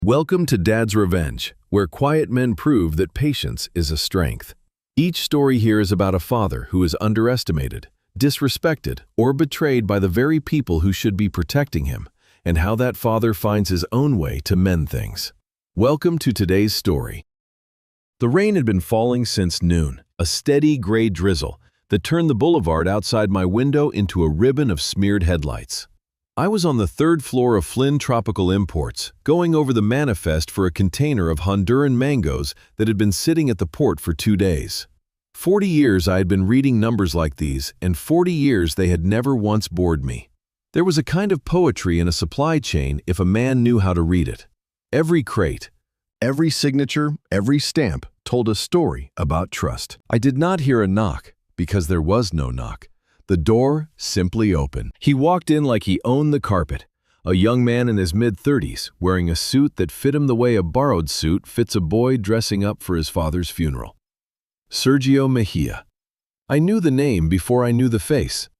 Welcome to Dad's Revenge, where quiet men prove that patience is a strength. Each story here is about a father who is underestimated, disrespected, or betrayed by the very people who should be protecting him, and how that father finds his own way to mend things. Welcome to today's story. The rain had been falling since noon, a steady gray drizzle that turned the boulevard outside my window into a ribbon of smeared headlights. I was on the third floor of Flynn Tropical Imports, going over the manifest for a container of Honduran mangoes that had been sitting at the port for 2 days. 40 years I had been reading numbers like these, and 40 years they had never once bored me. There was a kind of poetry in a supply chain if a man knew how to read it. Every crate, every signature, every stamp told a story about trust. I did not hear a knock, because there was no knock. The door simply opened. He walked in like he owned the carpet, a young man in his mid-30s, wearing a suit that fit him the way a borrowed suit fits a boy dressing up for his father's funeral. Sergio Mejia. I knew the name before I knew the face.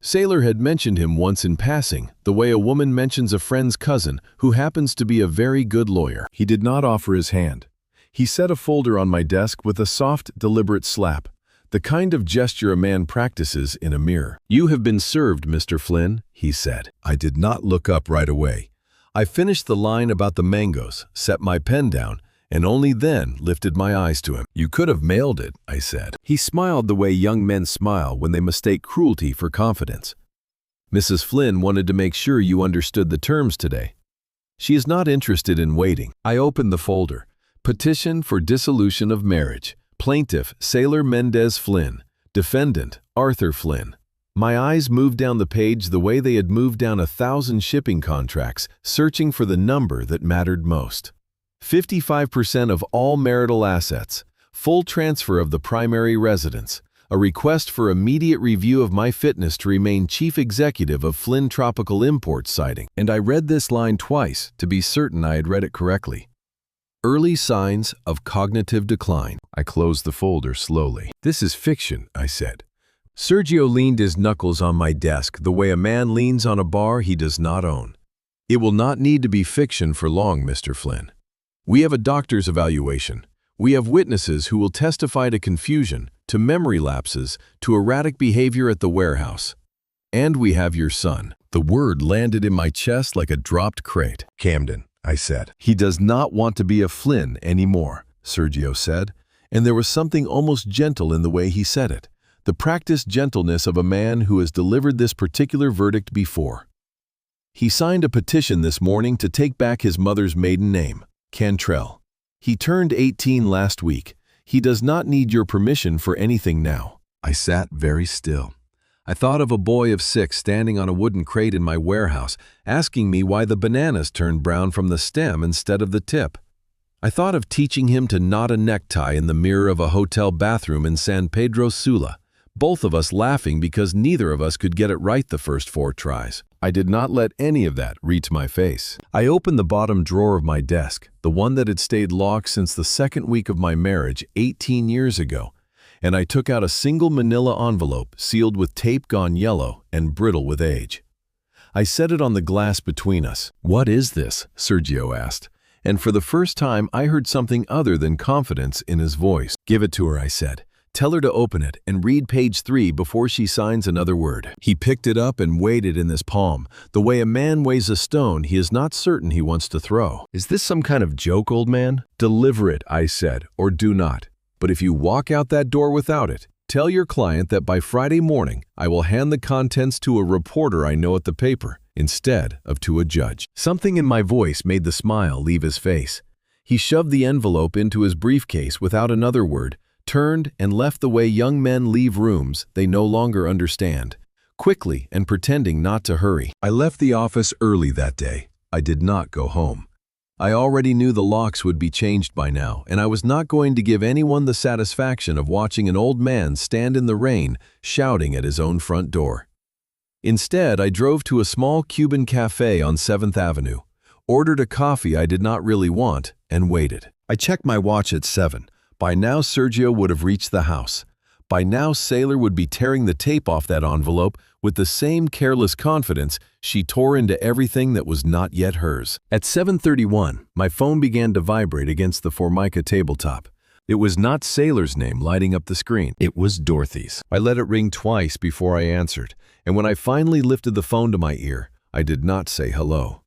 Sailor had mentioned him once in passing, the way a woman mentions a friend's cousin who happens to be a very good lawyer. He did not offer his hand. He set a folder on my desk with a soft, deliberate slap, the kind of gesture a man practices in a mirror. "You have been served, Mr. Flynn," he said. I did not look up right away. I finished the line about the mangoes, set my pen down, and only then lifted my eyes to him. "You could have mailed it," I said. He smiled the way young men smile when they mistake cruelty for confidence. "Mrs. Flynn wanted to make sure you understood the terms today. She is not interested in waiting." I opened the folder. Petition for dissolution of marriage. Plaintiff, Sailor Mendez Flynn. Defendant, Arthur Flynn. My eyes moved down the page the way they had moved down 1,000 shipping contracts, searching for the number that mattered most. 55% of all marital assets, full transfer of the primary residence, a request for immediate review of my fitness to remain chief executive of Flynn Tropical Imports citing. And I read this line twice to be certain I had read it correctly. Early signs of cognitive decline. I closed the folder slowly. "This is fiction," I said. Sergio leaned his knuckles on my desk the way a man leans on a bar he does not own. "It will not need to be fiction for long, Mr. Flynn. We have a doctor's evaluation. We have witnesses who will testify to confusion, to memory lapses, to erratic behavior at the warehouse. And we have your son." The word landed in my chest like a dropped crate. "Camden," I said. "He does not want to be a Flynn anymore," Sergio said, and there was something almost gentle in the way he said it, the practiced gentleness of a man who has delivered this particular verdict before. "He signed a petition this morning to take back his mother's maiden name, Cantrell. He turned 18 last week. He does not need your permission for anything now." I sat very still. I thought of a boy of 6 standing on a wooden crate in my warehouse, asking me why the bananas turned brown from the stem instead of the tip. I thought of teaching him to knot a necktie in the mirror of a hotel bathroom in San Pedro Sula, both of us laughing because neither of us could get it right the first 4 tries. I did not let any of that reach my face. I opened the bottom drawer of my desk, the one that had stayed locked since the second week of my marriage 18 years ago, and I took out a single manila envelope sealed with tape gone yellow and brittle with age. I set it on the glass between us. "What is this?" Sergio asked, and for the first time I heard something other than confidence in his voice. "Give it to her," I said. "Tell her to open it and read page 3 before she signs another word." He picked it up and weighed it in his palm, the way a man weighs a stone he is not certain he wants to throw. "Is this some kind of joke, old man?" "Deliver it," I said, "or do not. But if you walk out that door without it, tell your client that by Friday morning I will hand the contents to a reporter I know at the paper, instead of to a judge." Something in my voice made the smile leave his face. He shoved the envelope into his briefcase without another word, turned and left the way young men leave rooms they no longer understand, quickly and pretending not to hurry. I left the office early that day. I did not go home. I already knew the locks would be changed by now, and I was not going to give anyone the satisfaction of watching an old man stand in the rain shouting at his own front door. Instead, I drove to a small Cuban cafe on 7th Avenue, ordered a coffee I did not really want, and waited. I checked my watch at 7. By now, Sergio would have reached the house. By now, Sailor would be tearing the tape off that envelope with the same careless confidence she tore into everything that was not yet hers. At 7:31, my phone began to vibrate against the Formica tabletop. It was not Sailor's name lighting up the screen. It was Dorothy's. I let it ring twice before I answered, and when I finally lifted the phone to my ear, I did not say hello.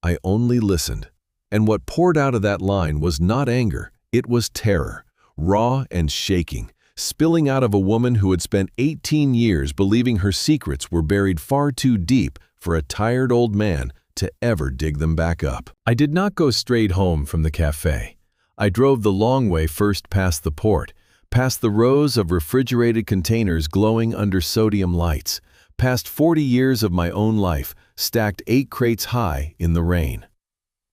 I only listened. And what poured out of that line was not anger, it was terror, raw and shaking, spilling out of a woman who had spent 18 years believing her secrets were buried far too deep for a tired old man to ever dig them back up. I did not go straight home from the cafe. I drove the long way first past the port, past the rows of refrigerated containers glowing under sodium lights, past 40 years of my own life stacked 8 crates high in the rain.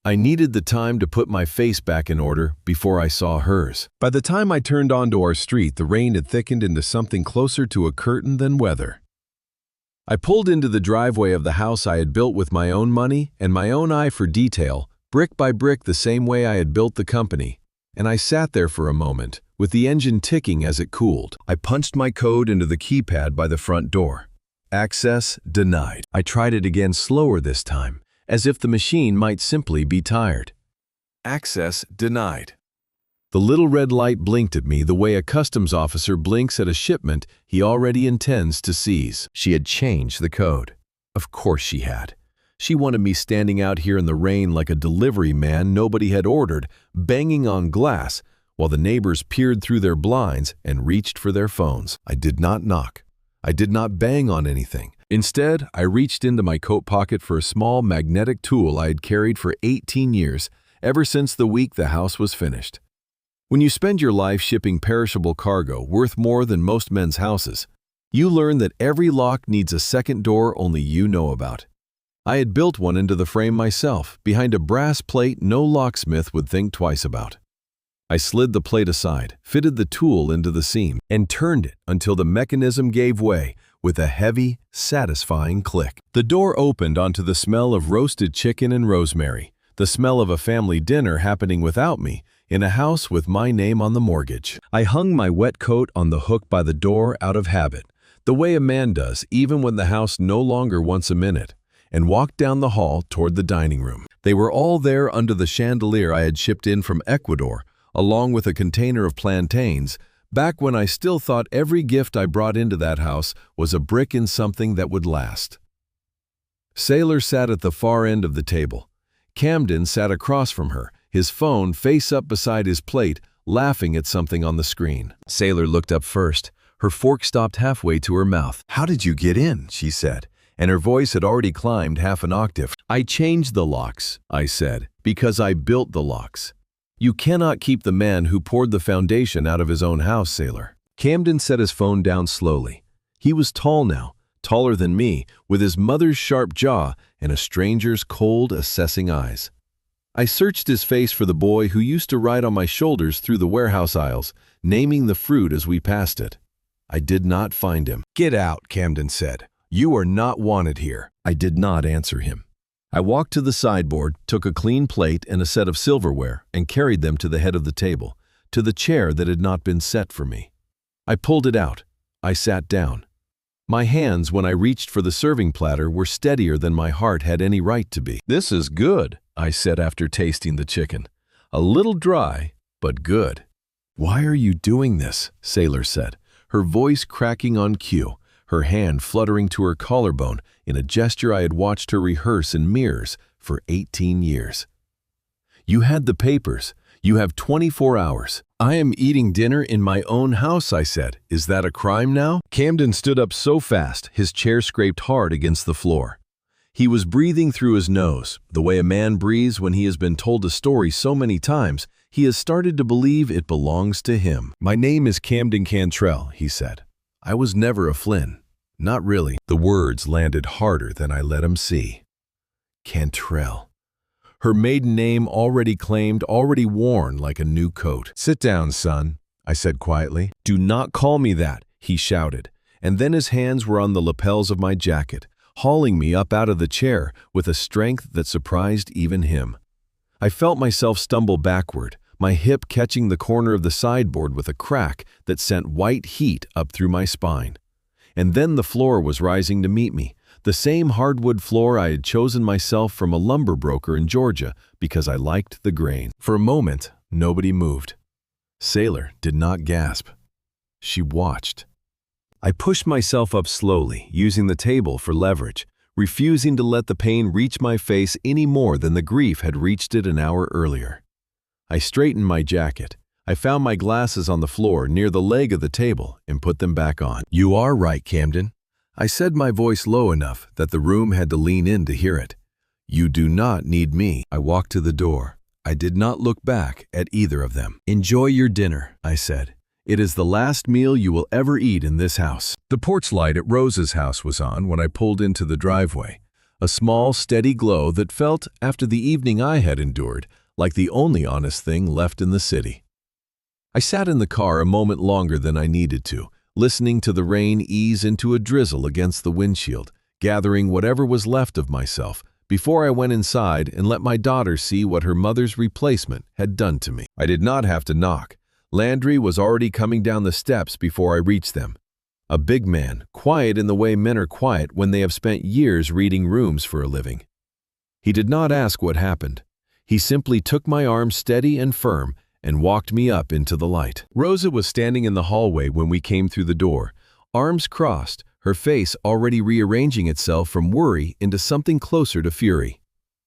I needed the time to put my face back in order before I saw hers. By the time I turned onto our street, the rain had thickened into something closer to a curtain than weather. I pulled into the driveway of the house I had built with my own money and my own eye for detail, brick by brick the same way I had built the company, and I sat there for a moment, with the engine ticking as it cooled. I punched my code into the keypad by the front door. Access denied. I tried it again slower this time, as if the machine might simply be tired. Access denied. The little red light blinked at me the way a customs officer blinks at a shipment he already intends to seize. She had changed the code. Of course she had. She wanted me standing out here in the rain like a delivery man nobody had ordered, banging on glass, while the neighbors peered through their blinds and reached for their phones. I did not knock. I did not bang on anything. Instead, I reached into my coat pocket for a small magnetic tool I had carried for 18 years, ever since the week the house was finished. When you spend your life shipping perishable cargo worth more than most men's houses, you learn that every lock needs a second door only you know about. I had built one into the frame myself, behind a brass plate no locksmith would think twice about. I slid the plate aside, fitted the tool into the seam, and turned it until the mechanism gave way with a heavy, satisfying click. The door opened onto the smell of roasted chicken and rosemary, the smell of a family dinner happening without me, in a house with my name on the mortgage. I hung my wet coat on the hook by the door out of habit, the way a man does even when the house no longer wants a minute, and walked down the hall toward the dining room. They were all there under the chandelier I had shipped in from Ecuador, along with a container of plantains, back when I still thought every gift I brought into that house was a brick in something that would last. Sailor sat at the far end of the table. Camden sat across from her, his phone face up beside his plate, laughing at something on the screen. Sailor looked up first. Her fork stopped halfway to her mouth. "How did you get in?" she said, and her voice had already climbed half an octave. "I changed the locks," I said, "because I built the locks. You cannot keep the man who poured the foundation out of his own house, Sailor." Camden set his phone down slowly. He was tall now, taller than me, with his mother's sharp jaw and a stranger's cold, assessing eyes. I searched his face for the boy who used to ride on my shoulders through the warehouse aisles, naming the fruit as we passed it. I did not find him. "Get out," Camden said. "You are not wanted here." I did not answer him. I walked to the sideboard, took a clean plate and a set of silverware, and carried them to the head of the table, to the chair that had not been set for me. I pulled it out. I sat down. My hands, when I reached for the serving platter, were steadier than my heart had any right to be. "This is good," I said after tasting the chicken. "A little dry, but good." "Why are you doing this?" Sailor said, her voice cracking on cue, her hand fluttering to her collarbone in a gesture I had watched her rehearse in mirrors for 18 years. "You had the papers. You have 24 hours. I am eating dinner in my own house," I said. "Is that a crime now?" Camden stood up so fast, his chair scraped hard against the floor. He was breathing through his nose, the way a man breathes when he has been told a story so many times he has started to believe it belongs to him. "My name is Camden Cantrell," he said. "I was never a Flynn. Not really." The words landed harder than I let him see. Cantrell. Her maiden name already claimed, already worn like a new coat. "Sit down, son," I said quietly. "Do not call me that," he shouted, and then his hands were on the lapels of my jacket, hauling me up out of the chair with a strength that surprised even him. I felt myself stumble backward, my hip catching the corner of the sideboard with a crack that sent white heat up through my spine. And then the floor was rising to meet me, the same hardwood floor I had chosen myself from a lumber broker in Georgia because I liked the grain. For a moment, nobody moved. Sailor did not gasp. She watched. I pushed myself up slowly, using the table for leverage, refusing to let the pain reach my face any more than the grief had reached it an hour earlier. I straightened my jacket. I found my glasses on the floor near the leg of the table and put them back on. "You are right, Camden," I said, my voice low enough that the room had to lean in to hear it. "You do not need me." I walked to the door. I did not look back at either of them. "Enjoy your dinner," I said. "It is the last meal you will ever eat in this house." The porch light at Rose's house was on when I pulled into the driveway, a small, steady glow that felt, after the evening I had endured, like the only honest thing left in the city. I sat in the car a moment longer than I needed to, listening to the rain ease into a drizzle against the windshield, gathering whatever was left of myself, before I went inside and let my daughter see what her mother's replacement had done to me. I did not have to knock. Landry was already coming down the steps before I reached them. A big man, quiet in the way men are quiet when they have spent years reading rooms for a living. He did not ask what happened. He simply took my arm steady and firm and walked me up into the light. Rosa was standing in the hallway when we came through the door, arms crossed, her face already rearranging itself from worry into something closer to fury.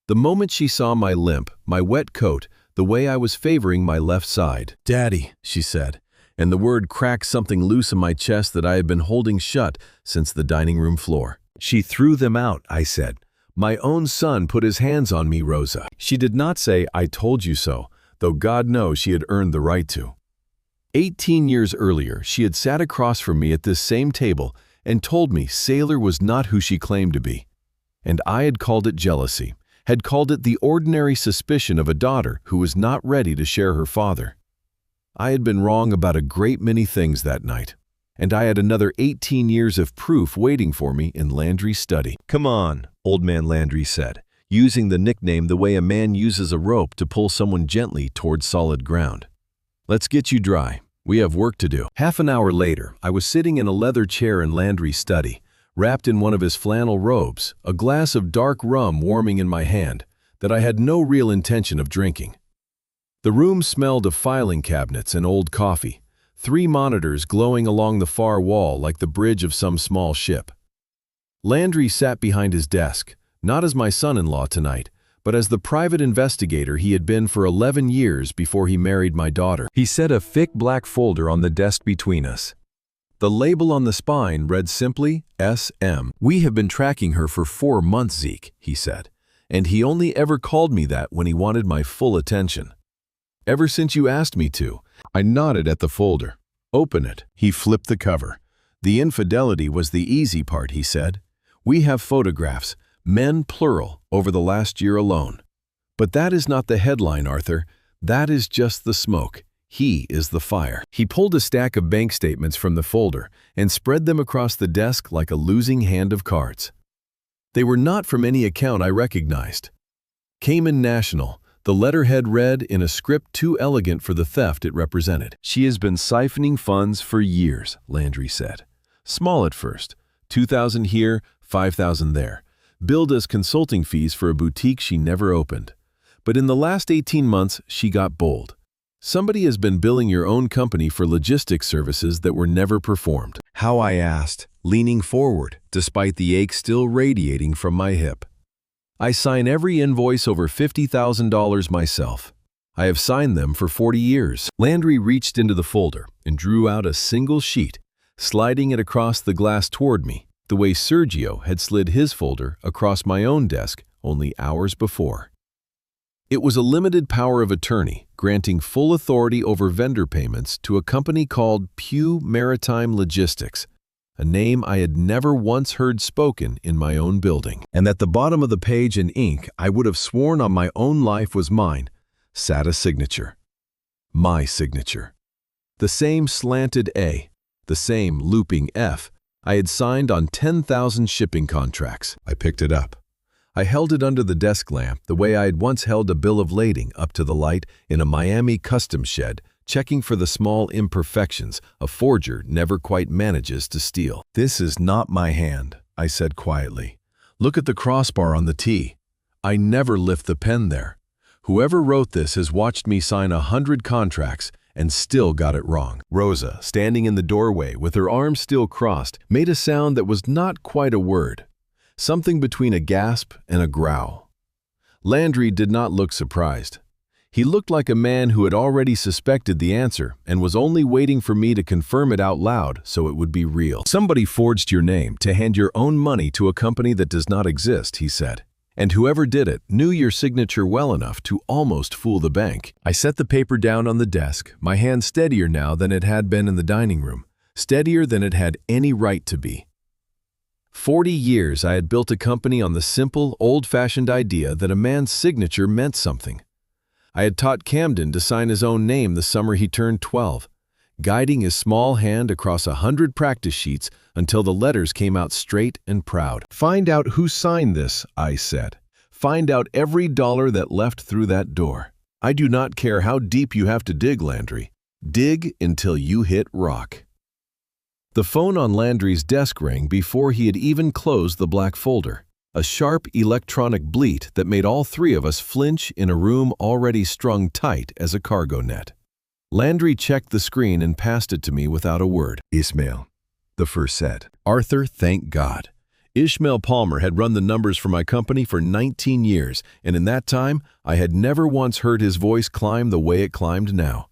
The moment she saw my limp, my wet coat, the way I was favoring my left side. "Daddy," she said, and the word cracked something loose in my chest that I had been holding shut since the dining room floor. "She threw them out," I said. "My own son put his hands on me, Rosa." She did not say, "I told you so," though God knows she had earned the right to. 18 years earlier, she had sat across from me at this same table and told me Sailor was not who she claimed to be. And I had called it jealousy, had called it the ordinary suspicion of a daughter who was not ready to share her father. I had been wrong about a great many things that night, and I had another 18 years of proof waiting for me in Landry's study. "Come on," Old Man Landry said, using the nickname the way a man uses a rope to pull someone gently towards solid ground. "Let's get you dry. We have work to do." Half an hour later, I was sitting in a leather chair in Landry's study, wrapped in one of his flannel robes, a glass of dark rum warming in my hand that I had no real intention of drinking. The room smelled of filing cabinets and old coffee, 3 monitors glowing along the far wall like the bridge of some small ship. Landry sat behind his desk, not as my son-in-law tonight, but as the private investigator he had been for 11 years before he married my daughter. He set a thick black folder on the desk between us. The label on the spine read simply, SM. "We have been tracking her for 4 months, Zeke," he said, "and he only ever called me that when he wanted my full attention. Ever since you asked me to." I nodded at the folder. "Open it." He flipped the cover. "The infidelity was the easy part," he said. "We have photographs, men plural, over the last year alone. But that is not the headline, Arthur. That is just the smoke. He is the fire." He pulled a stack of bank statements from the folder and spread them across the desk like a losing hand of cards. They were not from any account I recognized. Cayman National, the letterhead read in a script too elegant for the theft it represented. "She has been siphoning funds for years," Landry said. "Small at first, 2,000 here, 5,000 there. Billed as consulting fees for a boutique she never opened. But in the last 18 months, she got bold. Somebody has been billing your own company for logistics services that were never performed." "How?" I asked, leaning forward, despite the ache still radiating from my hip. "I sign every invoice over $50,000 myself. I have signed them for 40 years. Landry reached into the folder and drew out a single sheet, sliding it across the glass toward me, the way Sergio had slid his folder across my own desk only hours before. It was a limited power of attorney, granting full authority over vendor payments to a company called Pew Maritime Logistics, a name I had never once heard spoken in my own building. And at the bottom of the page in ink I would have sworn on my own life was mine, sat a signature. My signature. The same slanted A, the same looping F I had signed on 10,000 shipping contracts. I picked it up. I held it under the desk lamp the way I had once held a bill of lading up to the light in a Miami customs shed, checking for the small imperfections a forger never quite manages to steal. "This is not my hand," I said quietly. "Look at the crossbar on the T. I never lift the pen there. Whoever wrote this has watched me sign 100 contracts and still got it wrong." Rosa, standing in the doorway with her arms still crossed, made a sound that was not quite a word, something between a gasp and a growl. Landry did not look surprised. He looked like a man who had already suspected the answer and was only waiting for me to confirm it out loud so it would be real. "Somebody forged your name to hand your own money to a company that does not exist," he said. "And whoever did it knew your signature well enough to almost fool the bank." I set the paper down on the desk, my hand steadier now than it had been in the dining room, steadier than it had any right to be. 40 years I had built a company on the simple, old-fashioned idea that a man's signature meant something. I had taught Camden to sign his own name the summer he turned 12, guiding his small hand across 100 practice sheets until the letters came out straight and proud. "Find out who signed this," I said. "Find out every dollar that left through that door. I do not care how deep you have to dig, Landry. Dig until you hit rock." The phone on Landry's desk rang before he had even closed the black folder, a sharp electronic bleat that made all three of us flinch in a room already strung tight as a cargo net. Landry checked the screen and passed it to me without a word. "Ishmael," the first said. "Arthur, thank God." Ishmael Palmer had run the numbers for my company for 19 years, and in that time, I had never once heard his voice climb the way it climbed now.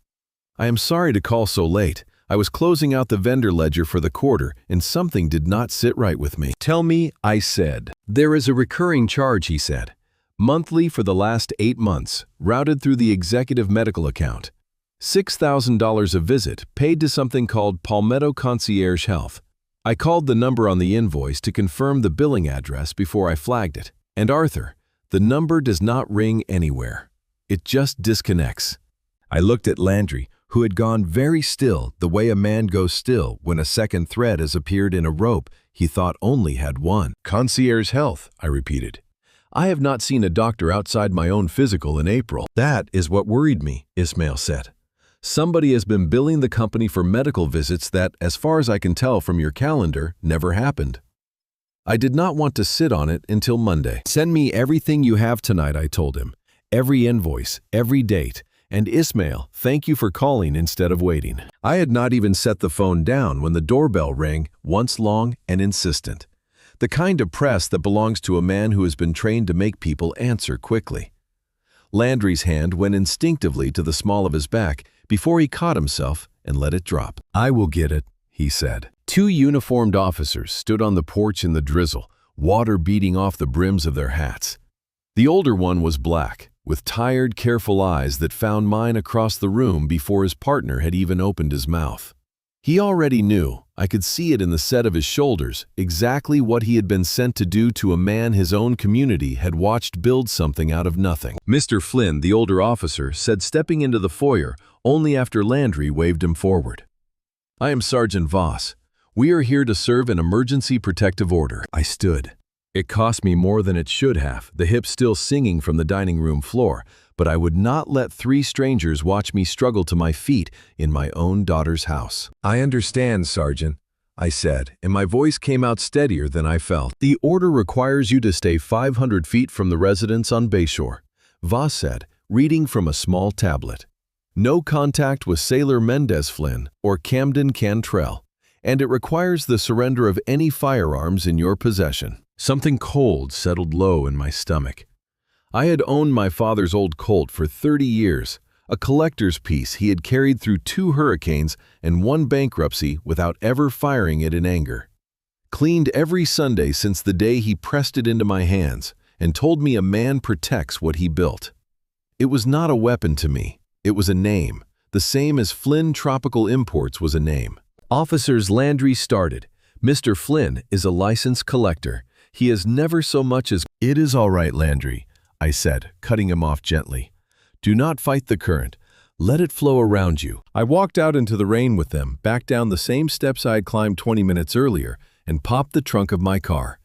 "I am sorry to call so late. I was closing out the vendor ledger for the quarter, and something did not sit right with me." "Tell me," I said. "There is a recurring charge," he said. "Monthly for the last 8 months, routed through the executive medical account. $6,000 a visit, paid to something called Palmetto Concierge Health." I called the number on the invoice to confirm the billing address before I flagged it. "And Arthur, the number does not ring anywhere. It just disconnects." I looked at Landry, who had gone very still the way a man goes still when a second thread has appeared in a rope he thought only had one. "Concierge Health," I repeated. "I have not seen a doctor outside my own physical in April." "That is what worried me," Ismail said. "Somebody has been billing the company for medical visits that, as far as I can tell from your calendar, never happened." I did not want to sit on it until Monday. "Send me everything you have tonight," I told him. "Every invoice, every date. And Ismail, thank you for calling instead of waiting." I had not even set the phone down when the doorbell rang, once long and insistent. The kind of press that belongs to a man who has been trained to make people answer quickly. Landry's hand went instinctively to the small of his back before he caught himself and let it drop. "I will get it," he said. 2 uniformed officers stood on the porch in the drizzle, water beating off the brims of their hats. The older one was black, with tired, careful eyes that found mine across the room before his partner had even opened his mouth. He already knew, I could see it in the set of his shoulders, exactly what he had been sent to do to a man his own community had watched build something out of nothing. "Mr. Flynn," the older officer said, stepping into the foyer only after Landry waved him forward. "I am Sergeant Voss. We are here to serve an emergency protective order." I stood. It cost me more than it should have, the hips still singing from the dining room floor, but I would not let 3 strangers watch me struggle to my feet in my own daughter's house. "I understand, Sergeant," I said, and my voice came out steadier than I felt. "The order requires you to stay 500 feet from the residence on Bayshore," Voss said, reading from a small tablet. "No contact with Sailor Mendez Flynn or Camden Cantrell, and it requires the surrender of any firearms in your possession." Something cold settled low in my stomach. I had owned my father's old Colt for 30 years, a collector's piece he had carried through 2 hurricanes and 1 bankruptcy without ever firing it in anger. Cleaned every Sunday since the day he pressed it into my hands and told me a man protects what he built. It was not a weapon to me. It was a name, the same as Flynn Tropical Imports was a name. Officers Landry started. "Mr. Flynn is a licensed collector. He has never so much as—" "It is all right, Landry," I said, cutting him off gently. "Do not fight the current. Let it flow around you." I walked out into the rain with them, back down the same steps I had climbed 20 minutes earlier, and popped the trunk of my car.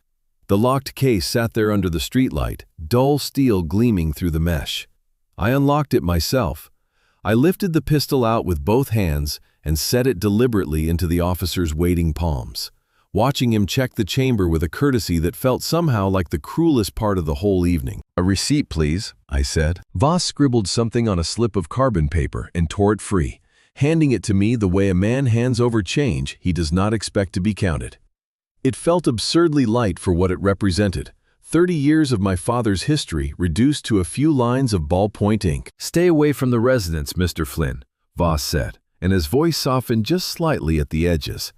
The locked case sat there under the streetlight, dull steel gleaming through the mesh. I unlocked it myself. I lifted the pistol out with both hands and set it deliberately into the officer's waiting palms, watching him check the chamber with a courtesy that felt somehow like the cruelest part of the whole evening. "A receipt, please," I said. Voss scribbled something on a slip of carbon paper and tore it free, handing it to me the way a man hands over change he does not expect to be counted. It felt absurdly light for what it represented. 30 years of my father's history reduced to a few lines of ballpoint ink. "Stay away from the residence, Mr. Flynn," Voss said, and his voice softened just slightly at the edges.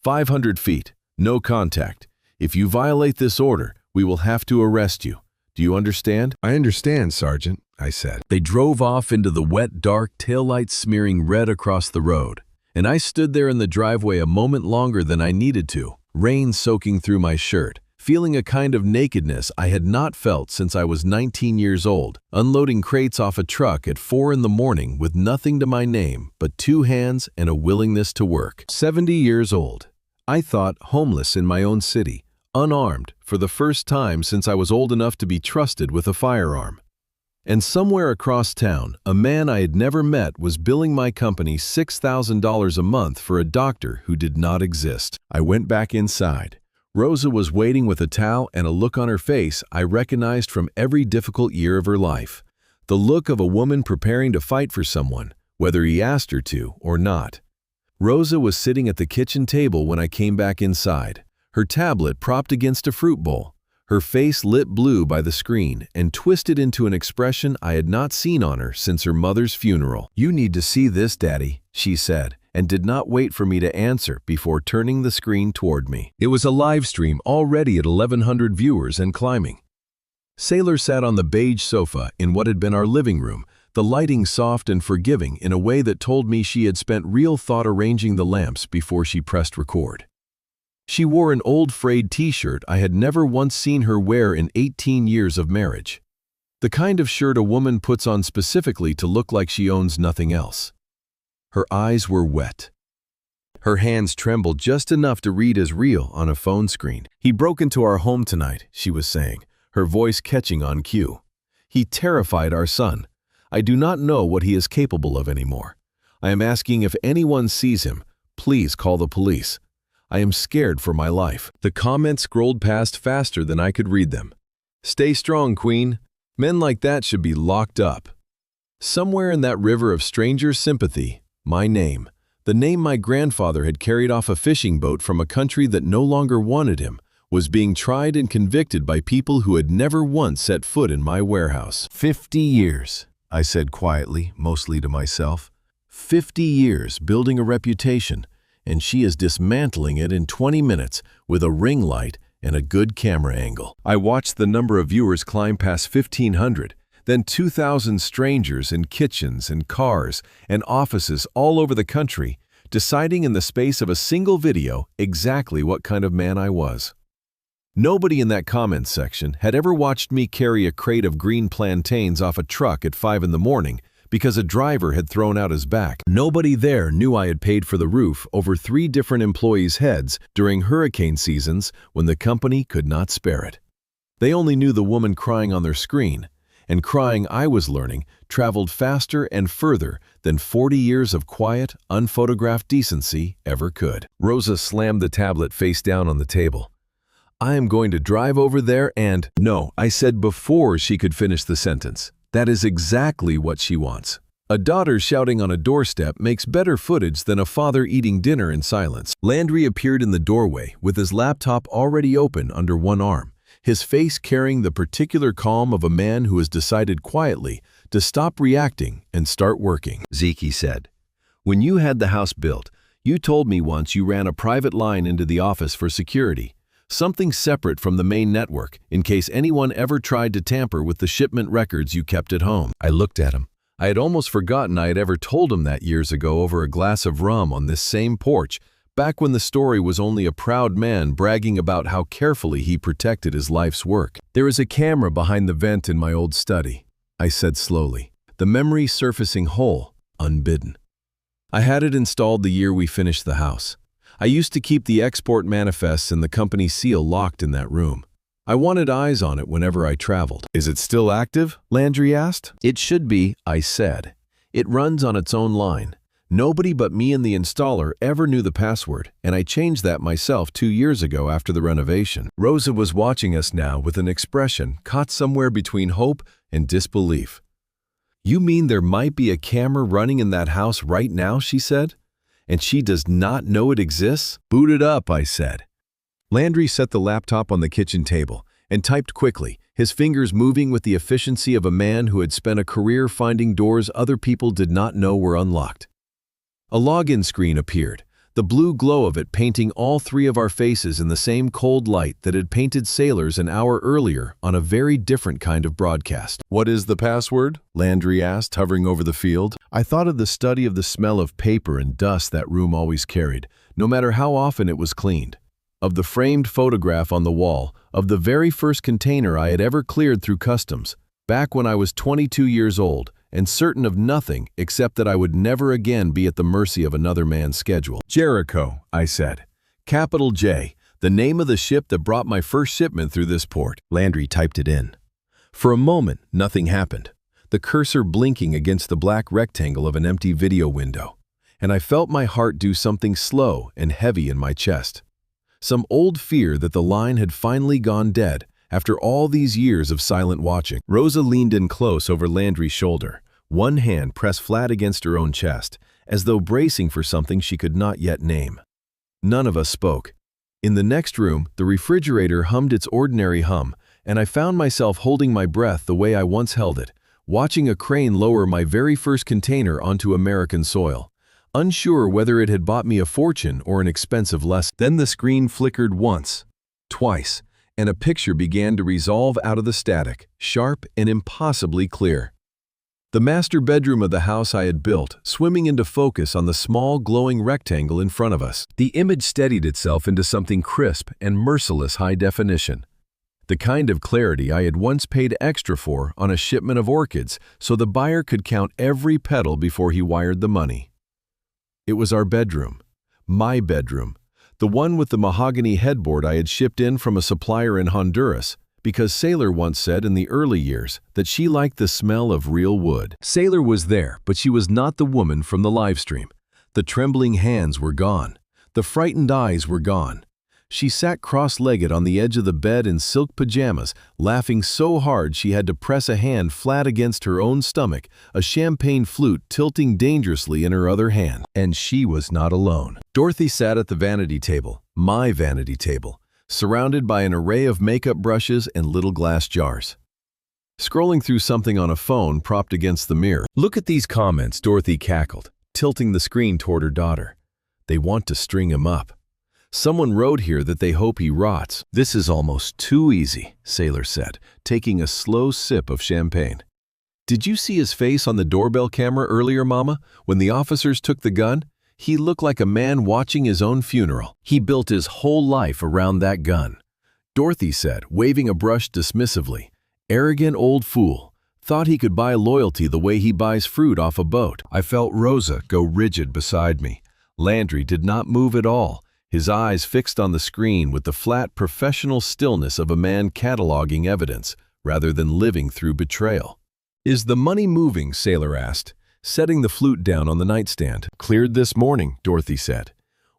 500 feet, no contact. If you violate this order, we will have to arrest you. Do you understand?" "I understand, Sergeant," I said. They drove off into the wet, dark taillights smearing red across the road, and I stood there in the driveway a moment longer than I needed to, rain soaking through my shirt, feeling a kind of nakedness I had not felt since I was 19 years old, unloading crates off a truck at 4 in the morning with nothing to my name but 2 hands and a willingness to work. 70 years old. I thought, homeless in my own city, unarmed for the first time since I was old enough to be trusted with a firearm. And somewhere across town, a man I had never met was billing my company $6,000 a month for a doctor who did not exist. I went back inside. Rosa was waiting with a towel and a look on her face I recognized from every difficult year of her life. The look of a woman preparing to fight for someone, whether he asked her to or not. Rosa was sitting at the kitchen table when I came back inside, her tablet propped against a fruit bowl, her face lit blue by the screen and twisted into an expression I had not seen on her since her mother's funeral. "You need to see this, Daddy," she said, and did not wait for me to answer before turning the screen toward me. It was a live stream already at 1,100 viewers and climbing. Sailor sat on the beige sofa in what had been our living room, the lighting soft and forgiving in a way that told me she had spent real thought arranging the lamps before she pressed record. She wore an old frayed t-shirt I had never once seen her wear in 18 years of marriage. The kind of shirt a woman puts on specifically to look like she owns nothing else. Her eyes were wet. Her hands trembled just enough to read as real on a phone screen. "He broke into our home tonight," she was saying, her voice catching on cue. "He terrified our son. I do not know what he is capable of anymore. I am asking if anyone sees him, please call the police. I am scared for my life." The comments scrolled past faster than I could read them. "Stay strong, Queen. Men like that should be locked up." Somewhere in that river of stranger sympathy, my name, the name my grandfather had carried off a fishing boat from a country that no longer wanted him, was being tried and convicted by people who had never once set foot in my warehouse. 50 years, I said quietly, mostly to myself. 50 years building a reputation, and she is dismantling it in 20 minutes with a ring light and a good camera angle. I watched the number of viewers climb past 1,500, then 2,000 strangers in kitchens and cars and offices all over the country, deciding in the space of a single video exactly what kind of man I was. Nobody in that comments section had ever watched me carry a crate of green plantains off a truck at 5 in the morning because a driver had thrown out his back. Nobody there knew I had paid for the roof over 3 different employees' heads during hurricane seasons when the company could not spare it. They only knew the woman crying on their screen, and crying, I was learning, traveled faster and further than 40 years of quiet, unphotographed decency ever could. Rosa slammed the tablet face down on the table. "I am going to drive over there and—" "No," I said before she could finish the sentence. That is exactly what she wants. A daughter shouting on a doorstep makes better footage than a father eating dinner in silence. Landry appeared in the doorway with his laptop already open under one arm, his face carrying the particular calm of a man who has decided quietly to stop reacting and start working. "Zeke," he said, "when you had the house built, you told me once you ran a private line into the office for security, something separate from the main network in case anyone ever tried to tamper with the shipment records you kept at home." I looked at him. I had almost forgotten I had ever told him that years ago over a glass of rum on this same porch, back when the story was only a proud man bragging about how carefully he protected his life's work. "There is a camera behind the vent in my old study," I said slowly, the memory surfacing whole, unbidden. "I had it installed the year we finished the house. I used to keep the export manifests and the company seal locked in that room. I wanted eyes on it whenever I traveled. Is it still active? Landry asked. It should be, I said. It runs on its own line. Nobody but me and the installer ever knew the password, and I changed that myself 2 years ago after the renovation. Rosa was watching us now with an expression caught somewhere between hope and disbelief. You mean there might be a camera running in that house right now, she said? And she does not know it exists? Boot it up, I said. Landry set the laptop on the kitchen table and typed quickly, his fingers moving with the efficiency of a man who had spent a career finding doors other people did not know were unlocked. A login screen appeared, the blue glow of it painting all three of our faces in the same cold light that had painted sailors an hour earlier on a very different kind of broadcast. What is the password? Landry asked, hovering over the field. I thought of the study of the smell of paper and dust that room always carried, no matter how often it was cleaned. Of the framed photograph on the wall, of the very first container I had ever cleared through customs, back when I was 22 years old, and certain of nothing except that I would never again be at the mercy of another man's schedule. Jericho, I said. Capital J, the name of the ship that brought my first shipment through this port. Landry typed it in. For a moment, nothing happened, the cursor blinking against the black rectangle of an empty video window, and I felt my heart do something slow and heavy in my chest. Some old fear that the line had finally gone dead after all these years of silent watching. Rosa leaned in close over Landry's shoulder, one hand pressed flat against her own chest, as though bracing for something she could not yet name. None of us spoke. In the next room, the refrigerator hummed its ordinary hum, and I found myself holding my breath the way I once held it, watching a crane lower my very first container onto American soil, unsure whether it had bought me a fortune or an expensive lesson. Then the screen flickered once, twice, and a picture began to resolve out of the static, sharp and impossibly clear. The master bedroom of the house I had built, swimming into focus on the small glowing rectangle in front of us. The image steadied itself into something crisp and merciless high definition. The kind of clarity I had once paid extra for on a shipment of orchids so the buyer could count every petal before he wired the money. It was our bedroom, my bedroom, the one with the mahogany headboard I had shipped in from a supplier in Honduras, because Sailor once said in the early years that she liked the smell of real wood. Sailor was there, but she was not the woman from the live stream. The trembling hands were gone. The frightened eyes were gone. She sat cross-legged on the edge of the bed in silk pajamas, laughing so hard she had to press a hand flat against her own stomach, a champagne flute tilting dangerously in her other hand. And she was not alone. Dorothy sat at the vanity table, my vanity table, surrounded by an array of makeup brushes and little glass jars. Scrolling through something on a phone propped against the mirror. Look at these comments, Dorothy cackled, tilting the screen toward her daughter. They want to string him up. Someone wrote here that they hope he rots. This is almost too easy, Sailor said, taking a slow sip of champagne. Did you see his face on the doorbell camera earlier, Mama, when the officers took the gun? He looked like a man watching his own funeral. He built his whole life around that gun. Dorothy said, waving a brush dismissively. Arrogant old fool. Thought he could buy loyalty the way he buys fruit off a boat. I felt Rosa go rigid beside me. Landry did not move at all, his eyes fixed on the screen with the flat professional stillness of a man cataloging evidence, rather than living through betrayal. Is the money moving? Sailor asked, setting the flute down on the nightstand. Cleared this morning, Dorothy said.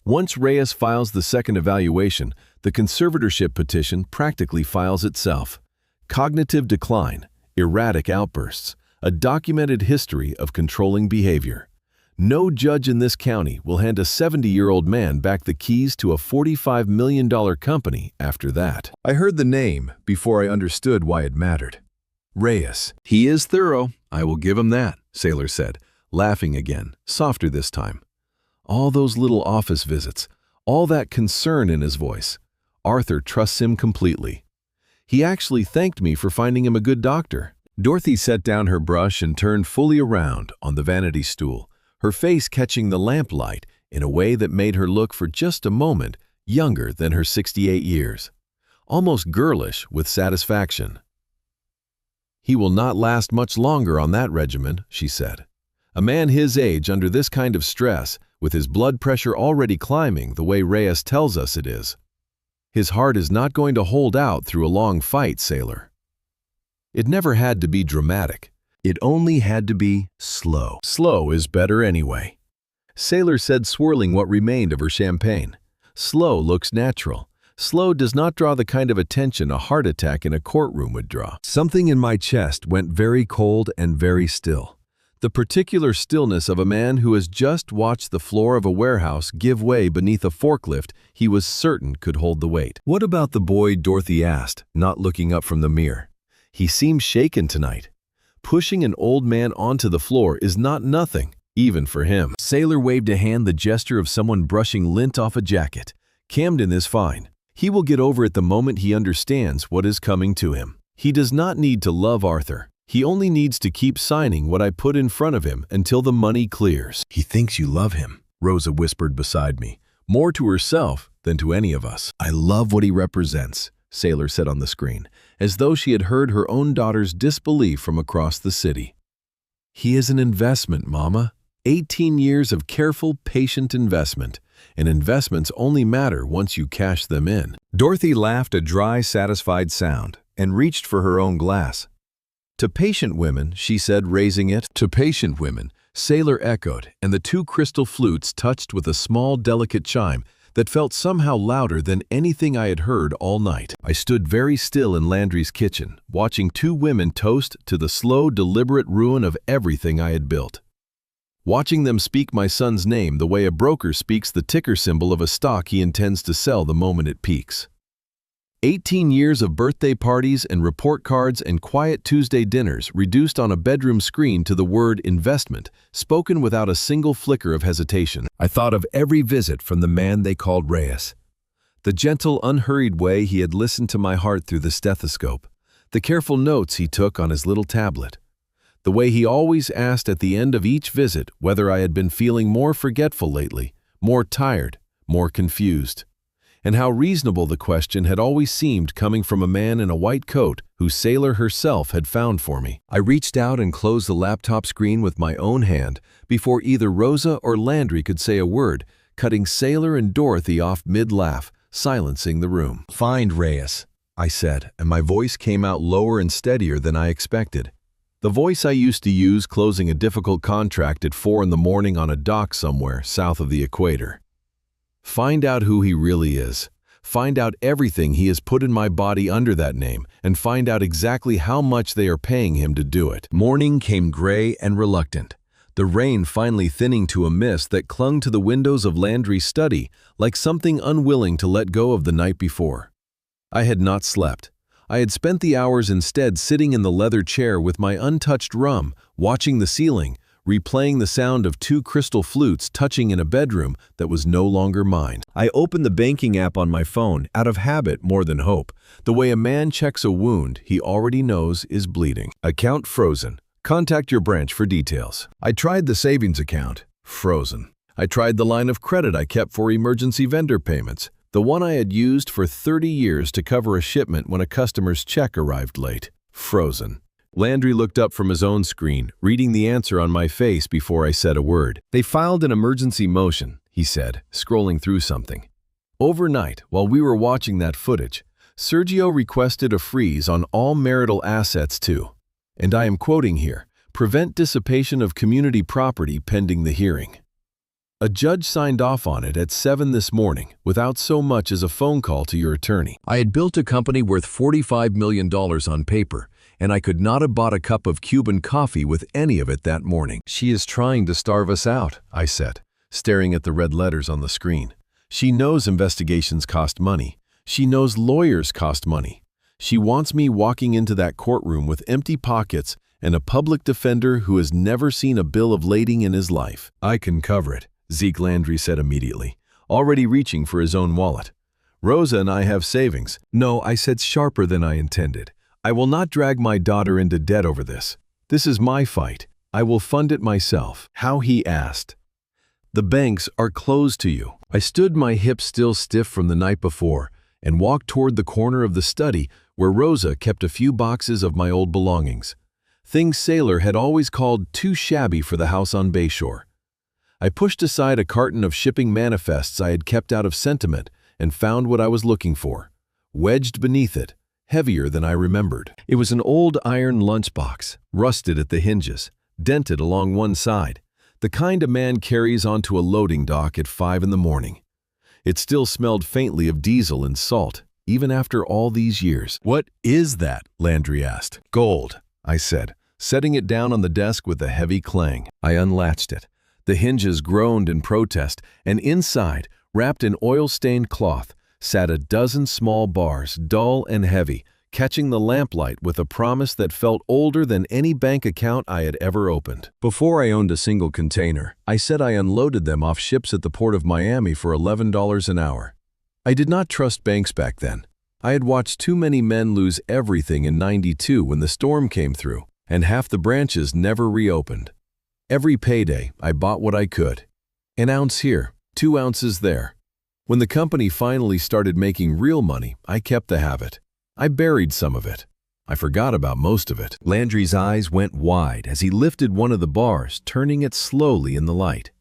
Once Reyes files the second evaluation, the conservatorship petition practically files itself. Cognitive decline, erratic outbursts, a documented history of controlling behavior. No judge in this county will hand a 70-year-old man back the keys to a $45 million company after that. I heard the name before I understood why it mattered. Reyes. He is thorough, I will give him that, Sailor said, laughing again, softer this time. All those little office visits, all that concern in his voice. Arthur trusts him completely. He actually thanked me for finding him a good doctor. Dorothy set down her brush and turned fully around on the vanity stool, her face catching the lamplight in a way that made her look for just a moment younger than her 68 years, almost girlish with satisfaction. He will not last much longer on that regimen, she said. A man his age under this kind of stress, with his blood pressure already climbing the way Reyes tells us it is. His heart is not going to hold out through a long fight, sailor. It never had to be dramatic. It only had to be slow. Slow is better anyway. Sailor said, swirling what remained of her champagne. Slow looks natural. Slow does not draw the kind of attention a heart attack in a courtroom would draw. Something in my chest went very cold and very still. The particular stillness of a man who has just watched the floor of a warehouse give way beneath a forklift he was certain could hold the weight. "What about the boy?" Dorothy asked, not looking up from the mirror. "He seems shaken tonight. Pushing an old man onto the floor is not nothing, even for him." Sailor waved a hand, the gesture of someone brushing lint off a jacket. "Camden is fine. He will get over it the moment he understands what is coming to him. He does not need to love Arthur. He only needs to keep signing what I put in front of him until the money clears." "He thinks you love him," Rosa whispered beside me, more to herself than to any of us. "I love what he represents," Sailor said on the screen, as though she had heard her own daughter's disbelief from across the city. "He is an investment, Mama. 18 years of careful, patient investment. And investments only matter once you cash them in." Dorothy laughed a dry, satisfied sound and reached for her own glass. "To patient women," she said, raising it. "To patient women," Sailor echoed, and the two crystal flutes touched with a small, delicate chime that felt somehow louder than anything I had heard all night. I stood very still in Landry's kitchen, watching two women toast to the slow, deliberate ruin of everything I had built. Watching them speak my son's name the way a broker speaks the ticker symbol of a stock he intends to sell the moment it peaks. 18 years of birthday parties and report cards and quiet Tuesday dinners reduced on a bedroom screen to the word investment, spoken without a single flicker of hesitation. I thought of every visit from the man they called Reyes. The gentle, unhurried way he had listened to my heart through the stethoscope. The careful notes he took on his little tablet. The way he always asked at the end of each visit whether I had been feeling more forgetful lately, more tired, more confused. And how reasonable the question had always seemed coming from a man in a white coat who Sailor herself had found for me. I reached out and closed the laptop screen with my own hand before either Rosa or Landry could say a word, cutting Sailor and Dorothy off mid-laugh, silencing the room. "Find Reyes," I said, and my voice came out lower and steadier than I expected. The voice I used to use closing a difficult contract at 4 in the morning on a dock somewhere south of the equator. "Find out who he really is. Find out everything he has put in my body under that name, and find out exactly how much they are paying him to do it." Morning came gray and reluctant, the rain finally thinning to a mist that clung to the windows of Landry's study like something unwilling to let go of the night before. I had not slept. I had spent the hours instead sitting in the leather chair with my untouched rum, watching the ceiling, replaying the sound of two crystal flutes touching in a bedroom that was no longer mine. I opened the banking app on my phone, out of habit more than hope, the way a man checks a wound he already knows is bleeding. Account frozen. Contact your branch for details. I tried the savings account. Frozen. I tried the line of credit I kept for emergency vendor payments, the one I had used for 30 years to cover a shipment when a customer's check arrived late. Frozen. Landry looked up from his own screen, reading the answer on my face before I said a word. "They filed an emergency motion," he said, scrolling through something. "Overnight, while we were watching that footage, Sergio requested a freeze on all marital assets to, and I am quoting here, prevent dissipation of community property pending the hearing. A judge signed off on it at 7 this morning without so much as a phone call to your attorney. I had built a company worth $45 million on paper, and I could not have bought a cup of Cuban coffee with any of it that morning." "She is trying to starve us out," I said, staring at the red letters on the screen. "She knows investigations cost money. She knows lawyers cost money. She wants me walking into that courtroom with empty pockets and a public defender who has never seen a bill of lading in his life." "I can cover it," Zeke Landry said immediately, already reaching for his own wallet. "Rosa and I have savings." "No," I said, sharper than I intended. "I will not drag my daughter into debt over this. This is my fight. I will fund it myself." "How?" he asked. "The banks are closed to you." I stood, my hips still stiff from the night before, and walked toward the corner of the study where Rosa kept a few boxes of my old belongings. Things Sailor had always called too shabby for the house on Bayshore. I pushed aside a carton of shipping manifests I had kept out of sentiment and found what I was looking for. Wedged beneath it, heavier than I remembered. It was an old iron lunchbox, rusted at the hinges, dented along one side, the kind a man carries onto a loading dock at 5 in the morning. It still smelled faintly of diesel and salt, even after all these years. "What is that?" Landry asked. "Gold," I said, setting it down on the desk with a heavy clang. I unlatched it. The hinges groaned in protest, and inside, wrapped in oil-stained cloth, sat a dozen small bars, dull and heavy, catching the lamplight with a promise that felt older than any bank account I had ever opened. Before I owned a single container, I said I unloaded them off ships at the port of Miami for $11 an hour. I did not trust banks back then. I had watched too many men lose everything in '92 when the storm came through, and half the branches never reopened. Every payday, I bought what I could. An ounce here, 2 ounces there. When the company finally started making real money, I kept the habit. I buried some of it. I forgot about most of it. Landry's eyes went wide as he lifted one of the bars, turning it slowly in the light.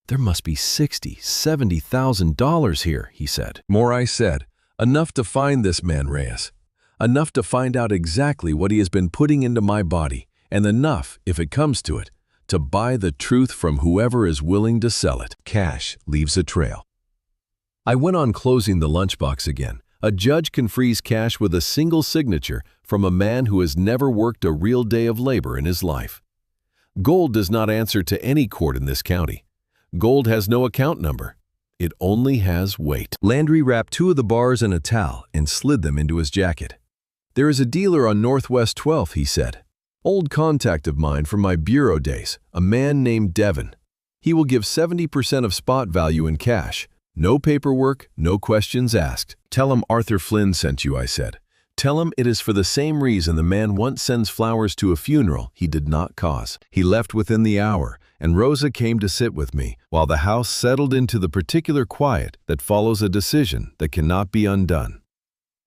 "There must be $60,000, $70,000 here," he said. "More," I said. "Enough to find this man, Reyes. Enough to find out exactly what he has been putting into my body, and enough, if it comes to it, to buy the truth from whoever is willing to sell it." Cash leaves a trail. I went on closing the lunchbox again. A judge can freeze cash with a single signature from a man who has never worked a real day of labor in his life. Gold does not answer to any court in this county. Gold has no account number. It only has weight. Landry wrapped 2 of the bars in a towel and slid them into his jacket. "There is a dealer on Northwest 12th, he said. "Old contact of mine from my bureau days, a man named Devon. He will give 70% of spot value in cash. No paperwork, no questions asked." "Tell him Arthur Flynn sent you," I said. "Tell him it is for the same reason the man once sends flowers to a funeral he did not cause." He left within the hour, and Rosa came to sit with me while the house settled into the particular quiet that follows a decision that cannot be undone.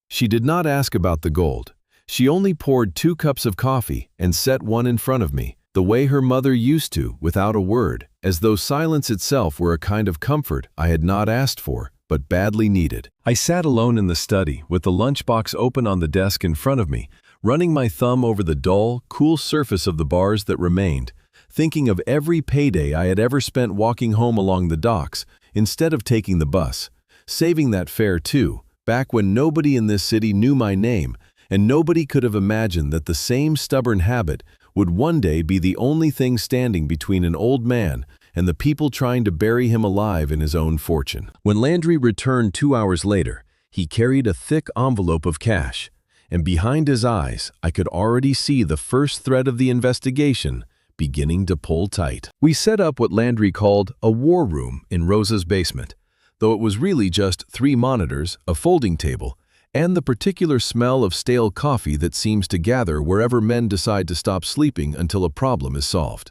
She did not ask about the gold. She only poured 2 cups of coffee and set one in front of me, the way her mother used to, without a word, as though silence itself were a kind of comfort I had not asked for, but badly needed. I sat alone in the study, with the lunchbox open on the desk in front of me, running my thumb over the dull, cool surface of the bars that remained, thinking of every payday I had ever spent walking home along the docks, instead of taking the bus, saving that fare too, back when nobody in this city knew my name, and nobody could have imagined that the same stubborn habit would one day be the only thing standing between an old man and the people trying to bury him alive in his own fortune. When Landry returned 2 hours later, he carried a thick envelope of cash, and behind his eyes I could already see the first thread of the investigation beginning to pull tight. We set up what Landry called a war room in Rosa's basement, though it was really just 3 monitors, a folding table, and the particular smell of stale coffee that seems to gather wherever men decide to stop sleeping until a problem is solved.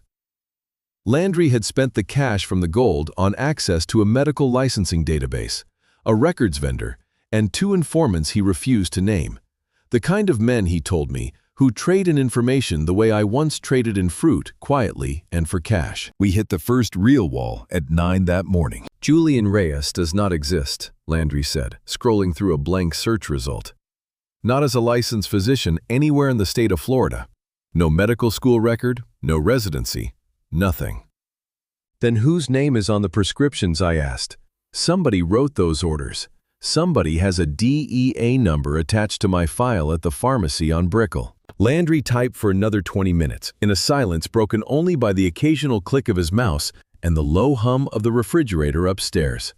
Landry had spent the cash from the gold on access to a medical licensing database, a records vendor, and 2 informants he refused to name. The kind of men, he told me, who trade in information the way I once traded in fruit, quietly and for cash. We hit the first real wall at 9 that morning. "Julian Reyes does not exist," Landry said, scrolling through a blank search result. "Not as a licensed physician anywhere in the state of Florida. No medical school record, no residency, nothing." "Then whose name is on the prescriptions?" I asked. "Somebody wrote those orders. Somebody has a DEA number attached to my file at the pharmacy on Brickell." Landry typed for another 20 minutes, in a silence broken only by the occasional click of his mouse and the low hum of the refrigerator upstairs.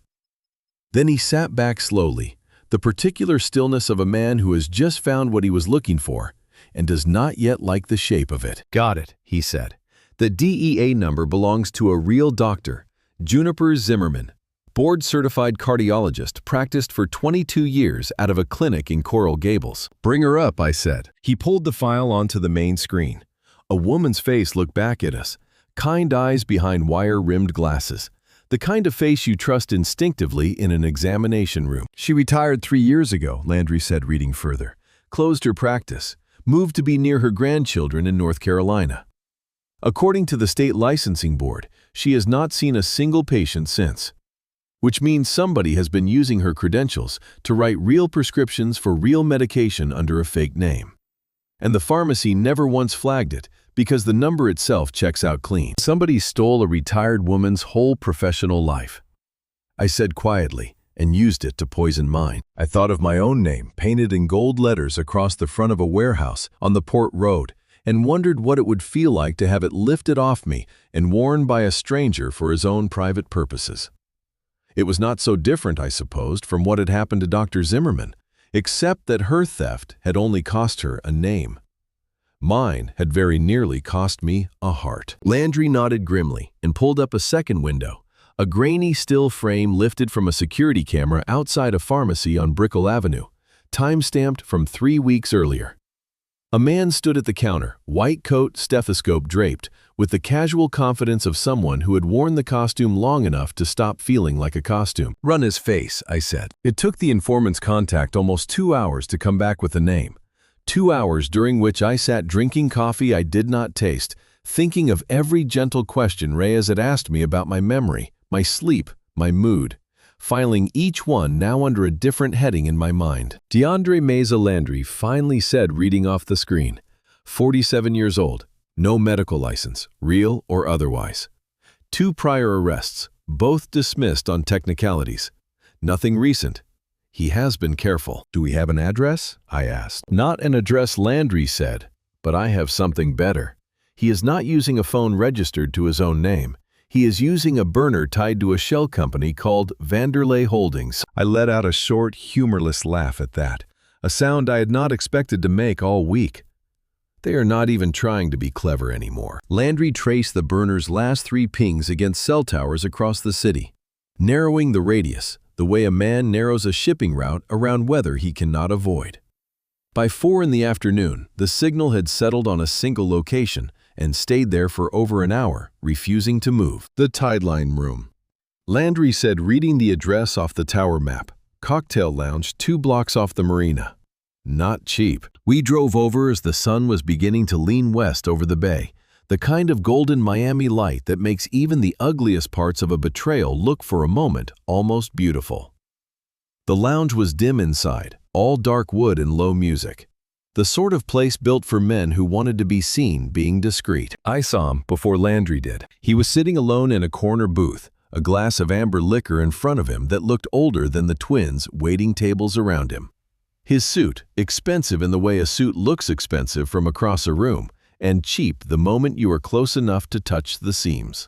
Then he sat back slowly, the particular stillness of a man who has just found what he was looking for and does not yet like the shape of it. "Got it," he said. "The DEA number belongs to a real doctor, Juniper Zimmerman, board-certified cardiologist, practiced for 22 years out of a clinic in Coral Gables." "Bring her up," I said. He pulled the file onto the main screen. A woman's face looked back at us, kind eyes behind wire-rimmed glasses, the kind of face you trust instinctively in an examination room. "She retired 3 years ago," Landry said, reading further. "Closed her practice, moved to be near her grandchildren in North Carolina. According to the state licensing board, she has not seen a single patient since." which means somebody has been using her credentials to write real prescriptions for real medication under a fake name. And the pharmacy never once flagged it because the number itself checks out clean. Somebody stole a retired woman's whole professional life. I said quietly, and used it to poison mine. I thought of my own name painted in gold letters across the front of a warehouse on the Port Road, and wondered what it would feel like to have it lifted off me and worn by a stranger for his own private purposes. It was not so different, I supposed, from what had happened to Dr. Zimmerman, except that her theft had only cost her a name. Mine had very nearly cost me a heart. Landry nodded grimly and pulled up a second window, a grainy still frame lifted from a security camera outside a pharmacy on Brickell Avenue, time-stamped from 3 weeks earlier. A man stood at the counter, white coat, stethoscope draped, with the casual confidence of someone who had worn the costume long enough to stop feeling like a costume. "Run his face," I said. It took the informant's contact almost 2 hours to come back with a name. 2 hours during which I sat drinking coffee I did not taste, thinking of every gentle question Reyes had asked me about my memory, my sleep, my mood, filing each one now under a different heading in my mind. DeAndre Meza Landry finally said, reading off the screen, 47 years old, no medical license, real or otherwise. 2 prior arrests, both dismissed on technicalities. Nothing recent. He has been careful. "Do we have an address?" I asked. "Not an address," Landry said, "but I have something better. He is not using a phone registered to his own name. He is using a burner tied to a shell company called Vanderlei Holdings." I let out a short, humorless laugh at that, a sound I had not expected to make all week. They are not even trying to be clever anymore. Landry traced the burner's last 3 pings against cell towers across the city, narrowing the radius, the way a man narrows a shipping route around weather he cannot avoid. By 4 in the afternoon, the signal had settled on a single location and stayed there for over an hour, refusing to move. "The Tideline Room," Landry said, reading the address off the tower map. "Cocktail lounge 2 blocks off the marina." Not cheap. We drove over as the sun was beginning to lean west over the bay, the kind of golden Miami light that makes even the ugliest parts of a betrayal look for a moment almost beautiful. The lounge was dim inside, all dark wood and low music. The sort of place built for men who wanted to be seen being discreet. I saw him before Landry did. He was sitting alone in a corner booth, a glass of amber liquor in front of him that looked older than the twins waiting tables around him. His suit, expensive in the way a suit looks expensive from across a room, and cheap the moment you are close enough to touch the seams.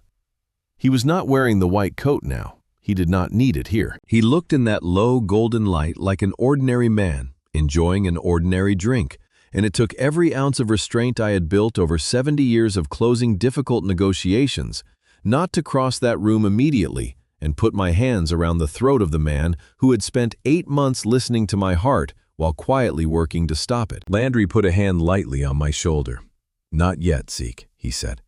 He was not wearing the white coat now. He did not need it here. He looked in that low golden light like an ordinary man, enjoying an ordinary drink, and it took every ounce of restraint I had built over 70 years of closing difficult negotiations not to cross that room immediately and put my hands around the throat of the man who had spent 8 months listening to my heart while quietly working to stop it. Landry put a hand lightly on my shoulder. "Not yet, Zeke," he said.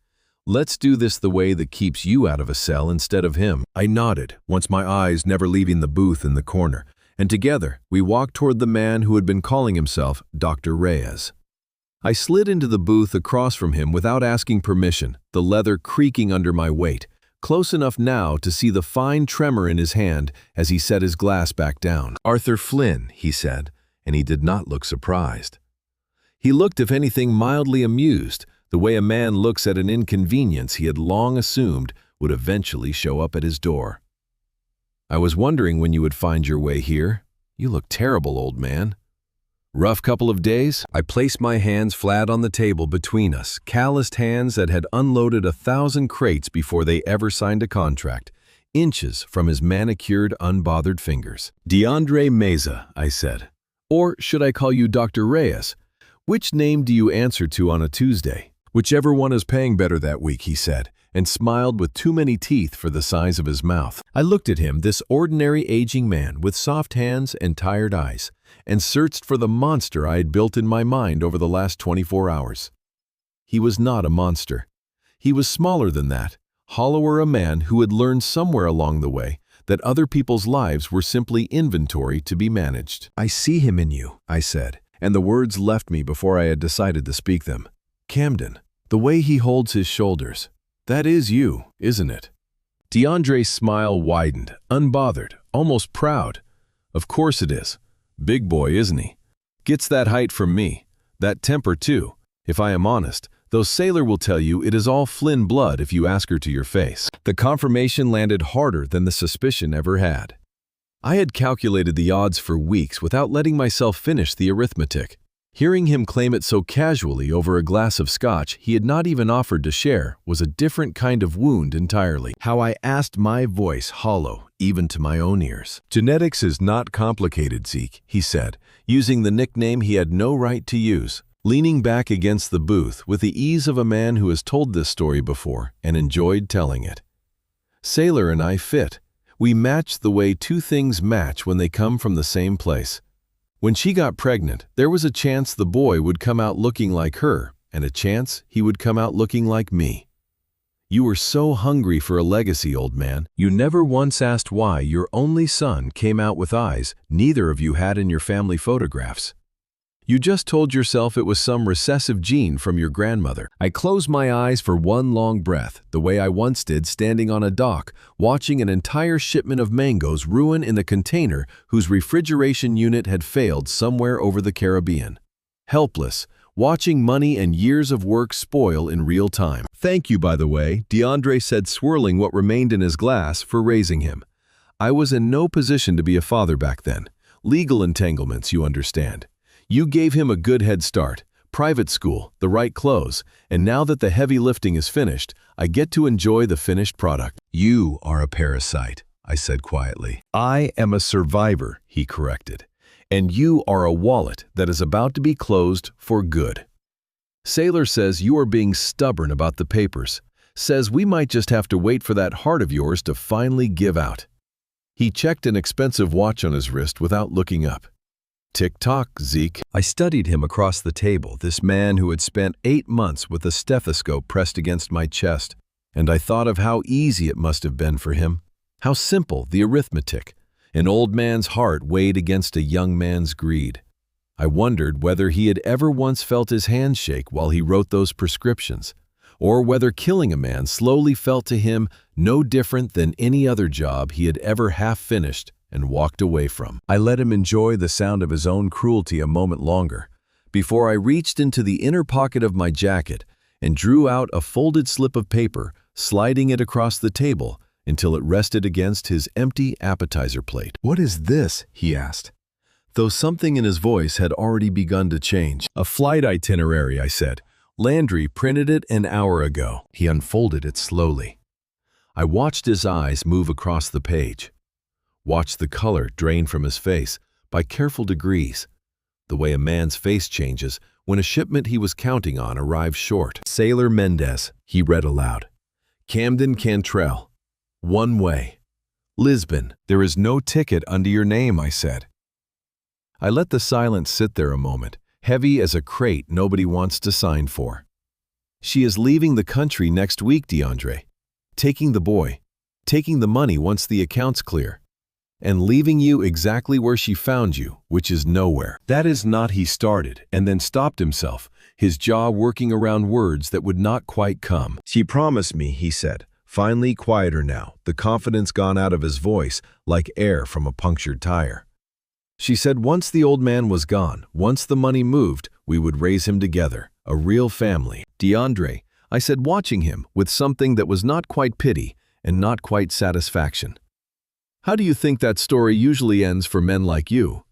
"Let's do this the way that keeps you out of a cell instead of him." I nodded, once my eyes never leaving the booth in the corner, and together we walked toward the man who had been calling himself Dr. Reyes. I slid into the booth across from him without asking permission, the leather creaking under my weight, close enough now to see the fine tremor in his hand as he set his glass back down. "Arthur Flynn," he said, and he did not look surprised. He looked, if anything, mildly amused, the way a man looks at an inconvenience he had long assumed would eventually show up at his door. "I was wondering when you would find your way here. You look terrible, old man." "Rough couple of days?" I placed my hands flat on the table between us, calloused hands that had unloaded 1,000 crates before they ever signed a contract, inches from his manicured, unbothered fingers. "DeAndre Meza," I said. "Or should I call you Dr. Reyes? Which name do you answer to on a Tuesday?" "Whichever one is paying better that week," he said, and smiled with too many teeth for the size of his mouth. I looked at him, this ordinary aging man with soft hands and tired eyes, and searched for the monster I had built in my mind over the last 24 hours. He was not a monster. He was smaller than that, hollower, a man who had learned somewhere along the way that other people's lives were simply inventory to be managed. "I see him in you," I said, and the words left me before I had decided to speak them. "Camden, the way he holds his shoulders, that is you, isn't it?" DeAndre's smile widened, unbothered, almost proud. Of course it is. Big boy, isn't he? Gets that height from me. That temper too. If I am honest, though Sailor will tell you it is all Flynn blood if you ask her to your face. The confirmation landed harder than the suspicion ever had. I had calculated the odds for weeks without letting myself finish the arithmetic. Hearing him claim it so casually over a glass of scotch he had not even offered to share was a different kind of wound entirely. How I asked my voice hollow, even to my own ears. Genetics is not complicated, Zeke, he said, using the nickname he had no right to use, leaning back against the booth with the ease of a man who has told this story before and enjoyed telling it. Sailor and I fit. We matched the way two things match when they come from the same place. When she got pregnant, there was a chance the boy would come out looking like her, and a chance he would come out looking like me. You were so hungry for a legacy, old man. You never once asked why your only son came out with eyes neither of you had in your family photographs. You just told yourself it was some recessive gene from your grandmother. I closed my eyes for one long breath, the way I once did standing on a dock, watching an entire shipment of mangoes ruin in a container whose refrigeration unit had failed somewhere over the Caribbean. Helpless, watching money and years of work spoil in real time. Thank you, by the way, DeAndre said, swirling what remained in his glass, for raising him. I was in no position to be a father back then. Legal entanglements, you understand. You gave him a good head start, private school, the right clothes, and now that the heavy lifting is finished, I get to enjoy the finished product. You are a parasite, I said quietly. I am a survivor, he corrected. And you are a wallet that is about to be closed for good. Sailor says you are being stubborn about the papers, says we might just have to wait for that heart of yours to finally give out. He checked an expensive watch on his wrist without looking up. Tick-tock, Zeke. I studied him across the table, this man who had spent 8 months with a stethoscope pressed against my chest, and I thought of how easy it must have been for him, how simple the arithmetic, an old man's heart weighed against a young man's greed. I wondered whether he had ever once felt his hand shake while he wrote those prescriptions, or whether killing a man slowly felt to him no different than any other job he had ever half finished and walked away from. I let him enjoy the sound of his own cruelty a moment longer, before I reached into the inner pocket of my jacket and drew out a folded slip of paper, sliding it across the table until it rested against his empty appetizer plate. "What is this?" he asked, though something in his voice had already begun to change. "A flight itinerary," I said. "Landry printed it an hour ago." He unfolded it slowly. I watched his eyes move across the page. Watched the color drain from his face by careful degrees, the way a man's face changes when a shipment he was counting on arrives short. "Sailor Mendez," he read aloud. "Camden Cantrell. One way. Lisbon. There is no ticket under your name," I said. I let the silence sit there a moment, heavy as a crate nobody wants to sign for. "She is leaving the country next week, DeAndre. Taking the boy. Taking the money once the account's clear. And leaving you exactly where she found you, which is nowhere." That is not, he started, and then stopped himself, his jaw working around words that would not quite come. "She promised me," he said, finally quieter now, the confidence gone out of his voice like air from a punctured tire. "She said once the old man was gone, once the money moved, we would raise him together, a real family." "DeAndre," I said, watching him with something that was not quite pity and not quite satisfaction. "How do you think that story usually ends for men like you?"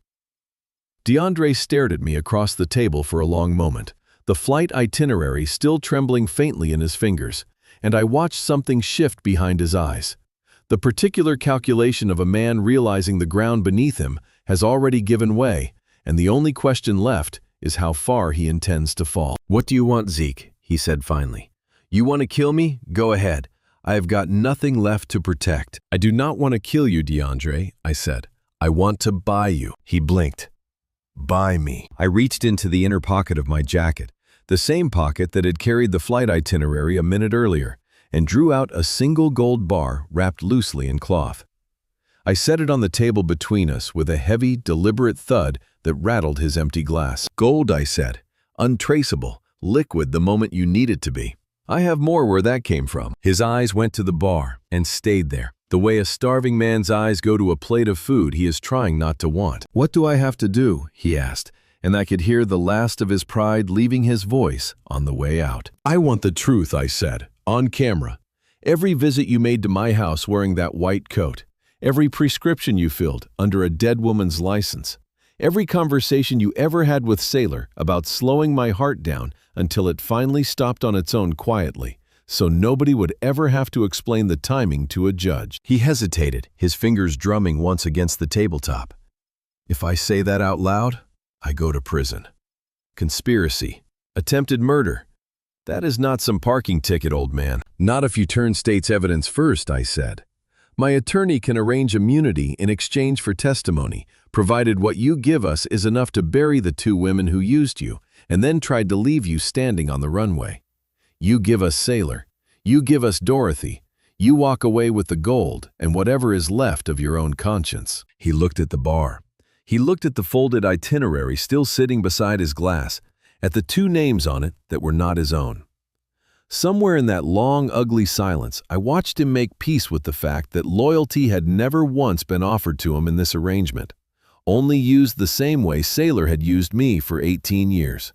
DeAndre stared at me across the table for a long moment, the flight itinerary still trembling faintly in his fingers, and I watched something shift behind his eyes. The particular calculation of a man realizing the ground beneath him has already given way, and the only question left is how far he intends to fall. "What do you want, Zeke?" he said finally. "You want to kill me? Go ahead. I have got nothing left to protect." "I do not want to kill you, DeAndre," I said. "I want to buy you." He blinked. "Buy me." I reached into the inner pocket of my jacket, the same pocket that had carried the flight itinerary a minute earlier, and drew out a single gold bar wrapped loosely in cloth. I set it on the table between us with a heavy, deliberate thud that rattled his empty glass. "Gold," I said. "Untraceable, liquid the moment you need it to be. I have more where that came from. His eyes went to the bar and stayed there, the way a starving man's eyes go to a plate of food he is trying not to want. What do I have to do? He asked, and I could hear the last of his pride leaving his voice on the way out. I want the truth, I said, on camera. Every visit you made to my house wearing that white coat, every prescription you filled under a dead woman's license, every conversation you ever had with Sailor about slowing my heart down until it finally stopped on its own quietly, so nobody would ever have to explain the timing to a judge. He hesitated, his fingers drumming once against the tabletop. If I say that out loud, I go to prison. Conspiracy. Attempted murder. That is not some parking ticket, old man. Not if you turn state's evidence first, I said. My attorney can arrange immunity in exchange for testimony, provided what you give us is enough to bury the two women who used you and then tried to leave you standing on the runway. You give us Sailor. You give us Dorothy. You walk away with the gold and whatever is left of your own conscience. He looked at the bar. He looked at the folded itinerary still sitting beside his glass, at the two names on it that were not his own. Somewhere in that long, ugly silence, I watched him make peace with the fact that loyalty had never once been offered to him in this arrangement, only used the same way Sailor had used me for 18 years.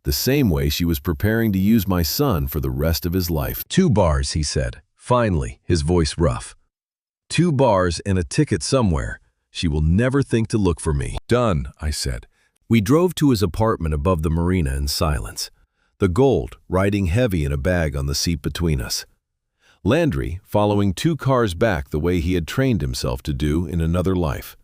The same way she was preparing to use my son for the rest of his life. 2 bars, he said, finally, his voice rough. 2 bars and a ticket somewhere. She will never think to look for me. Done, I said. We drove to his apartment above the marina in silence, the gold riding heavy in a bag on the seat between us. Landry following 2 cars back the way he had trained himself to do in another life.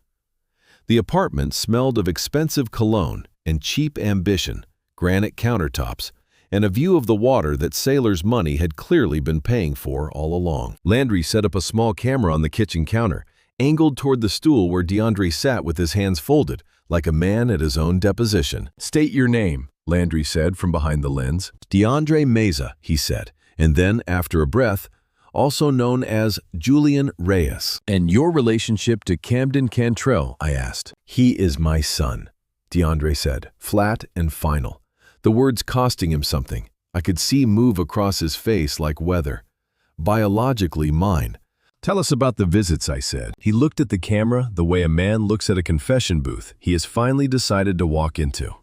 The apartment smelled of expensive cologne and cheap ambition, granite countertops, and a view of the water that Sailor's money had clearly been paying for all along. Landry set up a small camera on the kitchen counter, angled toward the stool where DeAndre sat with his hands folded, like a man at his own deposition. State your name, Landry said from behind the lens. DeAndre Meza, he said, and then, after a breath, also known as Julian Reyes. And your relationship to Camden Cantrell, I asked. He is my son, DeAndre said, flat and final, the words costing him something. I could see move across his face like weather. Biologically mine. Tell us about the visits, I said. He looked at the camera the way a man looks at a confession booth he has finally decided to walk into.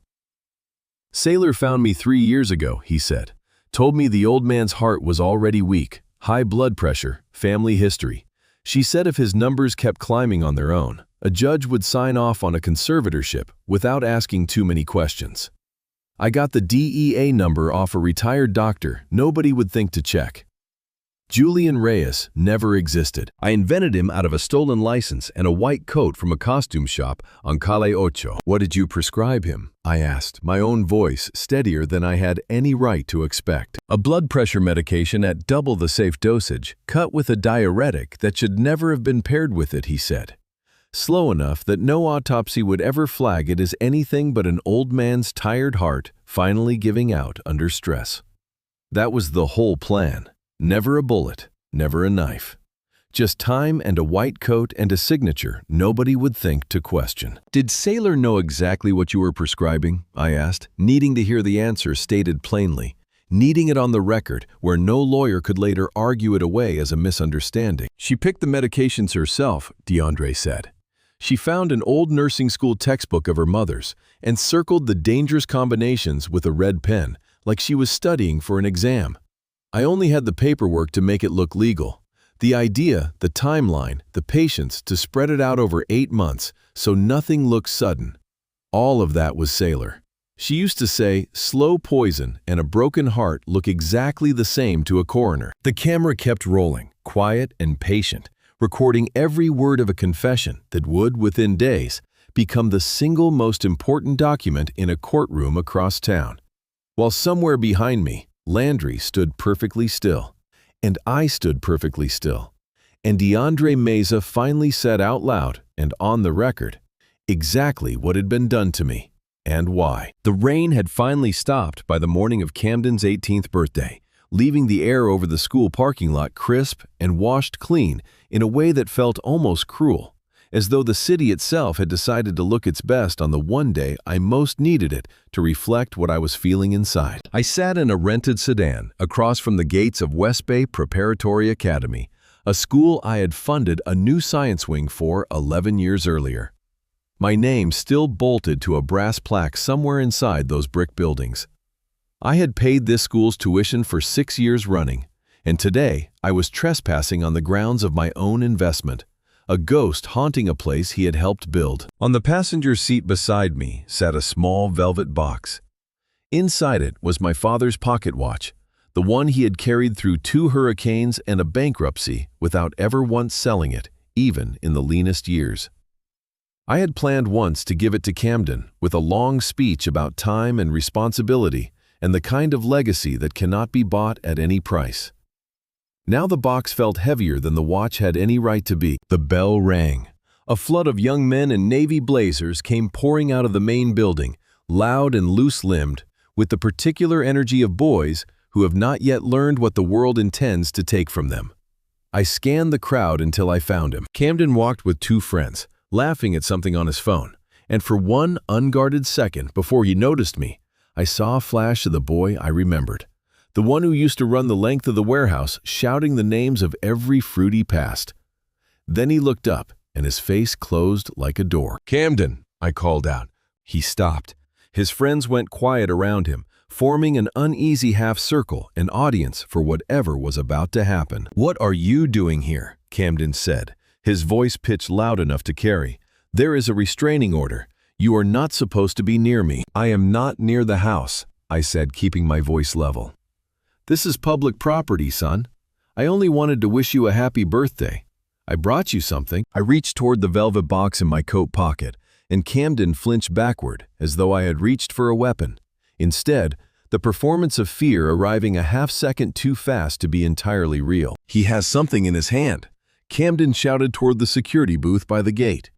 Sailor found me 3 years ago, he said. Told me the old man's heart was already weak, high blood pressure, family history. She said if his numbers kept climbing on their own, a judge would sign off on a conservatorship without asking too many questions. I got the DEA number off a retired doctor nobody would think to check. Julian Reyes never existed. I invented him out of a stolen license and a white coat from a costume shop on Calle Ocho. What did you prescribe him? I asked, my own voice steadier than I had any right to expect. A blood pressure medication at double the safe dosage, cut with a diuretic that should never have been paired with it, he said. Slow enough that no autopsy would ever flag it as anything but an old man's tired heart finally giving out under stress. That was the whole plan. Never a bullet, never a knife. Just time and a white coat and a signature nobody would think to question. Did Sailor know exactly what you were prescribing? I asked, needing to hear the answer stated plainly, needing it on the record where no lawyer could later argue it away as a misunderstanding. She picked the medications herself, DeAndre said. She found an old nursing school textbook of her mother's and circled the dangerous combinations with a red pen, like she was studying for an exam. I only had the paperwork to make it look legal. The idea, the timeline, the patience to spread it out over 8 months so nothing looked sudden. All of that was Sailor. She used to say, slow poison and a broken heart look exactly the same to a coroner. The camera kept rolling, quiet and patient, recording every word of a confession that would, within days, become the single most important document in a courtroom across town. While somewhere behind me, Landry stood perfectly still, and I stood perfectly still, and DeAndre Meza finally said out loud and on the record exactly what had been done to me and why. The rain had finally stopped by the morning of Camden's 18th birthday, leaving the air over the school parking lot crisp and washed clean in a way that felt almost cruel, as though the city itself had decided to look its best on the one day I most needed it to reflect what I was feeling inside. I sat in a rented sedan across from the gates of West Bay Preparatory Academy, a school I had funded a new science wing for 11 years earlier. My name still bolted to a brass plaque somewhere inside those brick buildings. I had paid this school's tuition for 6 years running, and today I was trespassing on the grounds of my own investment, a ghost haunting a place he had helped build. On the passenger seat beside me sat a small velvet box. Inside it was my father's pocket watch, the one he had carried through 2 hurricanes and a bankruptcy without ever once selling it, even in the leanest years. I had planned once to give it to Camden with a long speech about time and responsibility and the kind of legacy that cannot be bought at any price. Now the box felt heavier than the watch had any right to be. The bell rang. A flood of young men in navy blazers came pouring out of the main building, loud and loose-limbed, with the particular energy of boys who have not yet learned what the world intends to take from them. I scanned the crowd until I found him. Camden walked with 2 friends, laughing at something on his phone, and for one unguarded second before he noticed me, I saw a flash of the boy I remembered, the one who used to run the length of the warehouse shouting the names of every fruit he passed. Then he looked up, and his face closed like a door. "Camden," I called out. He stopped. His friends went quiet around him, forming an uneasy half-circle, an audience for whatever was about to happen. "What are you doing here?" Camden said, his voice pitched loud enough to carry. "There is a restraining order. You are not supposed to be near me." "I am not near the house," I said, keeping my voice level. "This is public property, son. I only wanted to wish you a happy birthday. I brought you something." I reached toward the velvet box in my coat pocket, and Camden flinched backward as though I had reached for a weapon. Instead, the performance of fear arriving a half-second too fast to be entirely real. "He has something in his hand," Camden shouted toward the security booth by the gate.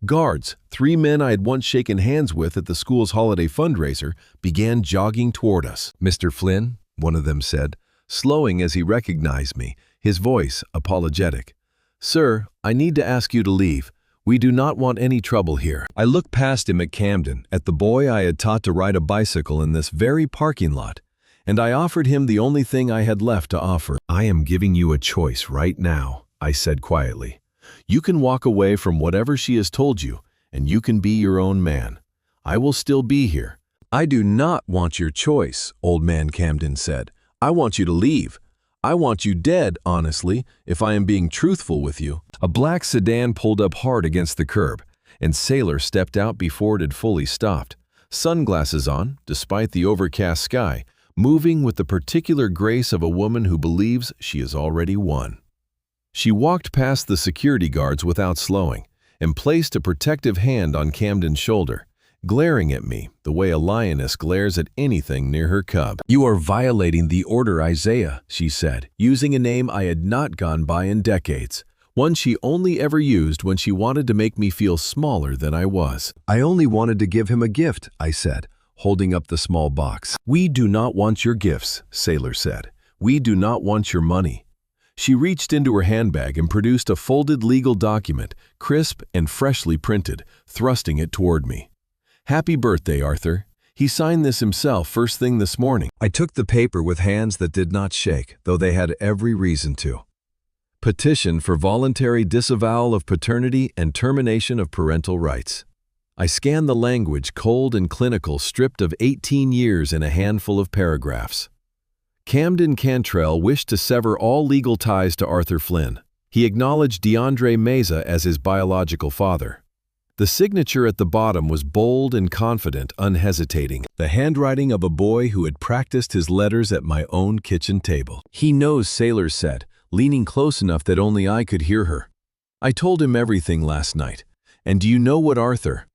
Guards, 3 men I had once shaken hands with at the school's holiday fundraiser, began jogging toward us. "Mr. Flynn," one of them said, slowing as he recognized me, his voice apologetic. "Sir, I need to ask you to leave. We do not want any trouble here." I looked past him at Camden, at the boy I had taught to ride a bicycle in this very parking lot, and I offered him the only thing I had left to offer. "I am giving you a choice right now," I said quietly. "You can walk away from whatever she has told you, and you can be your own man. I will still be here." "I do not want your choice," old man Camden said. "I want you to leave. I want you dead, honestly, if I am being truthful with you." A black sedan pulled up hard against the curb, and Sailor stepped out before it had fully stopped, sunglasses on, despite the overcast sky, moving with the particular grace of a woman who believes she has already won. She walked past the security guards without slowing, and placed a protective hand on Camden's shoulder, glaring at me the way a lioness glares at anything near her cub. "You are violating the order, Isaiah," she said, using a name I had not gone by in decades, one she only ever used when she wanted to make me feel smaller than I was. "I only wanted to give him a gift," I said, holding up the small box. "We do not want your gifts," Sailor said. "We do not want your money." She reached into her handbag and produced a folded legal document, crisp and freshly printed, thrusting it toward me. "Happy birthday, Arthur. He signed this himself first thing this morning." I took the paper with hands that did not shake, though they had every reason to. Petition for voluntary disavowal of paternity and termination of parental rights. I scanned the language, cold and clinical, stripped of 18 years in a handful of paragraphs. Camden Cantrell wished to sever all legal ties to Arthur Flynn. He acknowledged DeAndre Meza as his biological father. The signature at the bottom was bold and confident, unhesitating, the handwriting of a boy who had practiced his letters at my own kitchen table. "He knows," Sailor said, leaning close enough that only I could hear her. "I told him everything last night. And do you know what, Arthur?"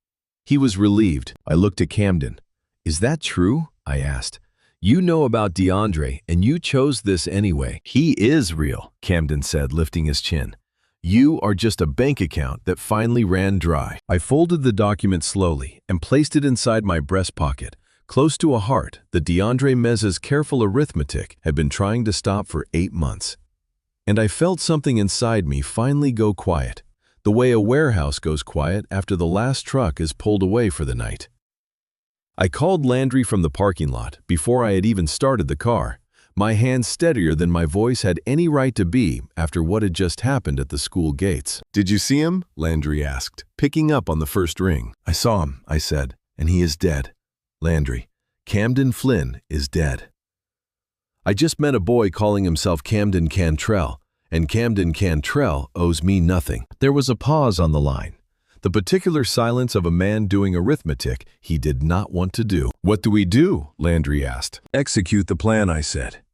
He was relieved. I looked at Camden. "Is that true?" I asked. "You know about DeAndre, and you chose this anyway." "He is real," Camden said, lifting his chin. "You are just a bank account that finally ran dry." I folded the document slowly and placed it inside my breast pocket, close to a heart that DeAndre Meza's careful arithmetic had been trying to stop for 8 months. And I felt something inside me finally go quiet, the way a warehouse goes quiet after the last truck is pulled away for the night. I called Landry from the parking lot before I had even started the car, my hands steadier than my voice had any right to be after what had just happened at the school gates. "Did you see him?" Landry asked, picking up on the first ring. "I saw him," I said, "and he is dead." "Landry, Camden Flynn is dead." I just met a boy calling himself Camden Cantrell, and Camden Cantrell owes me nothing. There was a pause on the line, the particular silence of a man doing arithmetic he did not want to do. "What do we do?" Landry asked. "Execute the plan," I said.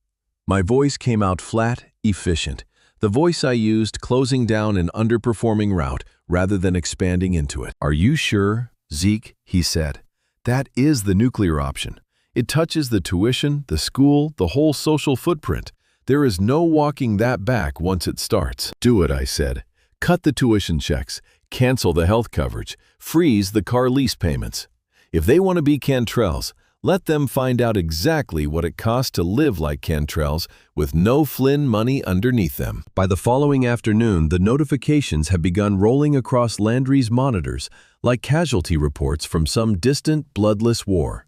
My voice came out flat, efficient, the voice I used closing down an underperforming route rather than expanding into it. "Are you sure, Zeke?" he said. "That is the nuclear option. It touches the tuition, the school, the whole social footprint. There is no walking that back once it starts." "Do it," I said. "Cut the tuition checks, cancel the health coverage, freeze the car lease payments. If they want to be Cantrells, let them find out exactly what it costs to live like Cantrells with no Flynn money underneath them." By the following afternoon, the notifications had begun rolling across Landry's monitors like casualty reports from some distant, bloodless war.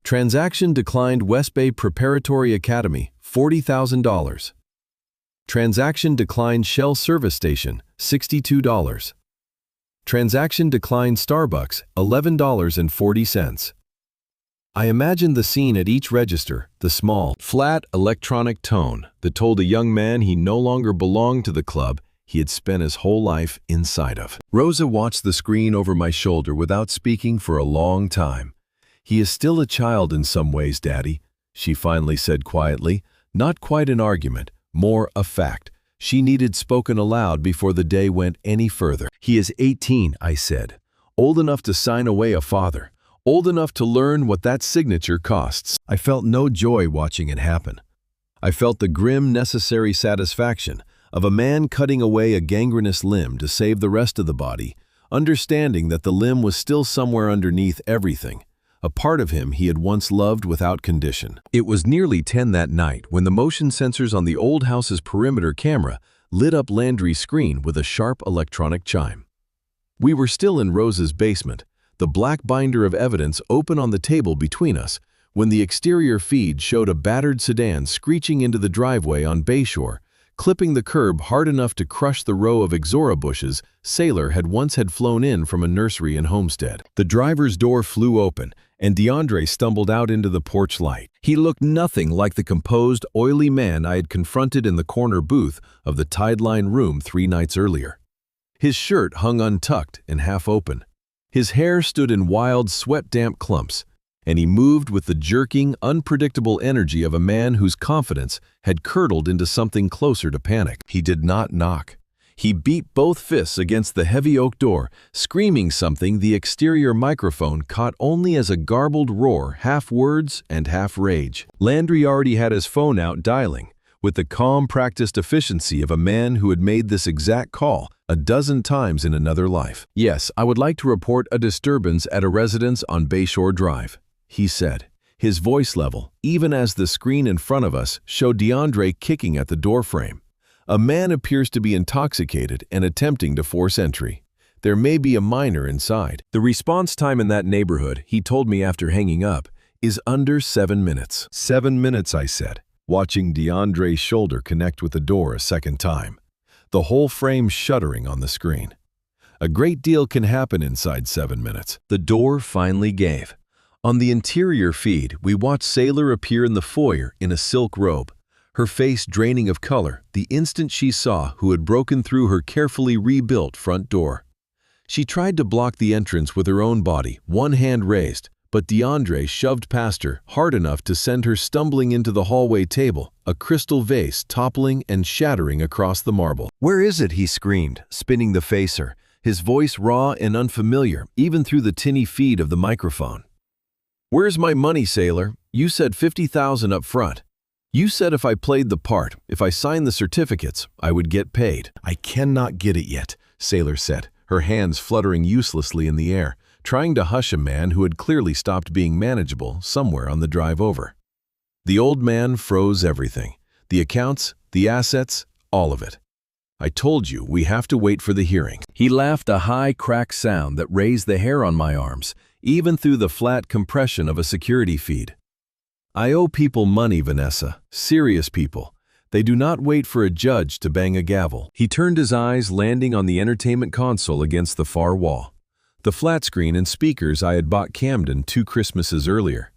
Transaction declined West Bay Preparatory Academy, $40,000. Transaction declined Shell Service Station, $62. Transaction declined Starbucks, $11.40. I imagined the scene at each register, the small, flat electronic tone that told a young man he no longer belonged to the club he had spent his whole life inside of. Rosa watched the screen over my shoulder without speaking for a long time. "He is still a child in some ways, Daddy," she finally said quietly, not quite an argument, more a fact. She needed spoken aloud before the day went any further. "He is 18, I said, "old enough to sign away a father, old enough to learn what that signature costs." I felt no joy watching it happen. I felt the grim, necessary satisfaction of a man cutting away a gangrenous limb to save the rest of the body, understanding that the limb was still somewhere underneath everything, a part of him he had once loved without condition. It was nearly 10 that night when the motion sensors on the old house's perimeter camera lit up Landry's screen with a sharp electronic chime. We were still in Rosa's basement, the black binder of evidence open on the table between us, when the exterior feed showed a battered sedan screeching into the driveway on Bayshore, clipping the curb hard enough to crush the row of ixora bushes Sailor had once flown in from a nursery in Homestead. The driver's door flew open, and DeAndre stumbled out into the porch light. He looked nothing like the composed, oily man I had confronted in the corner booth of the Tideline room 3 nights earlier. His shirt hung untucked and half open. His hair stood in wild, sweat-damp clumps, and he moved with the jerking, unpredictable energy of a man whose confidence had curdled into something closer to panic. He did not knock. He beat both fists against the heavy oak door, screaming something the exterior microphone caught only as a garbled roar, half words and half rage. Landry already had his phone out dialing, with the calm, practiced efficiency of a man who had made this exact call a dozen times in another life. "Yes, I would like to report a disturbance at a residence on Bayshore Drive," he said, his voice level, even as the screen in front of us showed DeAndre kicking at the doorframe. "A man appears to be intoxicated and attempting to force entry. There may be a minor inside." The response time in that neighborhood, he told me after hanging up, is under 7 minutes. 7 minutes, I said, watching DeAndre's shoulder connect with the door a second time, the whole frame shuddering on the screen. A great deal can happen inside 7 minutes. The door finally gave. On the interior feed, we watched Sailor appear in the foyer in a silk robe, her face draining of color the instant she saw who had broken through her carefully rebuilt front door. She tried to block the entrance with her own body, one hand raised, but DeAndre shoved past her hard enough to send her stumbling into the hallway table, a crystal vase toppling and shattering across the marble. "Where is it?" he screamed, spinning the facer, his voice raw and unfamiliar even through the tinny feed of the microphone. "Where's my money, Sailor? You said $50,000 up front. You said if I played the part, if I signed the certificates, I would get paid." "I cannot get it yet," Sailor said, her hands fluttering uselessly in the air, trying to hush a man who had clearly stopped being manageable somewhere on the drive over. The old man froze everything, the accounts, the assets, all of it. I told you, we have to wait for the hearing." He laughed, a high, cracked sound that raised the hair on my arms, even through the flat compression of a security feed. "I owe people money, Vanessa. Serious people. They do not wait for a judge to bang a gavel." He turned his eyes, landing on the entertainment console against the far wall. The flat screen and speakers I had bought Camden 2 Christmases earlier.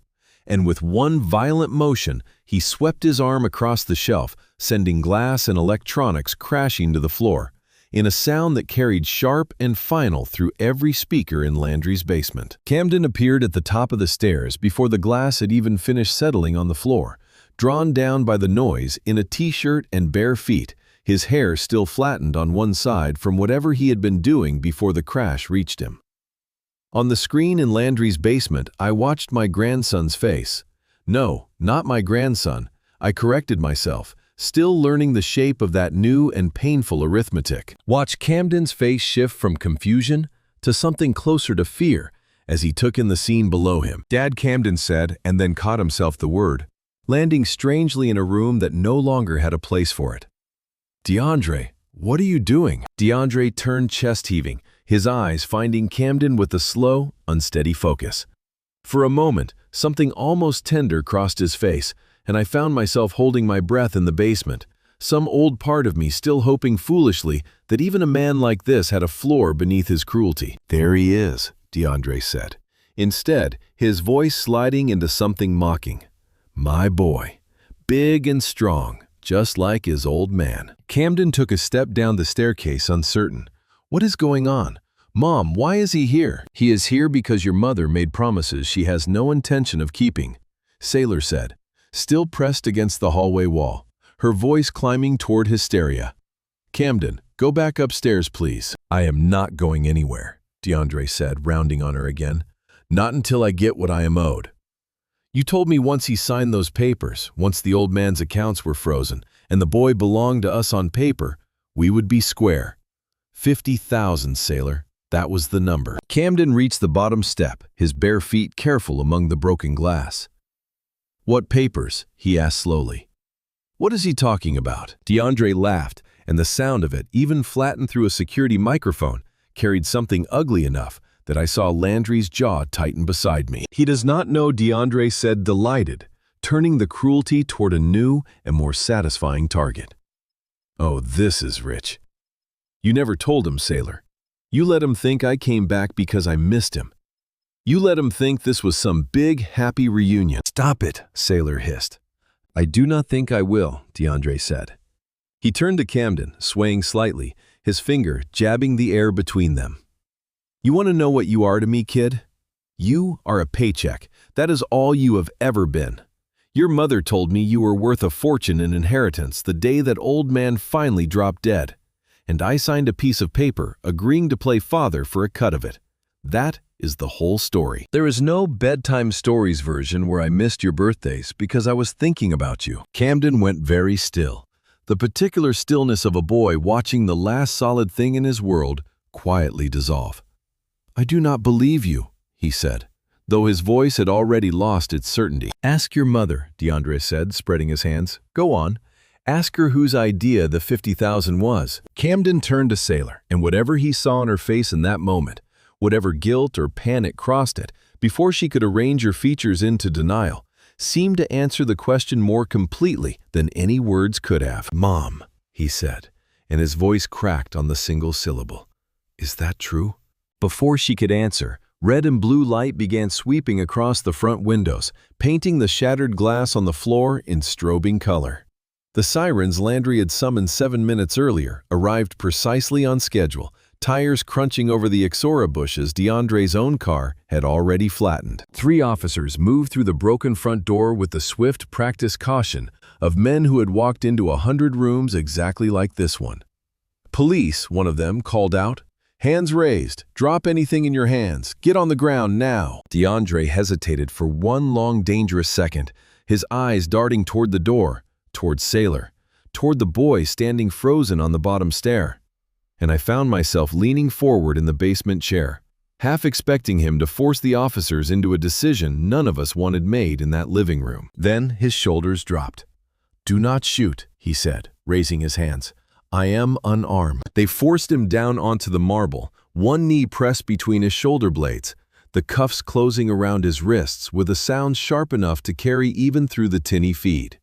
And with one violent motion, he swept his arm across the shelf, sending glass and electronics crashing to the floor, in a sound that carried sharp and final through every speaker in Landry's basement. Camden appeared at the top of the stairs before the glass had even finished settling on the floor, drawn down by the noise in a t-shirt and bare feet, his hair still flattened on one side from whatever he had been doing before the crash reached him. On the screen in Landry's basement, I watched my grandson's face. No, not my grandson. I corrected myself, still learning the shape of that new and painful arithmetic. Watch Camden's face shift from confusion to something closer to fear as he took in the scene below him. "Dad," Camden said, and then caught himself the word, landing strangely in a room that no longer had a place for it. "DeAndre, what are you doing?" DeAndre turned, chest heaving, his eyes finding Camden with a slow, unsteady focus. For a moment, something almost tender crossed his face, and I found myself holding my breath in the basement, some old part of me still hoping foolishly that even a man like this had a floor beneath his cruelty. "There he is," DeAndre said, instead his voice sliding into something mocking. "My boy, big and strong, just like his old man." Camden took a step down the staircase, uncertain. "What is going on? Mom, why is he here?" "He is here because your mother made promises she has no intention of keeping," Sailor said, still pressed against the hallway wall, her voice climbing toward hysteria. "Camden, go back upstairs, please." "I am not going anywhere," DeAndre said, rounding on her again. "Not until I get what I am owed. You told me once he signed those papers, once the old man's accounts were frozen, and the boy belonged to us on paper, we would be square. 50,000, Sailor. That was the number." Camden reached the bottom step, his bare feet careful among the broken glass. "What papers?" he asked slowly. "What is he talking about?" DeAndre laughed, and the sound of it, even flattened through a security microphone, carried something ugly enough that I saw Landry's jaw tighten beside me. "He does not know," DeAndre said, delighted, turning the cruelty toward a new and more satisfying target. "Oh, this is rich. You never told him, Sailor. You let him think I came back because I missed him. You let him think this was some big, happy reunion." "Stop it," Sailor hissed. "I do not think I will," DeAndre said. He turned to Camden, swaying slightly, his finger jabbing the air between them. "You want to know what you are to me, kid? You are a paycheck. That is all you have ever been. Your mother told me you were worth a fortune in inheritance the day that old man finally dropped dead. And I signed a piece of paper agreeing to play father for a cut of it. That is the whole story. There is no bedtime stories version where I missed your birthdays because I was thinking about you." Camden went very still, the particular stillness of a boy watching the last solid thing in his world quietly dissolve. "I do not believe you," he said, though his voice had already lost its certainty. "Ask your mother," DeAndre said, spreading his hands. "Go on. Ask her whose idea the 50,000 was." Camden turned to Sailor, and whatever he saw on her face in that moment, whatever guilt or panic crossed it, before she could arrange her features into denial, seemed to answer the question more completely than any words could have. "Mom," he said, and his voice cracked on the single syllable. "Is that true?" Before she could answer, red and blue light began sweeping across the front windows, painting the shattered glass on the floor in strobing color. The sirens Landry had summoned 7 minutes earlier arrived precisely on schedule, tires crunching over the Ixora bushes DeAndre's own car had already flattened. 3 officers moved through the broken front door with the swift, practiced caution of men who had walked into 100 rooms exactly like this one. "Police," one of them called out. "Hands raised. Drop anything in your hands. Get on the ground now." DeAndre hesitated for one long, dangerous second, his eyes darting toward the door, toward Sailor, toward the boy standing frozen on the bottom stair. And I found myself leaning forward in the basement chair, half expecting him to force the officers into a decision none of us wanted made in that living room. Then his shoulders dropped. "Do not shoot," he said, raising his hands. I am unarmed. They forced him down onto the marble, one knee pressed between his shoulder blades, the cuffs closing around his wrists with a sound sharp enough to carry even through the tinny feed.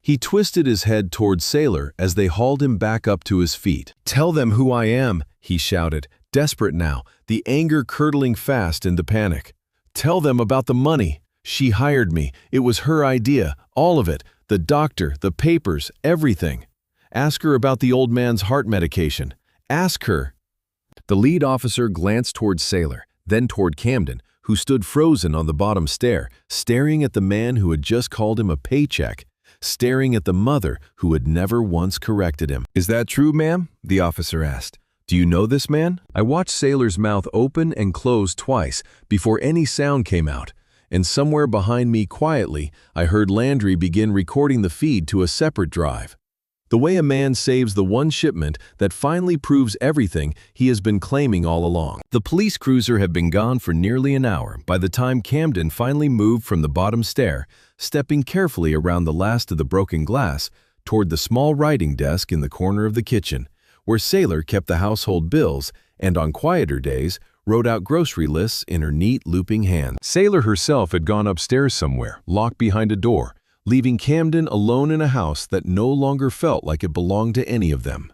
He twisted his head toward Sailor as they hauled him back up to his feet. "Tell them who I am," he shouted, desperate now, the anger curdling fast into panic. "Tell them about the money. She hired me. It was her idea, all of it, the doctor, the papers, everything. Ask her about the old man's heart medication. Ask her." The lead officer glanced toward Sailor, then toward Camden, who stood frozen on the bottom stair, staring at the man who had just called him a paycheck, staring at the mother who had never once corrected him. "Is that true, ma'am?" the officer asked. "Do you know this man?" I watched Sailor's mouth open and close twice before any sound came out, and somewhere behind me quietly, I heard Landry begin recording the feed to a separate drive. The way a man saves the one shipment that finally proves everything he has been claiming all along. The police cruiser had been gone for nearly an hour by the time Camden finally moved from the bottom stair, stepping carefully around the last of the broken glass toward the small writing desk in the corner of the kitchen, where Sailor kept the household bills and, on quieter days, wrote out grocery lists in her neat, looping hand. Sailor herself had gone upstairs somewhere, locked behind a door, leaving Camden alone in a house that no longer felt like it belonged to any of them.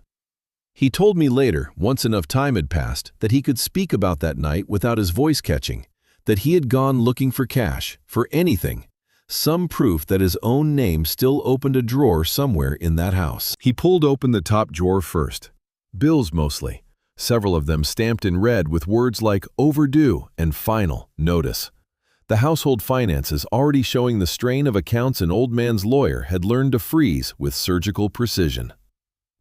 He told me later, once enough time had passed, that he could speak about that night without his voice catching, that he had gone looking for cash, for anything, some proof that his own name still opened a drawer somewhere in that house. He pulled open the top drawer first. Bills mostly, several of them stamped in red with words like overdue and final notice. The household finances, already showing the strain of accounts an old man's lawyer had learned to freeze with surgical precision.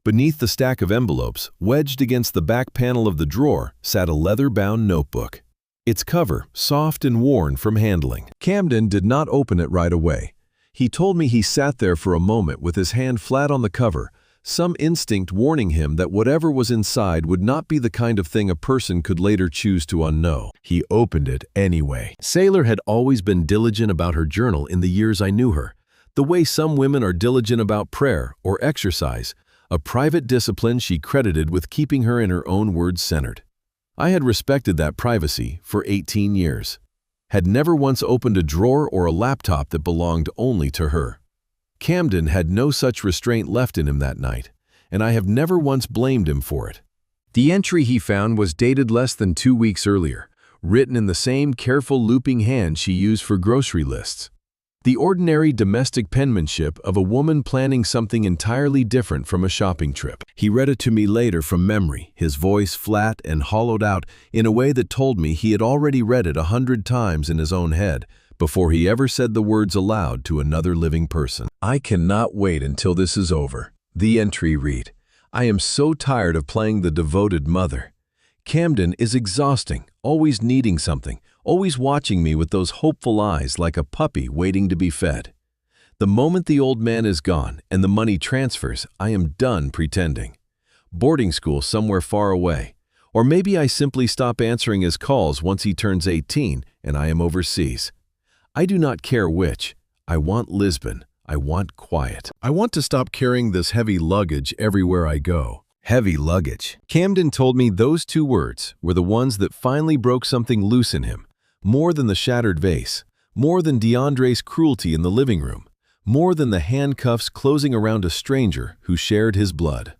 Beneath the stack of envelopes, wedged against the back panel of the drawer, sat a leather-bound notebook, its cover soft and worn from handling. Camden did not open it right away. He told me he sat there for a moment with his hand flat on the cover, some instinct warning him that whatever was inside would not be the kind of thing a person could later choose to unknow. He opened it anyway. Sailor had always been diligent about her journal in the years I knew her, the way some women are diligent about prayer or exercise, a private discipline she credited with keeping her in her own words centered. I had respected that privacy for 18 years, had never once opened a drawer or a laptop that belonged only to her. Camden had no such restraint left in him that night, and I have never once blamed him for it. The entry he found was dated less than 2 weeks earlier, written in the same careful looping hand she used for grocery lists. The ordinary domestic penmanship of a woman planning something entirely different from a shopping trip. He read it to me later from memory, his voice flat and hollowed out in a way that told me he had already read it 100 times in his own head, before he ever said the words aloud to another living person. "I cannot wait until this is over." The entry read, "I am so tired of playing the devoted mother. Camden is exhausting, always needing something, always watching me with those hopeful eyes like a puppy waiting to be fed. The moment the old man is gone and the money transfers, I am done pretending. Boarding school somewhere far away. Or maybe I simply stop answering his calls once he turns 18 and I am overseas. I do not care which. I want Lisbon. I want quiet. I want to stop carrying this heavy luggage everywhere I go." Heavy luggage. Camden told me those 2 words were the ones that finally broke something loose in him, more than the shattered vase, more than DeAndre's cruelty in the living room, more than the handcuffs closing around a stranger who shared his blood.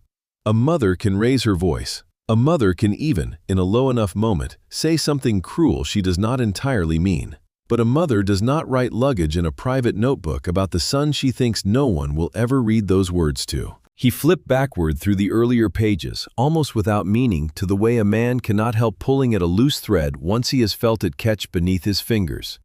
A mother can raise her voice. A mother can even, in a low enough moment, say something cruel she does not entirely mean. But a mother does not write luggage in a private notebook about the son she thinks no one will ever read those words to. He flipped backward through the earlier pages, almost without meaning, to the way a man cannot help pulling at a loose thread once he has felt it catch beneath his fingers.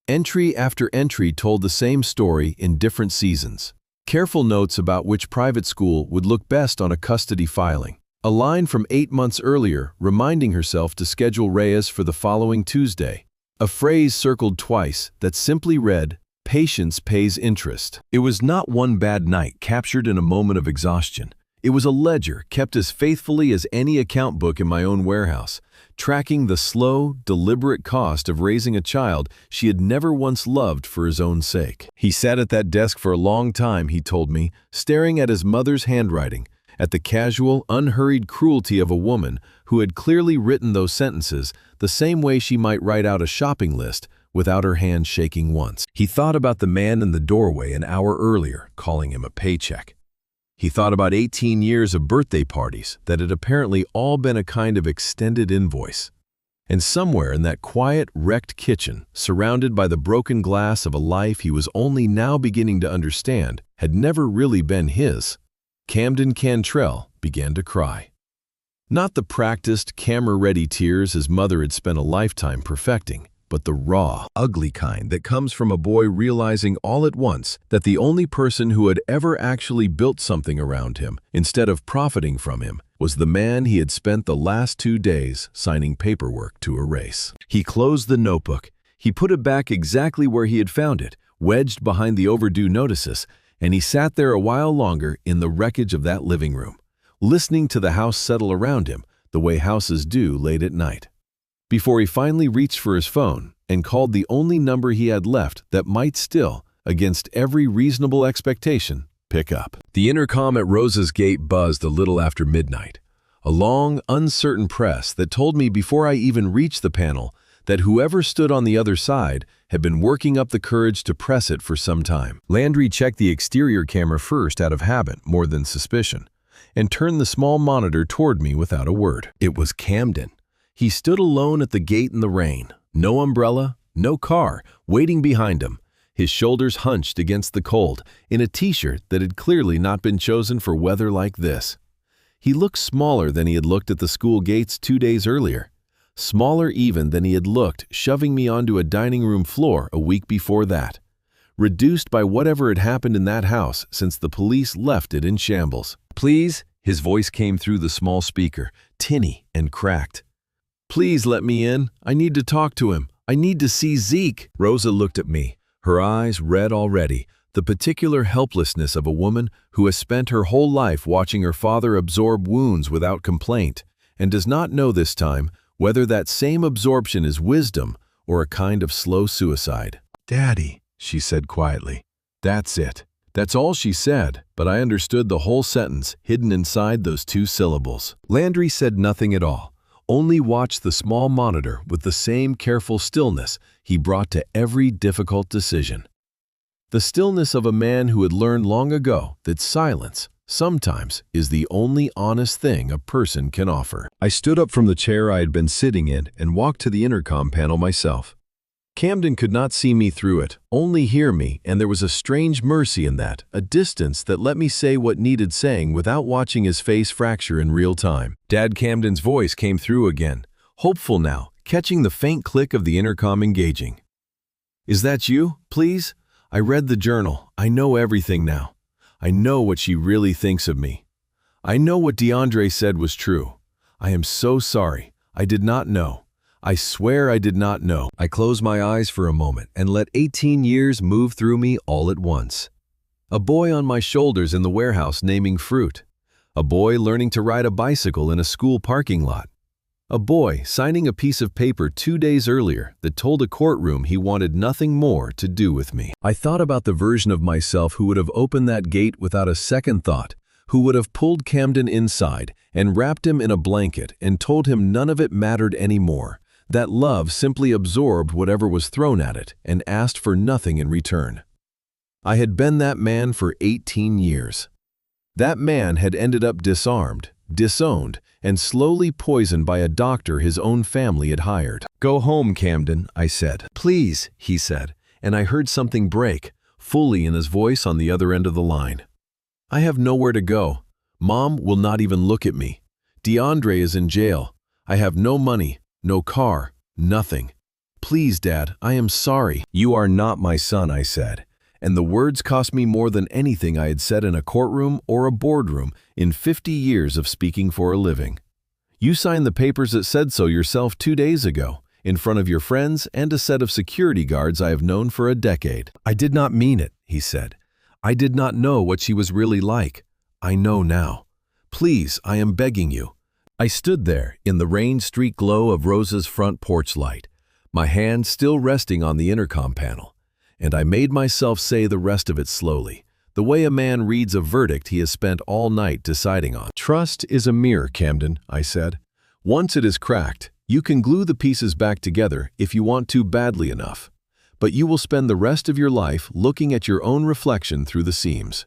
Entry after entry told the same story in different seasons. Careful notes about which private school would look best on a custody filing. A line from 8 months earlier reminding herself to schedule Reyes for the following Tuesday. A phrase circled twice that simply read, "Patience pays interest." It was not one bad night captured in a moment of exhaustion. It was a ledger kept as faithfully as any account book in my own warehouse, tracking the slow, deliberate cost of raising a child she had never once loved for his own sake. He sat at that desk for a long time, he told me, staring at his mother's handwriting, at the casual, unhurried cruelty of a woman who had clearly written those sentences the same way she might write out a shopping list without her hand shaking once. He thought about the man in the doorway an hour earlier, calling him a paycheck. He thought about 18 years of birthday parties that had apparently all been a kind of extended invoice. And somewhere in that quiet, wrecked kitchen, surrounded by the broken glass of a life he was only now beginning to understand had never really been his, Camden Cantrell began to cry. Not the practiced, camera-ready tears his mother had spent a lifetime perfecting, but the raw, ugly kind that comes from a boy realizing all at once that the only person who had ever actually built something around him, instead of profiting from him, was the man he had spent the last 2 days signing paperwork to erase. He closed the notebook. He put it back exactly where he had found it, wedged behind the overdue notices, and he sat there a while longer in the wreckage of that living room, listening to the house settle around him the way houses do late at night, before he finally reached for his phone and called the only number he had left that might still, against every reasonable expectation, pick up. The intercom at Rosa's gate buzzed a little after midnight, a long, uncertain press that told me before I even reached the panel that whoever stood on the other side had been working up the courage to press it for some time. Landry checked the exterior camera first out of habit more than suspicion, and turned the small monitor toward me without a word. It was Camden. He stood alone at the gate in the rain, no umbrella, no car, waiting behind him, his shoulders hunched against the cold, in a t-shirt that had clearly not been chosen for weather like this. He looked smaller than he had looked at the school gates 2 days earlier, smaller even than he had looked shoving me onto a dining room floor a week before that, reduced by whatever had happened in that house since the police left it in shambles. "Please," his voice came through the small speaker, tinny and cracked. "Please let me in. I need to talk to him. I need to see Zeke." Rosa looked at me, her eyes red already, the particular helplessness of a woman who has spent her whole life watching her father absorb wounds without complaint, and does not know this time whether that same absorption is wisdom or a kind of slow suicide. "Daddy," she said quietly. That's it. That's all she said, but I understood the whole sentence hidden inside those 2 syllables. Landry said nothing at all, only watched the small monitor with the same careful stillness he brought to every difficult decision. The stillness of a man who had learned long ago that silence, sometimes, is the only honest thing a person can offer. I stood up from the chair I had been sitting in and walked to the intercom panel myself. Camden could not see me through it, only hear me, and there was a strange mercy in that, a distance that let me say what needed saying without watching his face fracture in real time. Dad Camden's voice came through again, hopeful now, catching the faint click of the intercom engaging. "Is that you, please? I read the journal. I know everything now. I know what she really thinks of me. I know what DeAndre said was true. I am so sorry. I did not know. I swear I did not know." I closed my eyes for a moment and let 18 years move through me all at once. A boy on my shoulders in the warehouse naming fruit. A boy learning to ride a bicycle in a school parking lot. A boy signing a piece of paper 2 days earlier that told a courtroom he wanted nothing more to do with me. I thought about the version of myself who would have opened that gate without a second thought, who would have pulled Camden inside and wrapped him in a blanket and told him none of it mattered anymore, that love simply absorbed whatever was thrown at it and asked for nothing in return. I had been that man for 18 years. That man had ended up disarmed, disowned, and slowly poisoned by a doctor his own family had hired. "Go home, Camden," I said. "Please," he said, and I heard something break, fully in his voice on the other end of the line. "I have nowhere to go. Mom will not even look at me. DeAndre is in jail. I have no money. No car, nothing. Please, Dad, I am sorry." "You are not my son," I said, and the words cost me more than anything I had said in a courtroom or a boardroom in 50 years of speaking for a living. "You signed the papers that said so yourself 2 days ago, in front of your friends and a set of security guards I have known for a decade." "I did not mean it," he said. "I did not know what she was really like. I know now. Please, I am begging you." I stood there in the rain-streaked glow of Rosa's front porch light, my hand still resting on the intercom panel, and I made myself say the rest of it slowly, the way a man reads a verdict he has spent all night deciding on. "Trust is a mirror, Camden," I said. "Once it is cracked, you can glue the pieces back together if you want to badly enough. But you will spend the rest of your life looking at your own reflection through the seams."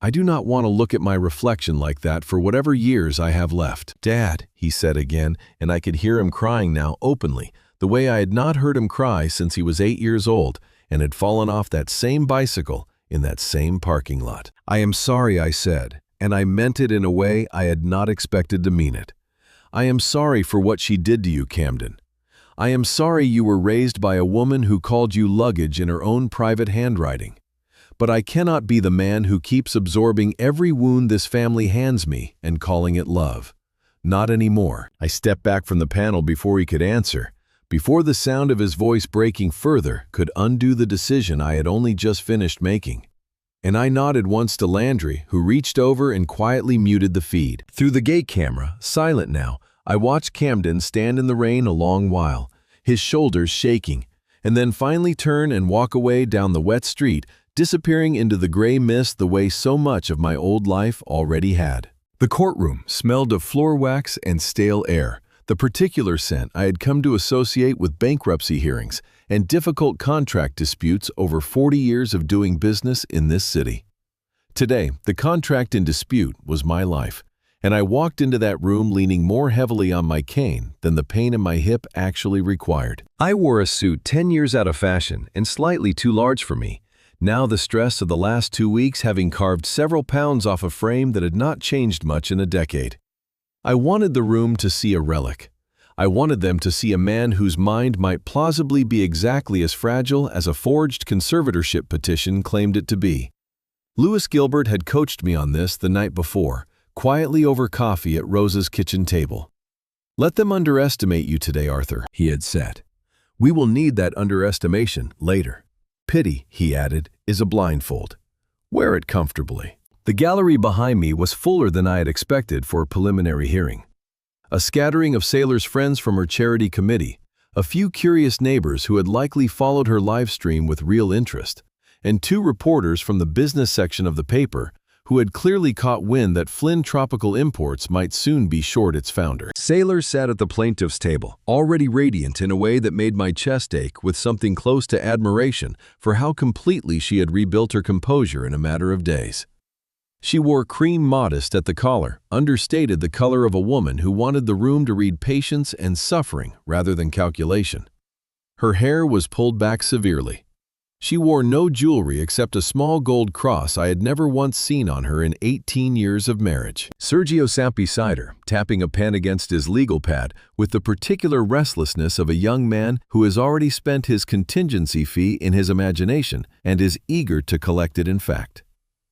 "I do not want to look at my reflection like that for whatever years I have left." "Dad," he said again, and I could hear him crying now openly, the way I had not heard him cry since he was 8 years old and had fallen off that same bicycle in that same parking lot. "I am sorry," I said, and I meant it in a way I had not expected to mean it. "I am sorry for what she did to you, Camden. I am sorry you were raised by a woman who called you luggage in her own private handwriting. But I cannot be the man who keeps absorbing every wound this family hands me and calling it love. Not anymore." I stepped back from the panel before he could answer, before the sound of his voice breaking further could undo the decision I had only just finished making. And I nodded once to Landry, who reached over and quietly muted the feed. Through the gate camera, silent now, I watched Camden stand in the rain a long while, his shoulders shaking, and then finally turn and walk away down the wet street, disappearing into the gray mist the way so much of my old life already had. The courtroom smelled of floor wax and stale air, the particular scent I had come to associate with bankruptcy hearings and difficult contract disputes over 40 years of doing business in this city. Today, the contract in dispute was my life, and I walked into that room leaning more heavily on my cane than the pain in my hip actually required. I wore a suit 10 years out of fashion and slightly too large for me, now the stress of the last 2 weeks having carved several pounds off a frame that had not changed much in a decade. I wanted the room to see a relic. I wanted them to see a man whose mind might plausibly be exactly as fragile as a forged conservatorship petition claimed it to be. Louis Gilbert had coached me on this the night before, quietly over coffee at Rose's kitchen table. "Let them underestimate you today, Arthur," he had said. "We will need that underestimation later. Pity," he added, "is a blindfold. Wear it comfortably." The gallery behind me was fuller than I had expected for a preliminary hearing. A scattering of Sailor's friends from her charity committee, a few curious neighbors who had likely followed her live stream with real interest, and 2 reporters from the business section of the paper who had clearly caught wind that Flynn Tropical Imports might soon be short its founder. Sailor sat at the plaintiff's table, already radiant in a way that made my chest ache with something close to admiration for how completely she had rebuilt her composure in a matter of days. She wore cream modest at the collar, understated the color of a woman who wanted the room to read patience and suffering rather than calculation. Her hair was pulled back severely. She wore no jewelry except a small gold cross I had never once seen on her in 18 years of marriage. Sergio sat beside her, tapping a pen against his legal pad with the particular restlessness of a young man who has already spent his contingency fee in his imagination and is eager to collect it in fact.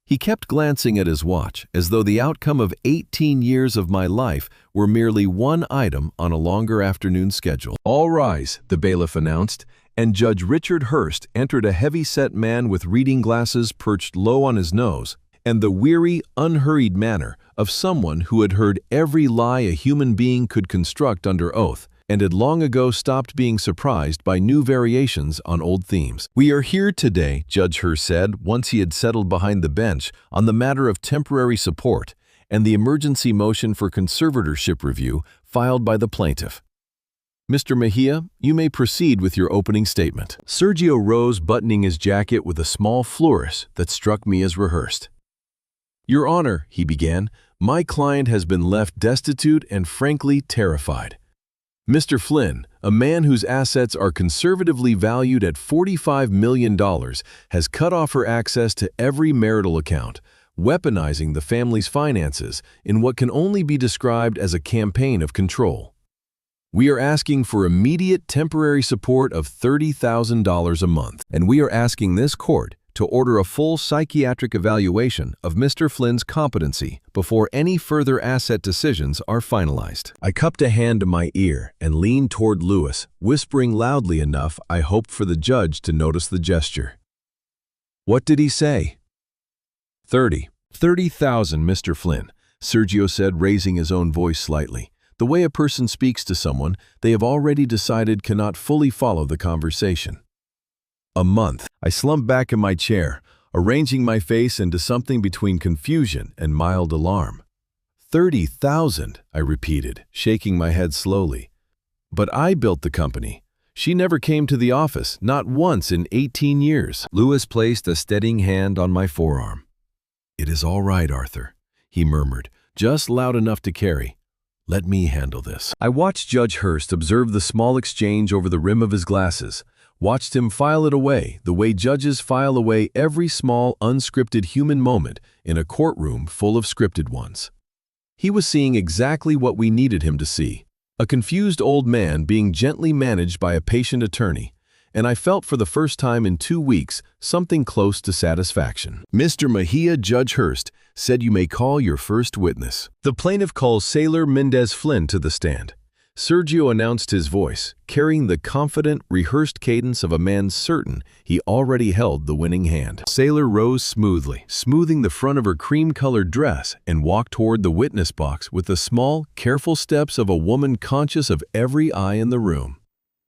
He kept glancing at his watch as though the outcome of 18 years of my life were merely one item on a longer afternoon schedule. "All rise," the bailiff announced, and Judge Richard Hurst entered, a heavy-set man with reading glasses perched low on his nose, and the weary, unhurried manner of someone who had heard every lie a human being could construct under oath, and had long ago stopped being surprised by new variations on old themes. "We are here today," Judge Hurst said once he had settled behind the bench, "on the matter of temporary support and the emergency motion for conservatorship review filed by the plaintiff. Mr. Mejia, you may proceed with your opening statement." Sergio rose, buttoning his jacket with a small flourish that struck me as rehearsed. "Your Honor," he began, "my client has been left destitute and frankly terrified. Mr. Flynn, a man whose assets are conservatively valued at $45 million, has cut off her access to every marital account, weaponizing the family's finances in what can only be described as a campaign of control. We are asking for immediate temporary support of $30,000 a month, and we are asking this court to order a full psychiatric evaluation of Mr. Flynn's competency before any further asset decisions are finalized." I cupped a hand to my ear and leaned toward Louis, whispering loudly enough I hoped for the judge to notice the gesture. "What did he say?" $30,000, Mr. Flynn," Sergio said, raising his own voice slightly. The way a person speaks to someone they have already decided cannot fully follow the conversation. "A month." I slumped back in my chair, arranging my face into something between confusion and mild alarm. 30,000, I repeated, shaking my head slowly. But I built the company. She never came to the office, not once in 18 years. Lewis placed a steadying hand on my forearm. It is all right, Arthur, he murmured, just loud enough to carry. Let me handle this. I watched Judge Hurst observe the small exchange over the rim of his glasses, watched him file it away the way judges file away every small, unscripted human moment in a courtroom full of scripted ones. He was seeing exactly what we needed him to see. A confused old man being gently managed by a patient attorney, and I felt for the first time in 2 weeks something close to satisfaction. Mr. Mejia, Judge Hurst said you may call your first witness. The plaintiff calls Sailor Mendez Flynn to the stand. Sergio announced his voice, carrying the confident, rehearsed cadence of a man certain he already held the winning hand. Sailor rose smoothly, smoothing the front of her cream-colored dress, and walked toward the witness box with the small, careful steps of a woman conscious of every eye in the room.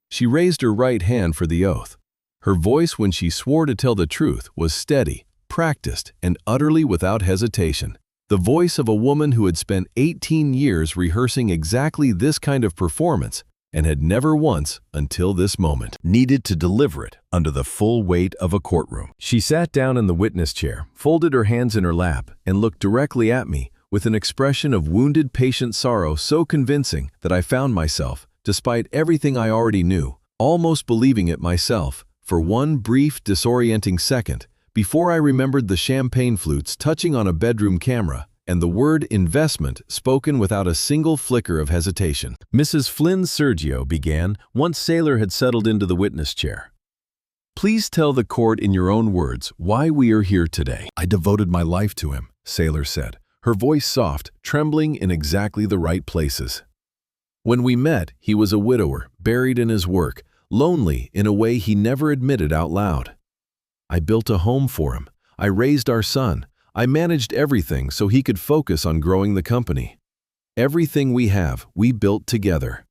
She raised her right hand for the oath. Her voice when she swore to tell the truth was steady, practiced, and utterly without hesitation. The voice of a woman who had spent 18 years rehearsing exactly this kind of performance and had never once, until this moment, needed to deliver it under the full weight of a courtroom. She sat down in the witness chair, folded her hands in her lap, and looked directly at me with an expression of wounded patient sorrow so convincing that I found myself, despite everything I already knew, almost believing it myself for one brief, disorienting second, before I remembered the champagne flutes touching on a bedroom camera and the word investment spoken without a single flicker of hesitation. Mrs. Flynn, Sergio began once Sailor had settled into the witness chair. Please tell the court in your own words why we are here today. I devoted my life to him, Sailor said, her voice soft, trembling in exactly the right places. When we met, he was a widower, buried in his work, lonely in a way he never admitted out loud. I built a home for him. I raised our son. I managed everything so he could focus on growing the company. Everything we have, we built together.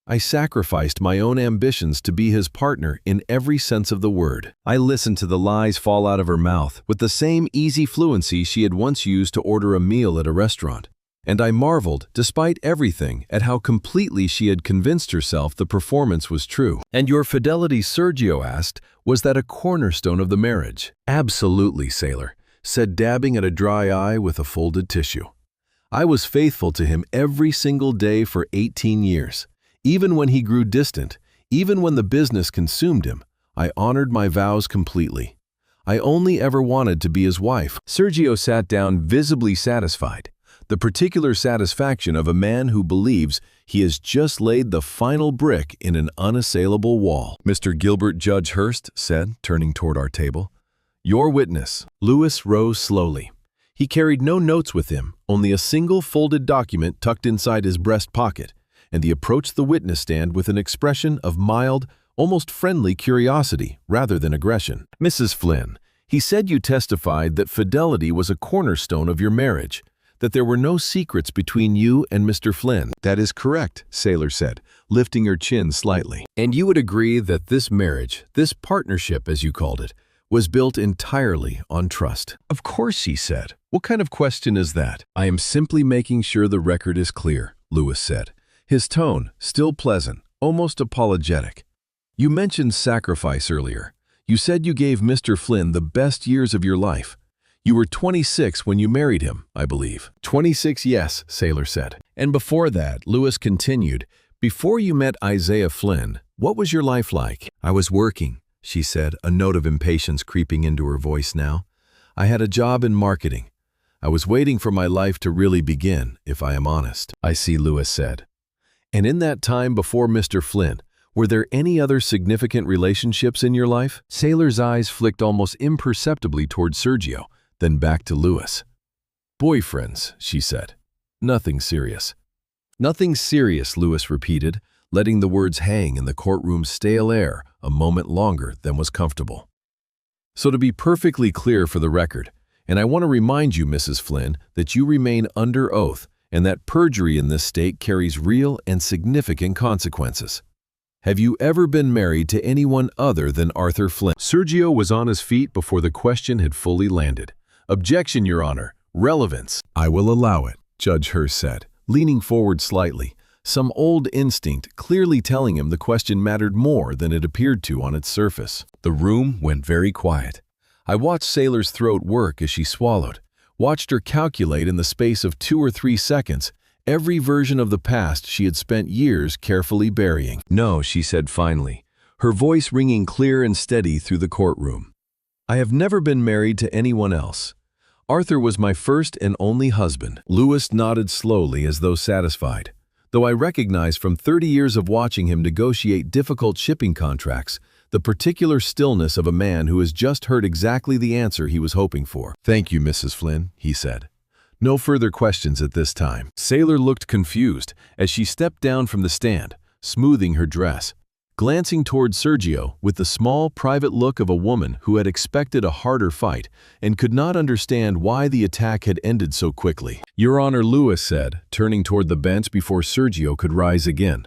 I sacrificed my own ambitions to be his partner in every sense of the word. I listened to the lies fall out of her mouth with the same easy fluency she had once used to order a meal at a restaurant. And I marveled, despite everything, at how completely she had convinced herself the performance was true. And your fidelity, Sergio asked, was that a cornerstone of the marriage? Absolutely, Sailor said, dabbing at a dry eye with a folded tissue. I was faithful to him every single day for 18 years. Even when he grew distant, even when the business consumed him, I honored my vows completely. I only ever wanted to be his wife. Sergio sat down visibly satisfied. The particular satisfaction of a man who believes he has just laid the final brick in an unassailable wall. Mr. Gilbert, Judge Hurst said, turning toward our table. Your witness. Lewis rose slowly. He carried no notes with him, only a single folded document tucked inside his breast pocket, and he approached the witness stand with an expression of mild, almost friendly curiosity rather than aggression. Mrs. Flynn, he said you testified that fidelity was a cornerstone of your marriage, that there were no secrets between you and Mr. Flynn. That is correct, Sailor said, lifting her chin slightly. And you would agree that this marriage, this partnership as you called it, was built entirely on trust. Of course, he said. What kind of question is that? I am simply making sure the record is clear, Lewis said, his tone still pleasant, almost apologetic. You mentioned sacrifice earlier. You said you gave Mr. Flynn the best years of your life. You were 26 when you married him, I believe. 26, yes, Sailor said. And before that, Lewis continued, before you met Isaiah Flynn, what was your life like? I was working, she said, a note of impatience creeping into her voice now. I had a job in marketing. I was waiting for my life to really begin, if I am honest. I see, Lewis said. And in that time before Mr. Flynn, were there any other significant relationships in your life? Sailor's eyes flicked almost imperceptibly toward Sergio, then back to Lewis. Boyfriends, she said. Nothing serious. Nothing serious, Lewis repeated, letting the words hang in the courtroom's stale air a moment longer than was comfortable. So to be perfectly clear for the record, and I want to remind you, Mrs. Flynn, that you remain under oath and that perjury in this state carries real and significant consequences. Have you ever been married to anyone other than Arthur Flynn? Sergio was on his feet before the question had fully landed. Objection, Your Honor. Relevance. I will allow it, Judge Hurst said, leaning forward slightly, some old instinct clearly telling him the question mattered more than it appeared to on its surface. The room went very quiet. I watched Sailor's throat work as she swallowed, watched her calculate in the space of 2 or 3 seconds every version of the past she had spent years carefully burying. No, she said finally, her voice ringing clear and steady through the courtroom. I have never been married to anyone else. Arthur was my first and only husband. Lewis nodded slowly as though satisfied, though I recognized from 30 years of watching him negotiate difficult shipping contracts the particular stillness of a man who has just heard exactly the answer he was hoping for. Thank you, Mrs. Flynn, he said. No further questions at this time. Sailor looked confused as she stepped down from the stand, smoothing her dress, glancing toward Sergio with the small, private look of a woman who had expected a harder fight and could not understand why the attack had ended so quickly. Your Honor, Lewis said, turning toward the bench before Sergio could rise again.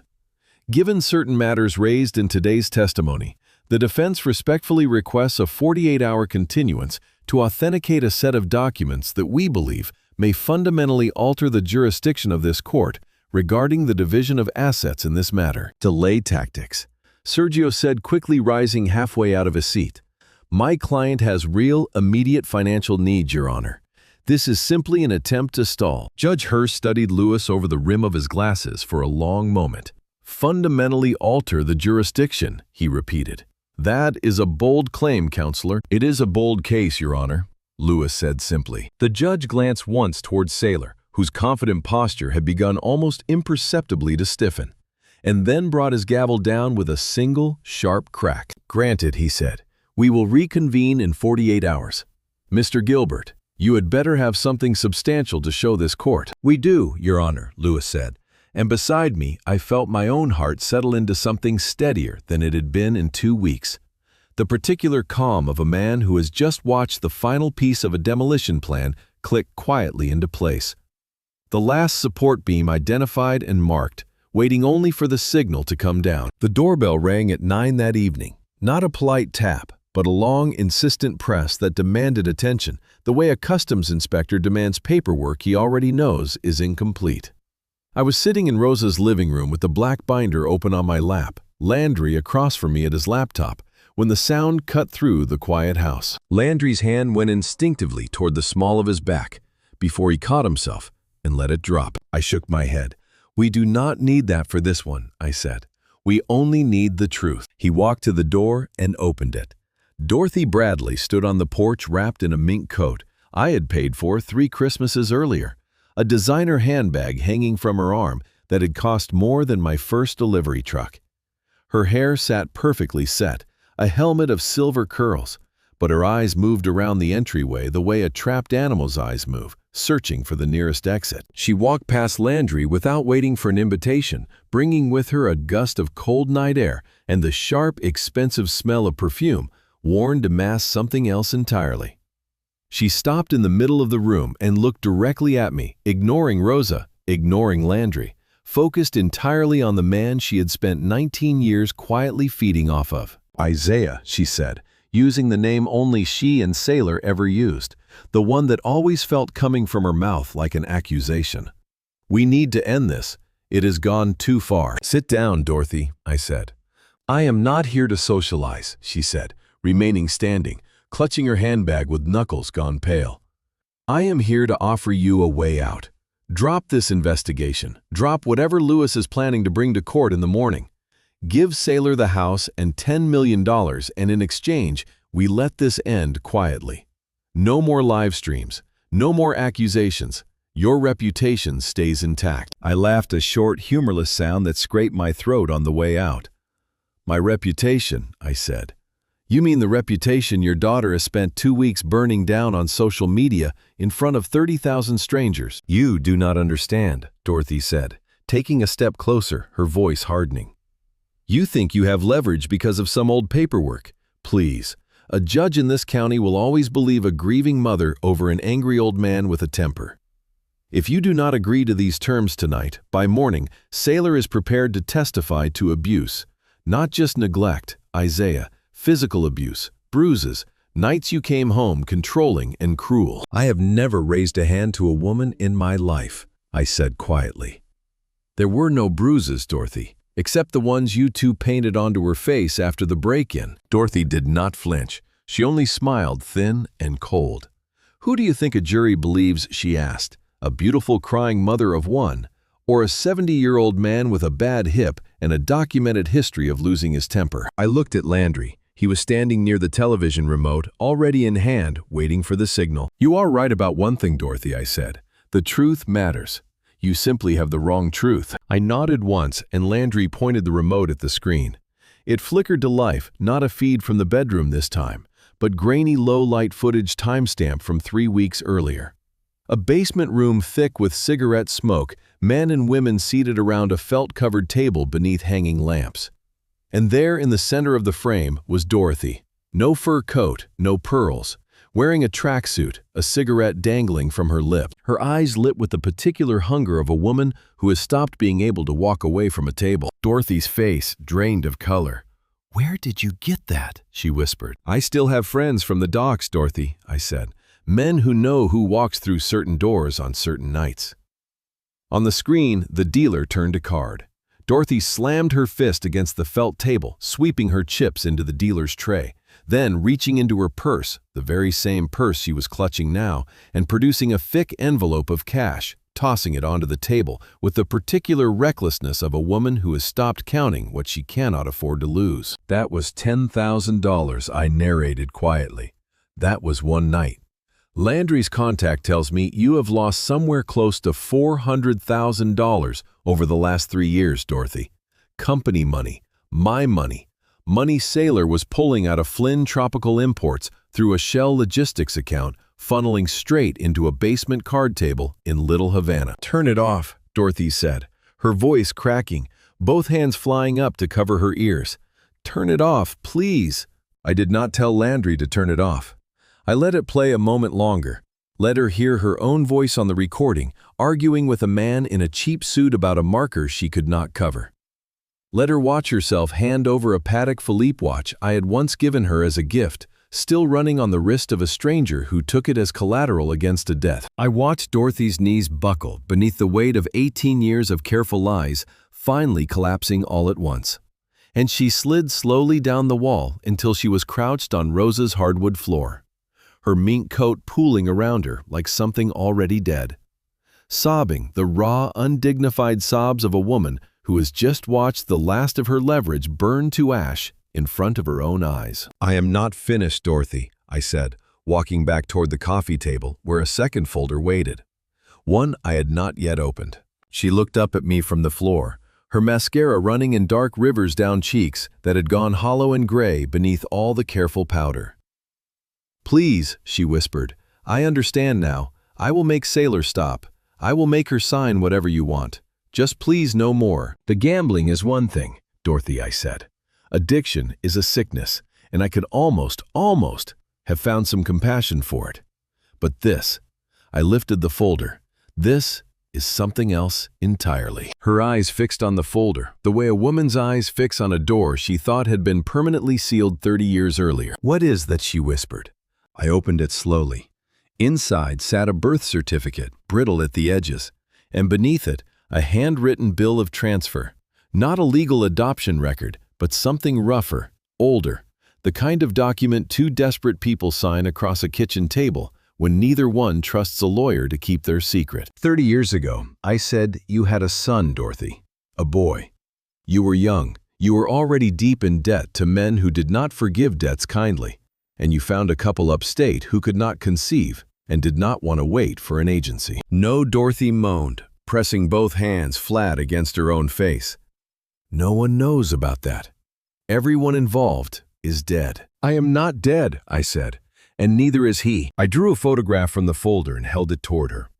Given certain matters raised in today's testimony, the defense respectfully requests a 48-hour continuance to authenticate a set of documents that we believe may fundamentally alter the jurisdiction of this court regarding the division of assets in this matter. Delay tactics, Sergio said, quickly rising halfway out of his seat. My client has real, immediate financial needs, Your Honor. This is simply an attempt to stall. Judge Hurst studied Lewis over the rim of his glasses for a long moment. Fundamentally alter the jurisdiction, he repeated. That is a bold claim, Counselor. It is a bold case, Your Honor, Lewis said simply. The judge glanced once toward Sailor, whose confident posture had begun almost imperceptibly to stiffen, and then brought his gavel down with a single, sharp crack. Granted, he said. We will reconvene in 48 hours. Mr. Gilbert, you had better have something substantial to show this court. We do, Your Honor, Lewis said, and beside me I felt my own heart settle into something steadier than it had been in 2 weeks. The particular calm of a man who has just watched the final piece of a demolition plan click quietly into place. The last support beam identified and marked, waiting only for the signal to come down. The doorbell rang at 9 that evening, not a polite tap, but a long, insistent press that demanded attention, the way a customs inspector demands paperwork he already knows is incomplete. I was sitting in Rosa's living room with the black binder open on my lap, Landry across from me at his laptop, when the sound cut through the quiet house. Landry's hand went instinctively toward the small of his back, before he caught himself and let it drop. I shook my head. We do not need that for this one, I said. We only need the truth. He walked to the door and opened it. Dorothy Bradley stood on the porch wrapped in a mink coat I had paid for 3 Christmases earlier, a designer handbag hanging from her arm that had cost more than my first delivery truck. Her hair sat perfectly set, a helmet of silver curls, but her eyes moved around the entryway the way a trapped animal's eyes move, searching for the nearest exit. She walked past Landry without waiting for an invitation, bringing with her a gust of cold night air and the sharp, expensive smell of perfume, worn to mask something else entirely. She stopped in the middle of the room and looked directly at me, ignoring Rosa, ignoring Landry, focused entirely on the man she had spent 19 years quietly feeding off of. Isaiah, she said, using the name only she and Sailor ever used, the one that always felt coming from her mouth like an accusation. We need to end this. It has gone too far. Sit down, Dorothy, I said. I am not here to socialize, she said, remaining standing, clutching her handbag with knuckles gone pale. I am here to offer you a way out. Drop this investigation. Drop whatever Lewis is planning to bring to court in the morning. Give Sailor the house and $10 million, and in exchange, we let this end quietly. No more live streams. No more accusations. Your reputation stays intact. I laughed a short, humorless sound that scraped my throat on the way out. My reputation, I said. You mean the reputation your daughter has spent 2 weeks burning down on social media in front of 30,000 strangers? You do not understand, Dorothy said, taking a step closer, her voice hardening. You think you have leverage because of some old paperwork. Please, a judge in this county will always believe a grieving mother over an angry old man with a temper. If you do not agree to these terms tonight, by morning, Sailor is prepared to testify to abuse. Not just neglect, Isaiah, physical abuse, bruises, nights you came home controlling and cruel. I have never raised a hand to a woman in my life, I said quietly. There were no bruises, Dorothy, except the ones you two painted onto her face after the break-in. Dorothy did not flinch. She only smiled, thin and cold. Who do you think a jury believes, she asked? A beautiful crying mother of one, or a 70-year-old man with a bad hip and a documented history of losing his temper? I looked at Landry. He was standing near the television remote, already in hand, waiting for the signal. You are right about one thing, Dorothy, I said. The truth matters. You simply have the wrong truth. I nodded once, and Landry pointed the remote at the screen. It flickered to life, not a feed from the bedroom this time, but grainy low-light footage timestamp from 3 weeks earlier. A basement room thick with cigarette smoke, men and women seated around a felt-covered table beneath hanging lamps. And there in the center of the frame was Dorothy. No fur coat, no pearls. Wearing a tracksuit, a cigarette dangling from her lip, her eyes lit with the particular hunger of a woman who has stopped being able to walk away from a table. Dorothy's face drained of color. "Where did you get that?" she whispered. "I still have friends from the docks, Dorothy," I said. "Men who know who walks through certain doors on certain nights." On the screen, the dealer turned a card. Dorothy slammed her fist against the felt table, sweeping her chips into the dealer's tray. Then, reaching into her purse, the very same purse she was clutching now, and producing a thick envelope of cash, tossing it onto the table with the particular recklessness of a woman who has stopped counting what she cannot afford to lose. "That was $10,000, I narrated quietly. "That was one night. Landry's contact tells me you have lost somewhere close to $400,000 over the last 3 years, Dorothy. Company money, my money. Money Sailor was pulling out of Flynn Tropical Imports through a Shell Logistics account, funneling straight into a basement card table in Little Havana." "Turn it off," Dorothy said, her voice cracking, both hands flying up to cover her ears. "Turn it off, please." I did not tell Landry to turn it off. I let it play a moment longer, let her hear her own voice on the recording, arguing with a man in a cheap suit about a marker she could not cover. Let her watch herself hand over a Patek Philippe watch I had once given her as a gift, still running on the wrist of a stranger who took it as collateral against a death. I watched Dorothy's knees buckle beneath the weight of 18 years of careful lies, finally collapsing all at once. And she slid slowly down the wall until she was crouched on Rosa's hardwood floor, her mink coat pooling around her like something already dead. Sobbing the raw, undignified sobs of a woman who has just watched the last of her leverage burn to ash in front of her own eyes. "I am not finished, Dorothy," I said, walking back toward the coffee table where a second folder waited. One I had not yet opened. She looked up at me from the floor, her mascara running in dark rivers down cheeks that had gone hollow and gray beneath all the careful powder. "Please," she whispered, "I understand now. I will make Sailor stop. I will make her sign whatever you want. Just please no more." "The gambling is one thing, Dorothy," I said. "Addiction is a sickness, and I could almost have found some compassion for it. But this," I lifted the folder, "this is something else entirely." Her eyes fixed on the folder, the way a woman's eyes fix on a door she thought had been permanently sealed 30 years earlier. "What is that?" she whispered. I opened it slowly. Inside sat a birth certificate, brittle at the edges, and beneath it, a handwritten bill of transfer. Not a legal adoption record, but something rougher, older, the kind of document two desperate people sign across a kitchen table when neither one trusts a lawyer to keep their secret. 30 years ago, I said you had a son, Dorothy, a boy. You were young, you were already deep in debt to men who did not forgive debts kindly, and you found a couple upstate who could not conceive and did not want to wait for an agency. "No," Dorothy moaned, pressing both hands flat against her own face. "No one knows about that. Everyone involved is dead." "I am not dead," I said, "and neither is he." I drew a photograph from the folder and held it toward her.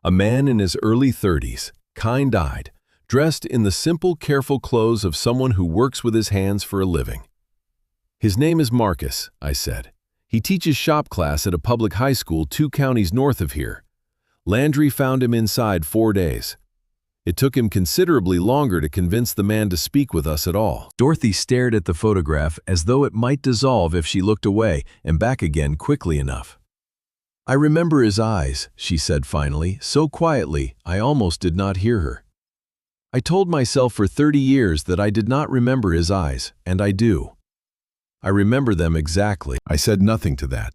A man in his early 30s, kind-eyed, dressed in the simple, careful clothes of someone who works with his hands for a living. "His name is Marcus," I said. "He teaches shop class at a public high school 2 counties north of here. Landry found him inside 4 days. It took him considerably longer to convince the man to speak with us at all. Dorothy stared at the photograph as though it might dissolve if she looked away and back again quickly enough. "I remember his eyes," she said finally, so quietly I almost did not hear her. I told myself for 30 years that I did not remember his eyes, and I do. I remember them exactly. I said nothing to that.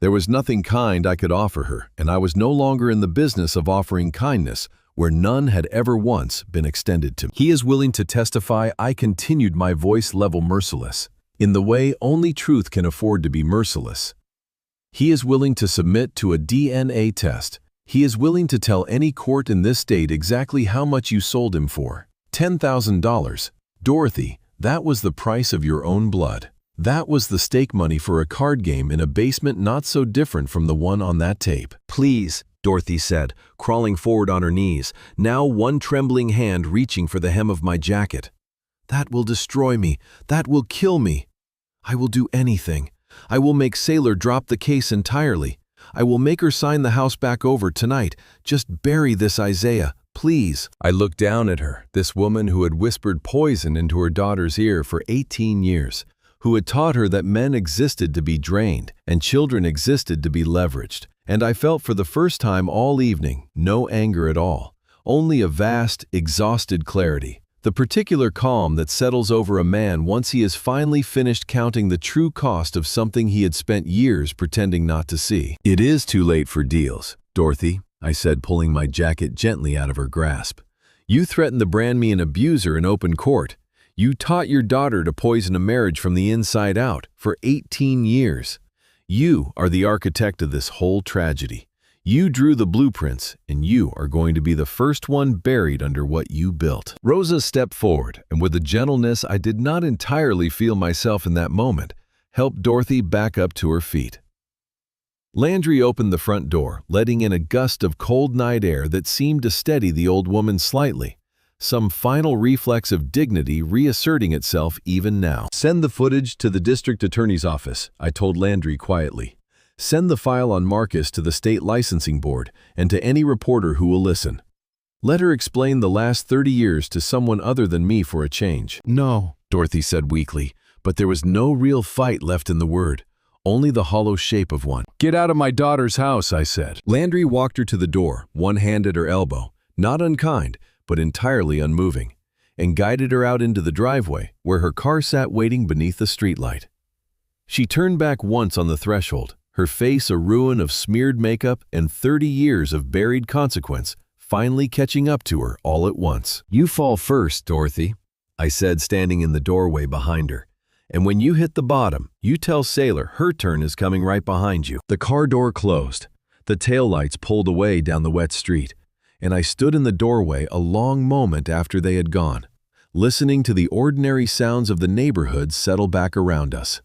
There was nothing kind I could offer her, and I was no longer in the business of offering kindness where none had ever once been extended to me. "He is willing to testify," I continued, my voice level merciless, in the way only truth can afford to be merciless. "He is willing to submit to a DNA test. He is willing to tell any court in this state exactly how much you sold him for. $10,000. Dorothy, that was the price of your own blood. That was the stake money for a card game in a basement not so different from the one on that tape." "Please," Dorothy said, crawling forward on her knees, now one trembling hand reaching for the hem of my jacket. "That will destroy me. That will kill me. I will do anything. I will make Sailor drop the case entirely. I will make her sign the house back over tonight. Just bury this Isaiah, please." I looked down at her, this woman who had whispered poison into her daughter's ear for 18 years, who had taught her that men existed to be drained and children existed to be leveraged. And I felt for the first time all evening no anger at all, only a vast, exhausted clarity, the particular calm that settles over a man once he has finally finished counting the true cost of something he had spent years pretending not to see. "It is too late for deals, Dorothy," I said, pulling my jacket gently out of her grasp. "You threatened to brand me an abuser in open court. You taught your daughter to poison a marriage from the inside out for 18 years. You are the architect of this whole tragedy. You drew the blueprints, and you are going to be the first one buried under what you built." Rosa stepped forward, and with a gentleness I did not entirely feel myself in that moment, helped Dorothy back up to her feet. Landry opened the front door, letting in a gust of cold night air that seemed to steady the old woman slightly, some final reflex of dignity reasserting itself even now. "Send the footage to the district attorney's office," I told Landry quietly. "Send the file on Marcus to the state licensing board and to any reporter who will listen. Let her explain the last 30 years to someone other than me for a change." "No," Dorothy said weakly, but there was no real fight left in the word, only the hollow shape of one. "Get out of my daughter's house," I said. Landry walked her to the door, one hand at her elbow, not unkind, but entirely unmoving, and guided her out into the driveway where her car sat waiting beneath the streetlight. She turned back once on the threshold, her face a ruin of smeared makeup and 30 years of buried consequence finally catching up to her all at once. "You fall first, Dorothy," I said, standing in the doorway behind her. "And when you hit the bottom, you tell Sailor her turn is coming right behind you." The car door closed. The taillights pulled away down the wet street, and I stood in the doorway a long moment after they had gone, listening to the ordinary sounds of the neighborhood settle back around us.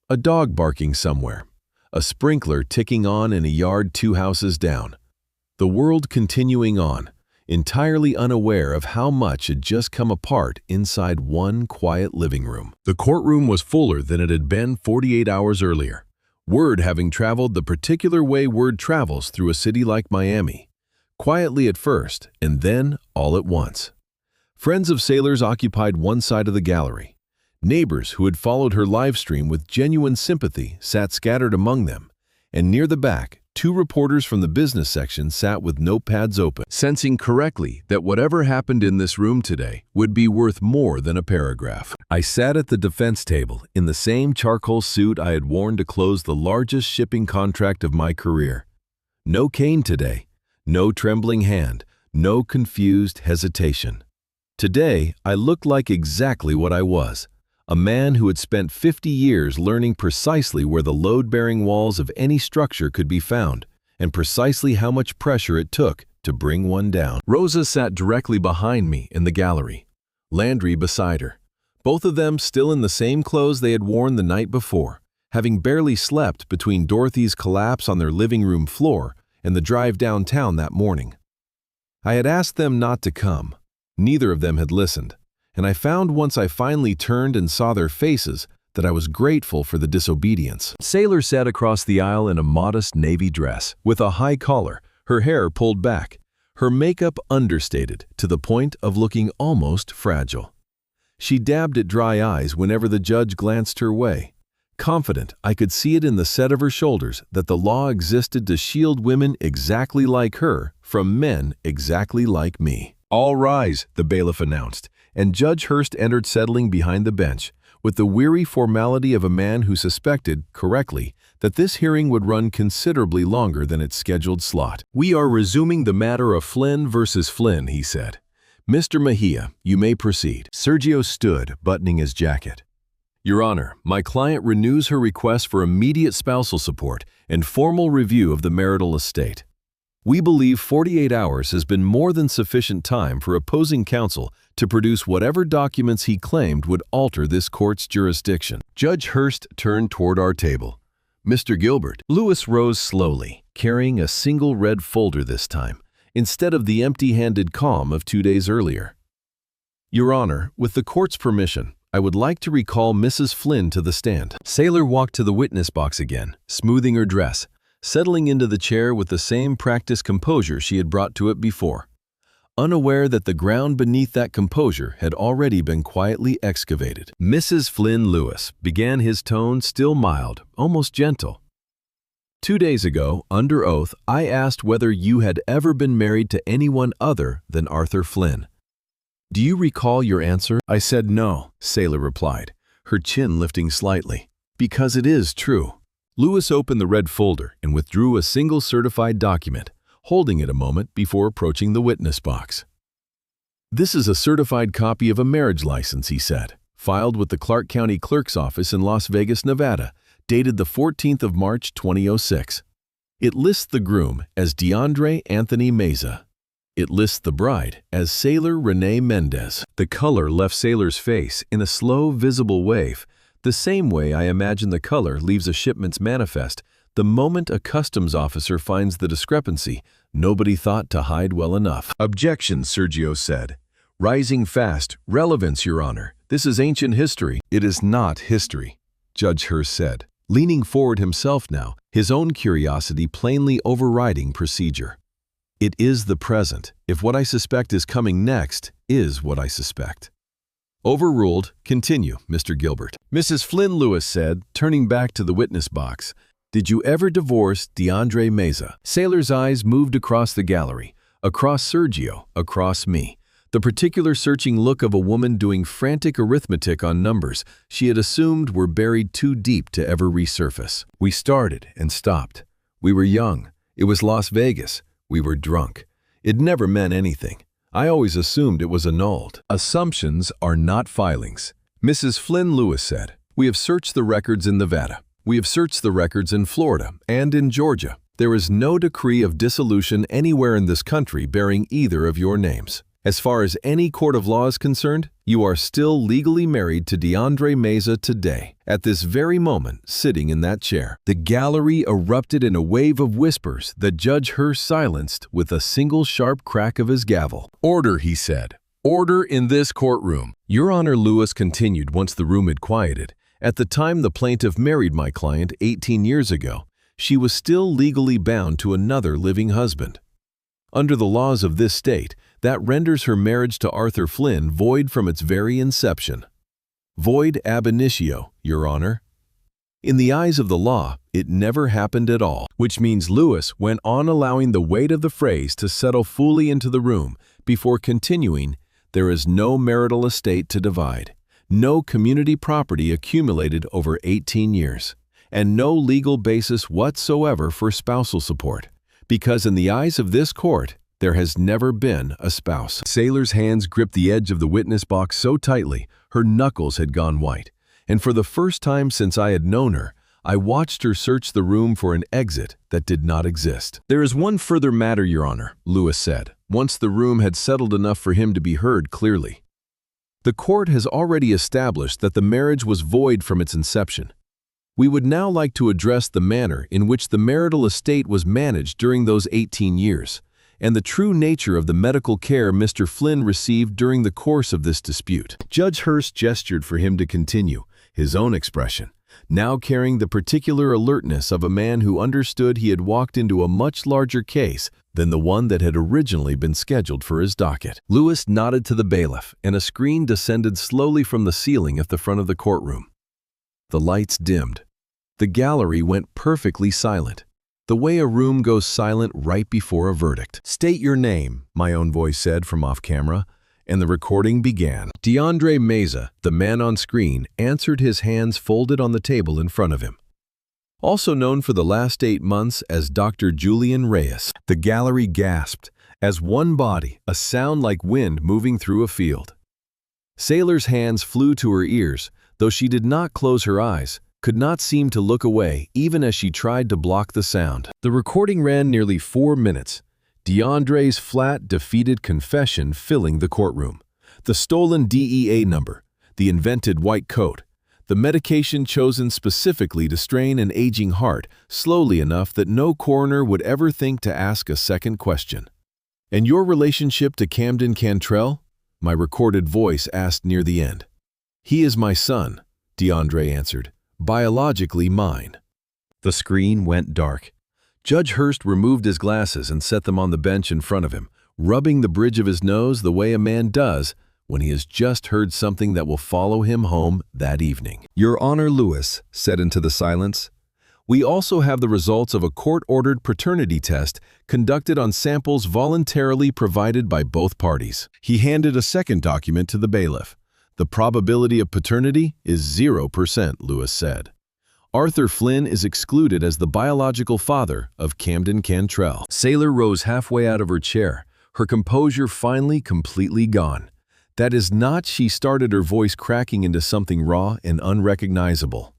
A dog barking somewhere, a sprinkler ticking on in a yard 2 houses down. The world continuing on, entirely unaware of how much had just come apart inside one quiet living room. The courtroom was fuller than it had been 48 hours earlier, word having traveled the particular way word travels through a city like Miami. Quietly at first, and then all at once. Friends of Sailor's occupied one side of the gallery. Neighbors who had followed her live stream with genuine sympathy sat scattered among them, and near the back, 2 reporters from the business section sat with notepads open, sensing correctly that whatever happened in this room today would be worth more than a paragraph. I sat at the defense table in the same charcoal suit I had worn to close the largest shipping contract of my career. No cane today. No trembling hand, no confused hesitation. Today, I looked like exactly what I was, a man who had spent 50 years learning precisely where the load-bearing walls of any structure could be found, and precisely how much pressure it took to bring one down. Rosa sat directly behind me in the gallery, Landry beside her, both of them still in the same clothes they had worn the night before, having barely slept between Dorothy's collapse on their living room floor and the drive downtown that morning. I had asked them not to come. Neither of them had listened, and I found once I finally turned and saw their faces that I was grateful for the disobedience. Sailor sat across the aisle in a modest navy dress, with a high collar, her hair pulled back, her makeup understated to the point of looking almost fragile. She dabbed at dry eyes whenever the judge glanced her way. Confident, I could see it in the set of her shoulders that the law existed to shield women exactly like her from men exactly like me. "All rise," the bailiff announced, and Judge Hurst entered settling behind the bench, with the weary formality of a man who suspected, correctly, that this hearing would run considerably longer than its scheduled slot. "We are resuming the matter of Flynn versus Flynn," he said. "Mr. Mejia, you may proceed." Sergio stood, buttoning his jacket. "Your Honor, my client renews her request for immediate spousal support and formal review of the marital estate. We believe 48 hours has been more than sufficient time for opposing counsel to produce whatever documents he claimed would alter this court's jurisdiction." Judge Hurst turned toward our table. "Mr. Gilbert." Lewis rose slowly, carrying a single red folder this time, instead of the empty-handed calm of 2 days earlier. "Your Honor, with the court's permission, I would like to recall Mrs. Flynn to the stand." Saylor walked to the witness box again, smoothing her dress, settling into the chair with the same practiced composure she had brought to it before, unaware that the ground beneath that composure had already been quietly excavated. "Mrs. Flynn Lewis," began his tone still mild, almost gentle. "2 days ago, under oath, I asked whether you had ever been married to anyone other than Arthur Flynn. Do you recall your answer?" "I said no," Saylor replied, her chin lifting slightly. "Because it is true." Lewis opened the red folder and withdrew a single certified document, holding it a moment before approaching the witness box. "This is a certified copy of a marriage license," he said, "filed with the Clark County Clerk's Office in Las Vegas, Nevada, dated the 14th of March 2006. It lists the groom as DeAndre Anthony Meza. It lists the bride as Saylor Renee Mendez." The color left Saylor's face in a slow, visible wave, the same way I imagine the color leaves a shipment's manifest the moment a customs officer finds the discrepancy nobody thought to hide well enough. "Objection," Sergio said. "Rising fast. Relevance, Your Honor. This is ancient history." "It is not history," Judge Hurst said, leaning forward himself now, his own curiosity plainly overriding procedure. "It is the present, if what I suspect is coming next is what I suspect." "Overruled. Continue, Mr. Gilbert." Mrs. Flynn Lewis said, turning back to the witness box, "Did you ever divorce DeAndre Meza?" Saylor's eyes moved across the gallery, across Sergio, across me, the particular searching look of a woman doing frantic arithmetic on numbers she had assumed were buried too deep to ever resurface. "We started and stopped. We were young. It was Las Vegas. We were drunk. It never meant anything. I always assumed it was annulled." "Assumptions are not filings," Mrs. Flynn Lewis said. "We have searched the records in Nevada. We have searched the records in Florida and in Georgia. There is no decree of dissolution anywhere in this country bearing either of your names. As far as any court of law is concerned, you are still legally married to DeAndre Meza today, at this very moment, sitting in that chair." The gallery erupted in a wave of whispers that Judge Hurst silenced with a single sharp crack of his gavel. "Order," he said. "Order in this courtroom." "Your Honor," Lewis continued once the room had quieted, "at the time the plaintiff married my client 18 years ago, she was still legally bound to another living husband. Under the laws of this state, that renders her marriage to Arthur Flynn void from its very inception. Void ab initio, Your Honor. In the eyes of the law, it never happened at all." Which means Lewis went on, allowing the weight of the phrase to settle fully into the room before continuing, "There is no marital estate to divide, no community property accumulated over 18 years, and no legal basis whatsoever for spousal support, because in the eyes of this court, there has never been a spouse." Saylor's hands gripped the edge of the witness box so tightly, her knuckles had gone white, and for the first time since I had known her, I watched her search the room for an exit that did not exist. "There is one further matter, Your Honor," Lewis said, once the room had settled enough for him to be heard clearly. "The court has already established that the marriage was void from its inception. We would now like to address the manner in which the marital estate was managed during those 18 years, and the true nature of the medical care Mr. Flynn received during the course of this dispute." Judge Hurst gestured for him to continue, his own expression, now carrying the particular alertness of a man who understood he had walked into a much larger case than the one that had originally been scheduled for his docket. Lewis nodded to the bailiff, and a screen descended slowly from the ceiling at the front of the courtroom. The lights dimmed. The gallery went perfectly silent, the way a room goes silent right before a verdict. "State your name," my own voice said from off-camera, and the recording began. DeAndre Meza, the man on screen, answered, his hands folded on the table in front of him. Also known for the last 8 months as Dr. Julian Reyes. The gallery gasped, as one body, a sound like wind moving through a field. Sailor's hands flew to her ears, though she did not close her eyes, could not seem to look away even as she tried to block the sound. The recording ran nearly 4 minutes, DeAndre's flat, defeated confession filling the courtroom. The stolen DEA number, the invented white coat, the medication chosen specifically to strain an aging heart slowly enough that no coroner would ever think to ask a second question. "And your relationship to Camden Cantrell?" my recorded voice asked near the end. "He is my son," DeAndre answered, "biologically mine." The screen went dark. Judge Hurst removed his glasses and set them on the bench in front of him, rubbing the bridge of his nose the way a man does when he has just heard something that will follow him home that evening. "Your Honor," Lewis said into the silence, "we also have the results of a court-ordered paternity test conducted on samples voluntarily provided by both parties." He handed a second document to the bailiff. "The probability of paternity is 0%, Lewis said. Arthur Flynn is excluded as the biological father of Camden Cantrell." Sailor rose halfway out of her chair, her composure finally completely gone. "That is not," she started, her voice cracking into something raw and unrecognizable.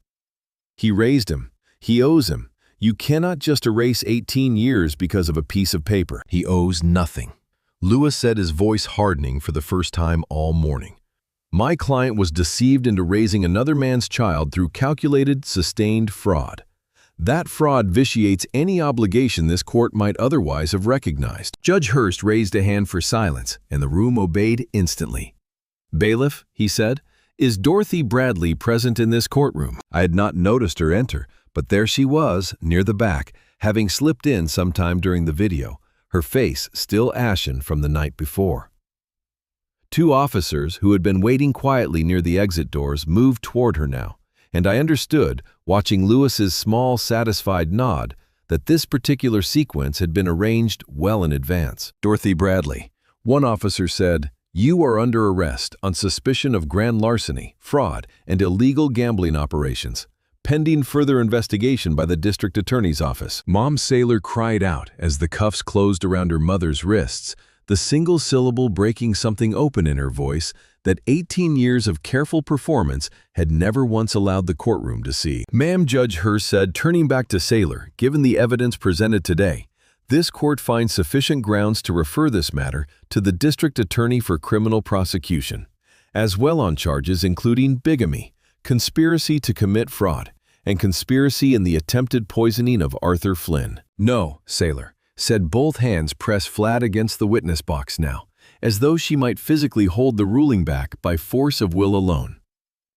"He raised him. He owes him. You cannot just erase 18 years because of a piece of paper. He owes nothing." Lewis said, his voice hardening for the first time all morning. "My client was deceived into raising another man's child through calculated, sustained fraud. That fraud vitiates any obligation this court might otherwise have recognized." Judge Hurst raised a hand for silence, and the room obeyed instantly. "Bailiff," he said, "is Dorothy Bradley present in this courtroom?" I had not noticed her enter, but there she was, near the back, having slipped in sometime during the video, her face still ashen from the night before. 2 officers who had been waiting quietly near the exit doors moved toward her now, and I understood, watching Lewis's small, satisfied nod, that this particular sequence had been arranged well in advance. "Dorothy Bradley," one officer said, "you are under arrest on suspicion of grand larceny, fraud, and illegal gambling operations, pending further investigation by the district attorney's office." Mom Sailor cried out as the cuffs closed around her mother's wrists, the single syllable breaking something open in her voice that 18 years of careful performance had never once allowed the courtroom to see. "Ma'am," Judge Hurst said, turning back to Sailor, "given the evidence presented today, this court finds sufficient grounds to refer this matter to the district attorney for criminal prosecution, as well on charges including bigamy, conspiracy to commit fraud, and conspiracy in the attempted poisoning of Arthur Flynn." "No, Sailor," said, both hands pressed flat against the witness box now, as though she might physically hold the ruling back by force of will alone.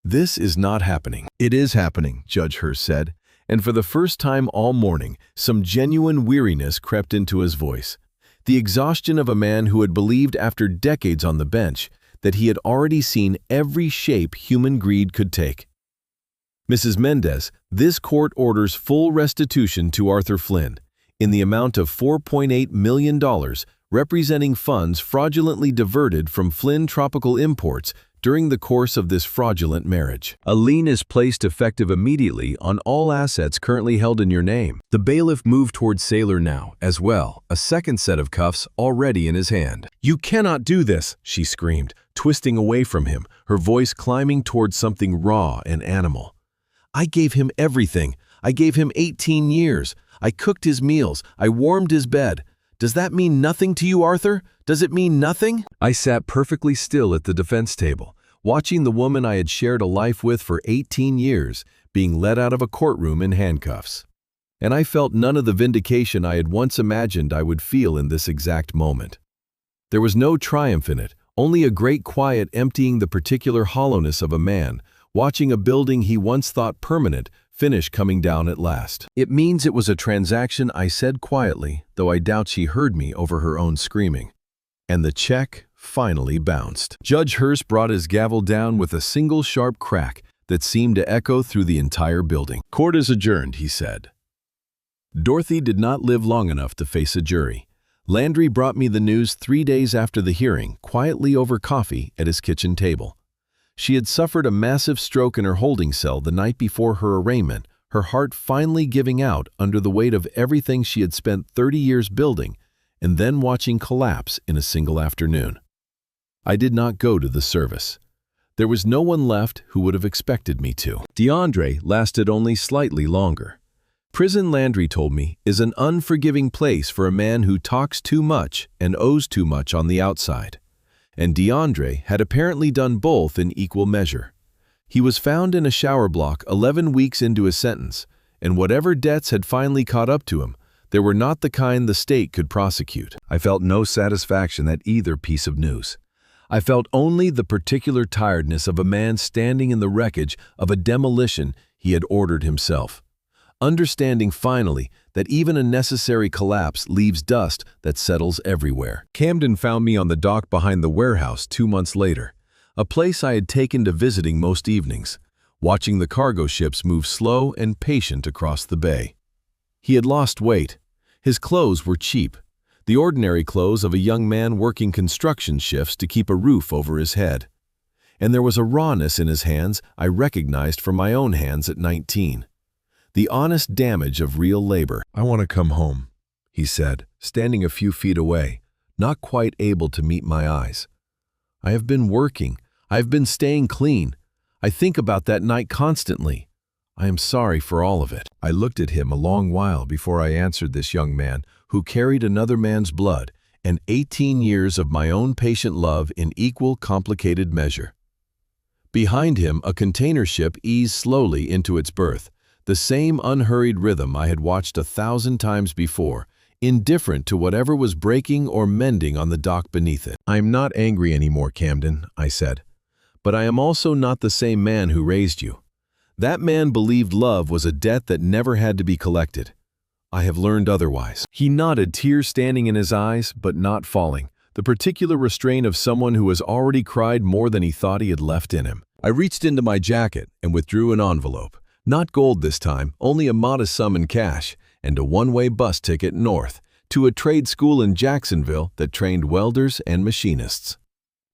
"This is not happening." "It is happening," Judge Hurst said, and for the first time all morning, some genuine weariness crept into his voice, the exhaustion of a man who had believed after decades on the bench that he had already seen every shape human greed could take. "Mrs. Mendez, this court orders full restitution to Arthur Flynn in the amount of $4.8 million, representing funds fraudulently diverted from Flynn Tropical Imports during the course of this fraudulent marriage. A lien is placed effective immediately on all assets currently held in your name." The bailiff moved toward Sailor now, as well, a second set of cuffs already in his hand. "You cannot do this," she screamed, twisting away from him, her voice climbing toward something raw and animal. "I gave him everything. I gave him 18 years. I cooked his meals. I warmed his bed. Does that mean nothing to you, Arthur? Does it mean nothing?" I sat perfectly still at the defense table, watching the woman I had shared a life with for 18 years being led out of a courtroom in handcuffs. And I felt none of the vindication I had once imagined I would feel in this exact moment. There was no triumph in it, only a great quiet emptying the particular hollowness of a man, watching a building he once thought permanent finish coming down at last. "It means it was a transaction," I said quietly, though I doubt she heard me over her own screaming. And the check finally bounced. Judge Hurst brought his gavel down with a single sharp crack that seemed to echo through the entire building. "Court is adjourned," he said. Dorothy did not live long enough to face a jury. Landry brought me the news 3 days after the hearing, quietly over coffee at his kitchen table. She had suffered a massive stroke in her holding cell the night before her arraignment, her heart finally giving out under the weight of everything she had spent 30 years building and then watching collapse in a single afternoon. I did not go to the service. There was no one left who would have expected me to. DeAndre lasted only slightly longer. Prison, Landry told me, is an unforgiving place for a man who talks too much and owes too much on the outside. And DeAndre had apparently done both in equal measure. He was found in a shower block 11 weeks into his sentence, and whatever debts had finally caught up to him, they were not the kind the state could prosecute. I felt no satisfaction at either piece of news. I felt only the particular tiredness of a man standing in the wreckage of a demolition he had ordered himself, understanding finally that even a necessary collapse leaves dust that settles everywhere. Camden found me on the dock behind the warehouse 2 months later, a place I had taken to visiting most evenings, watching the cargo ships move slow and patient across the bay. He had lost weight. His clothes were cheap, the ordinary clothes of a young man working construction shifts to keep a roof over his head. And there was a rawness in his hands I recognized from my own hands at 19. The honest damage of real labor. "I want to come home," he said, standing a few feet away, not quite able to meet my eyes. "I have been working. I have been staying clean. I think about that night constantly. I am sorry for all of it." I looked at him a long while before I answered this young man who carried another man's blood and 18 years of my own patient love in equal complicated measure. Behind him, a container ship eased slowly into its berth, the same unhurried rhythm I had watched 1,000 times before, indifferent to whatever was breaking or mending on the dock beneath it. "I am not angry anymore, Camden," I said. "But I am also not the same man who raised you. That man believed love was a debt that never had to be collected. I have learned otherwise." He nodded, tears standing in his eyes, but not falling, the particular restraint of someone who has already cried more than he thought he had left in him. I reached into my jacket and withdrew an envelope. Not gold this time, only a modest sum in cash, and a one-way bus ticket north, to a trade school in Jacksonville that trained welders and machinists.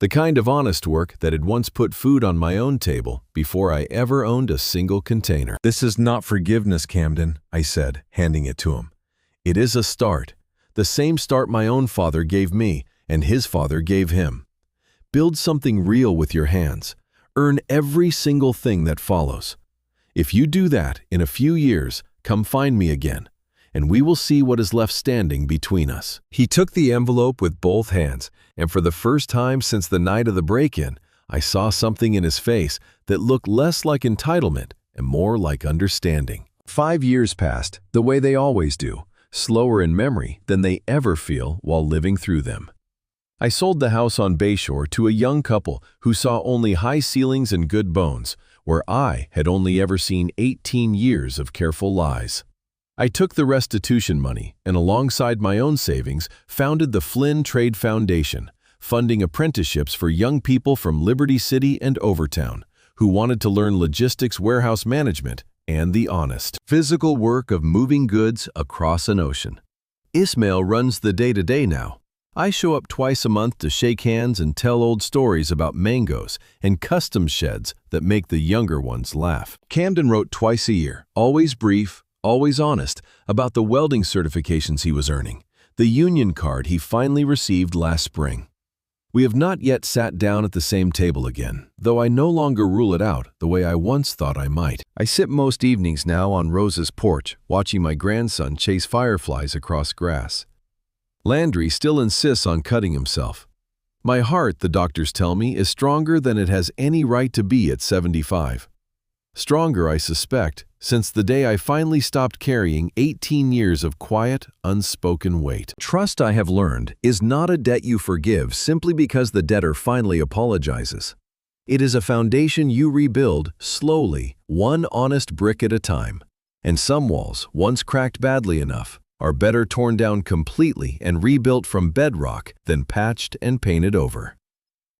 The kind of honest work that had once put food on my own table before I ever owned a single container. "This is not forgiveness, Camden," I said, handing it to him. "It is a start, the same start my own father gave me and his father gave him. Build something real with your hands. Earn every single thing that follows. If you do that, in a few years, come find me again, and we will see what is left standing between us." He took the envelope with both hands, and for the first time since the night of the break-in, I saw something in his face that looked less like entitlement and more like understanding. 5 years passed, the way they always do, slower in memory than they ever feel while living through them. I sold the house on Bayshore to a young couple who saw only high ceilings and good bones, where I had only ever seen 18 years of careful lies. I took the restitution money and, alongside my own savings, founded the Flynn Trade Foundation, funding apprenticeships for young people from Liberty City and Overtown who wanted to learn logistics, warehouse management, and the honest, physical work of moving goods across an ocean. Ismail runs the day-to-day now. I show up twice a month to shake hands and tell old stories about mangoes and custom sheds that make the younger ones laugh. Camden wrote twice a year, always brief, always honest, about the welding certifications he was earning, the union card he finally received last spring. We have not yet sat down at the same table again, though I no longer rule it out the way I once thought I might. I sit most evenings now on Rose's porch, watching my grandson chase fireflies across grass. Landry still insists on cutting himself. My heart, the doctors tell me, is stronger than it has any right to be at 75. Stronger, I suspect, since the day I finally stopped carrying 18 years of quiet, unspoken weight. Trust, I have learned, is not a debt you forgive simply because the debtor finally apologizes. It is a foundation you rebuild slowly, one honest brick at a time. And some walls, once cracked badly enough, are better torn down completely and rebuilt from bedrock than patched and painted over.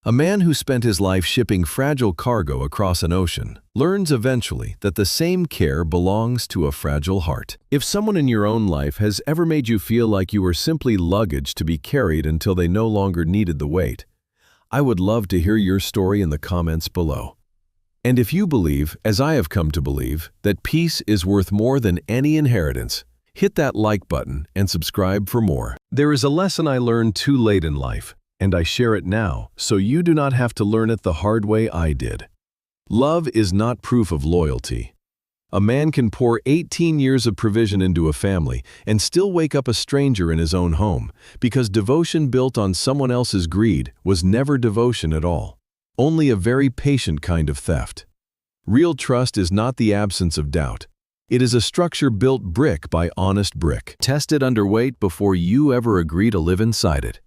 A man who spent his life shipping fragile cargo across an ocean learns eventually that the same care belongs to a fragile heart. If someone in your own life has ever made you feel like you were simply luggage to be carried until they no longer needed the weight, I would love to hear your story in the comments below. And if you believe, as I have come to believe, that peace is worth more than any inheritance, hit that like button and subscribe for more. There is a lesson I learned too late in life, and I share it now so you do not have to learn it the hard way I did. Love is not proof of loyalty. A man can pour 18 years of provision into a family and still wake up a stranger in his own home because devotion built on someone else's greed was never devotion at all. Only a very patient kind of theft. Real trust is not the absence of doubt. It is a structure built brick by honest brick. Tested under weight before you ever agree to live inside it.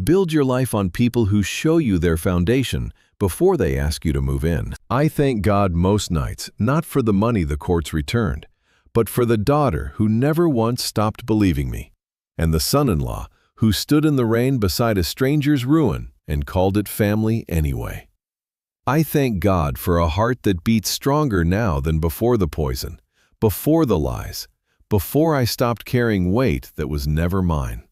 Build your life on people who show you their foundation before they ask you to move in. I thank God most nights, not for the money the courts returned, but for the daughter who never once stopped believing me, and the son-in-law who stood in the rain beside a stranger's ruin and called it family anyway. I thank God for a heart that beats stronger now than before the poison, before the lies, before I stopped carrying weight that was never mine.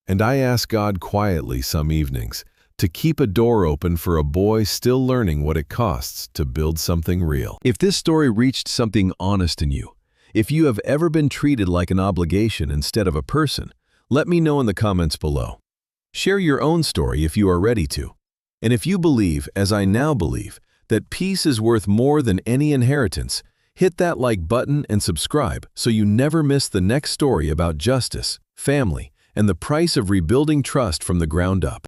And I ask God quietly some evenings to keep a door open for a boy still learning what it costs to build something real. If this story reached something honest in you, if you have ever been treated like an obligation instead of a person, let me know in the comments below. Share your own story if you are ready to. And if you believe, as I now believe, that peace is worth more than any inheritance, hit that like button and subscribe so you never miss the next story about justice, family, and the price of rebuilding trust from the ground up.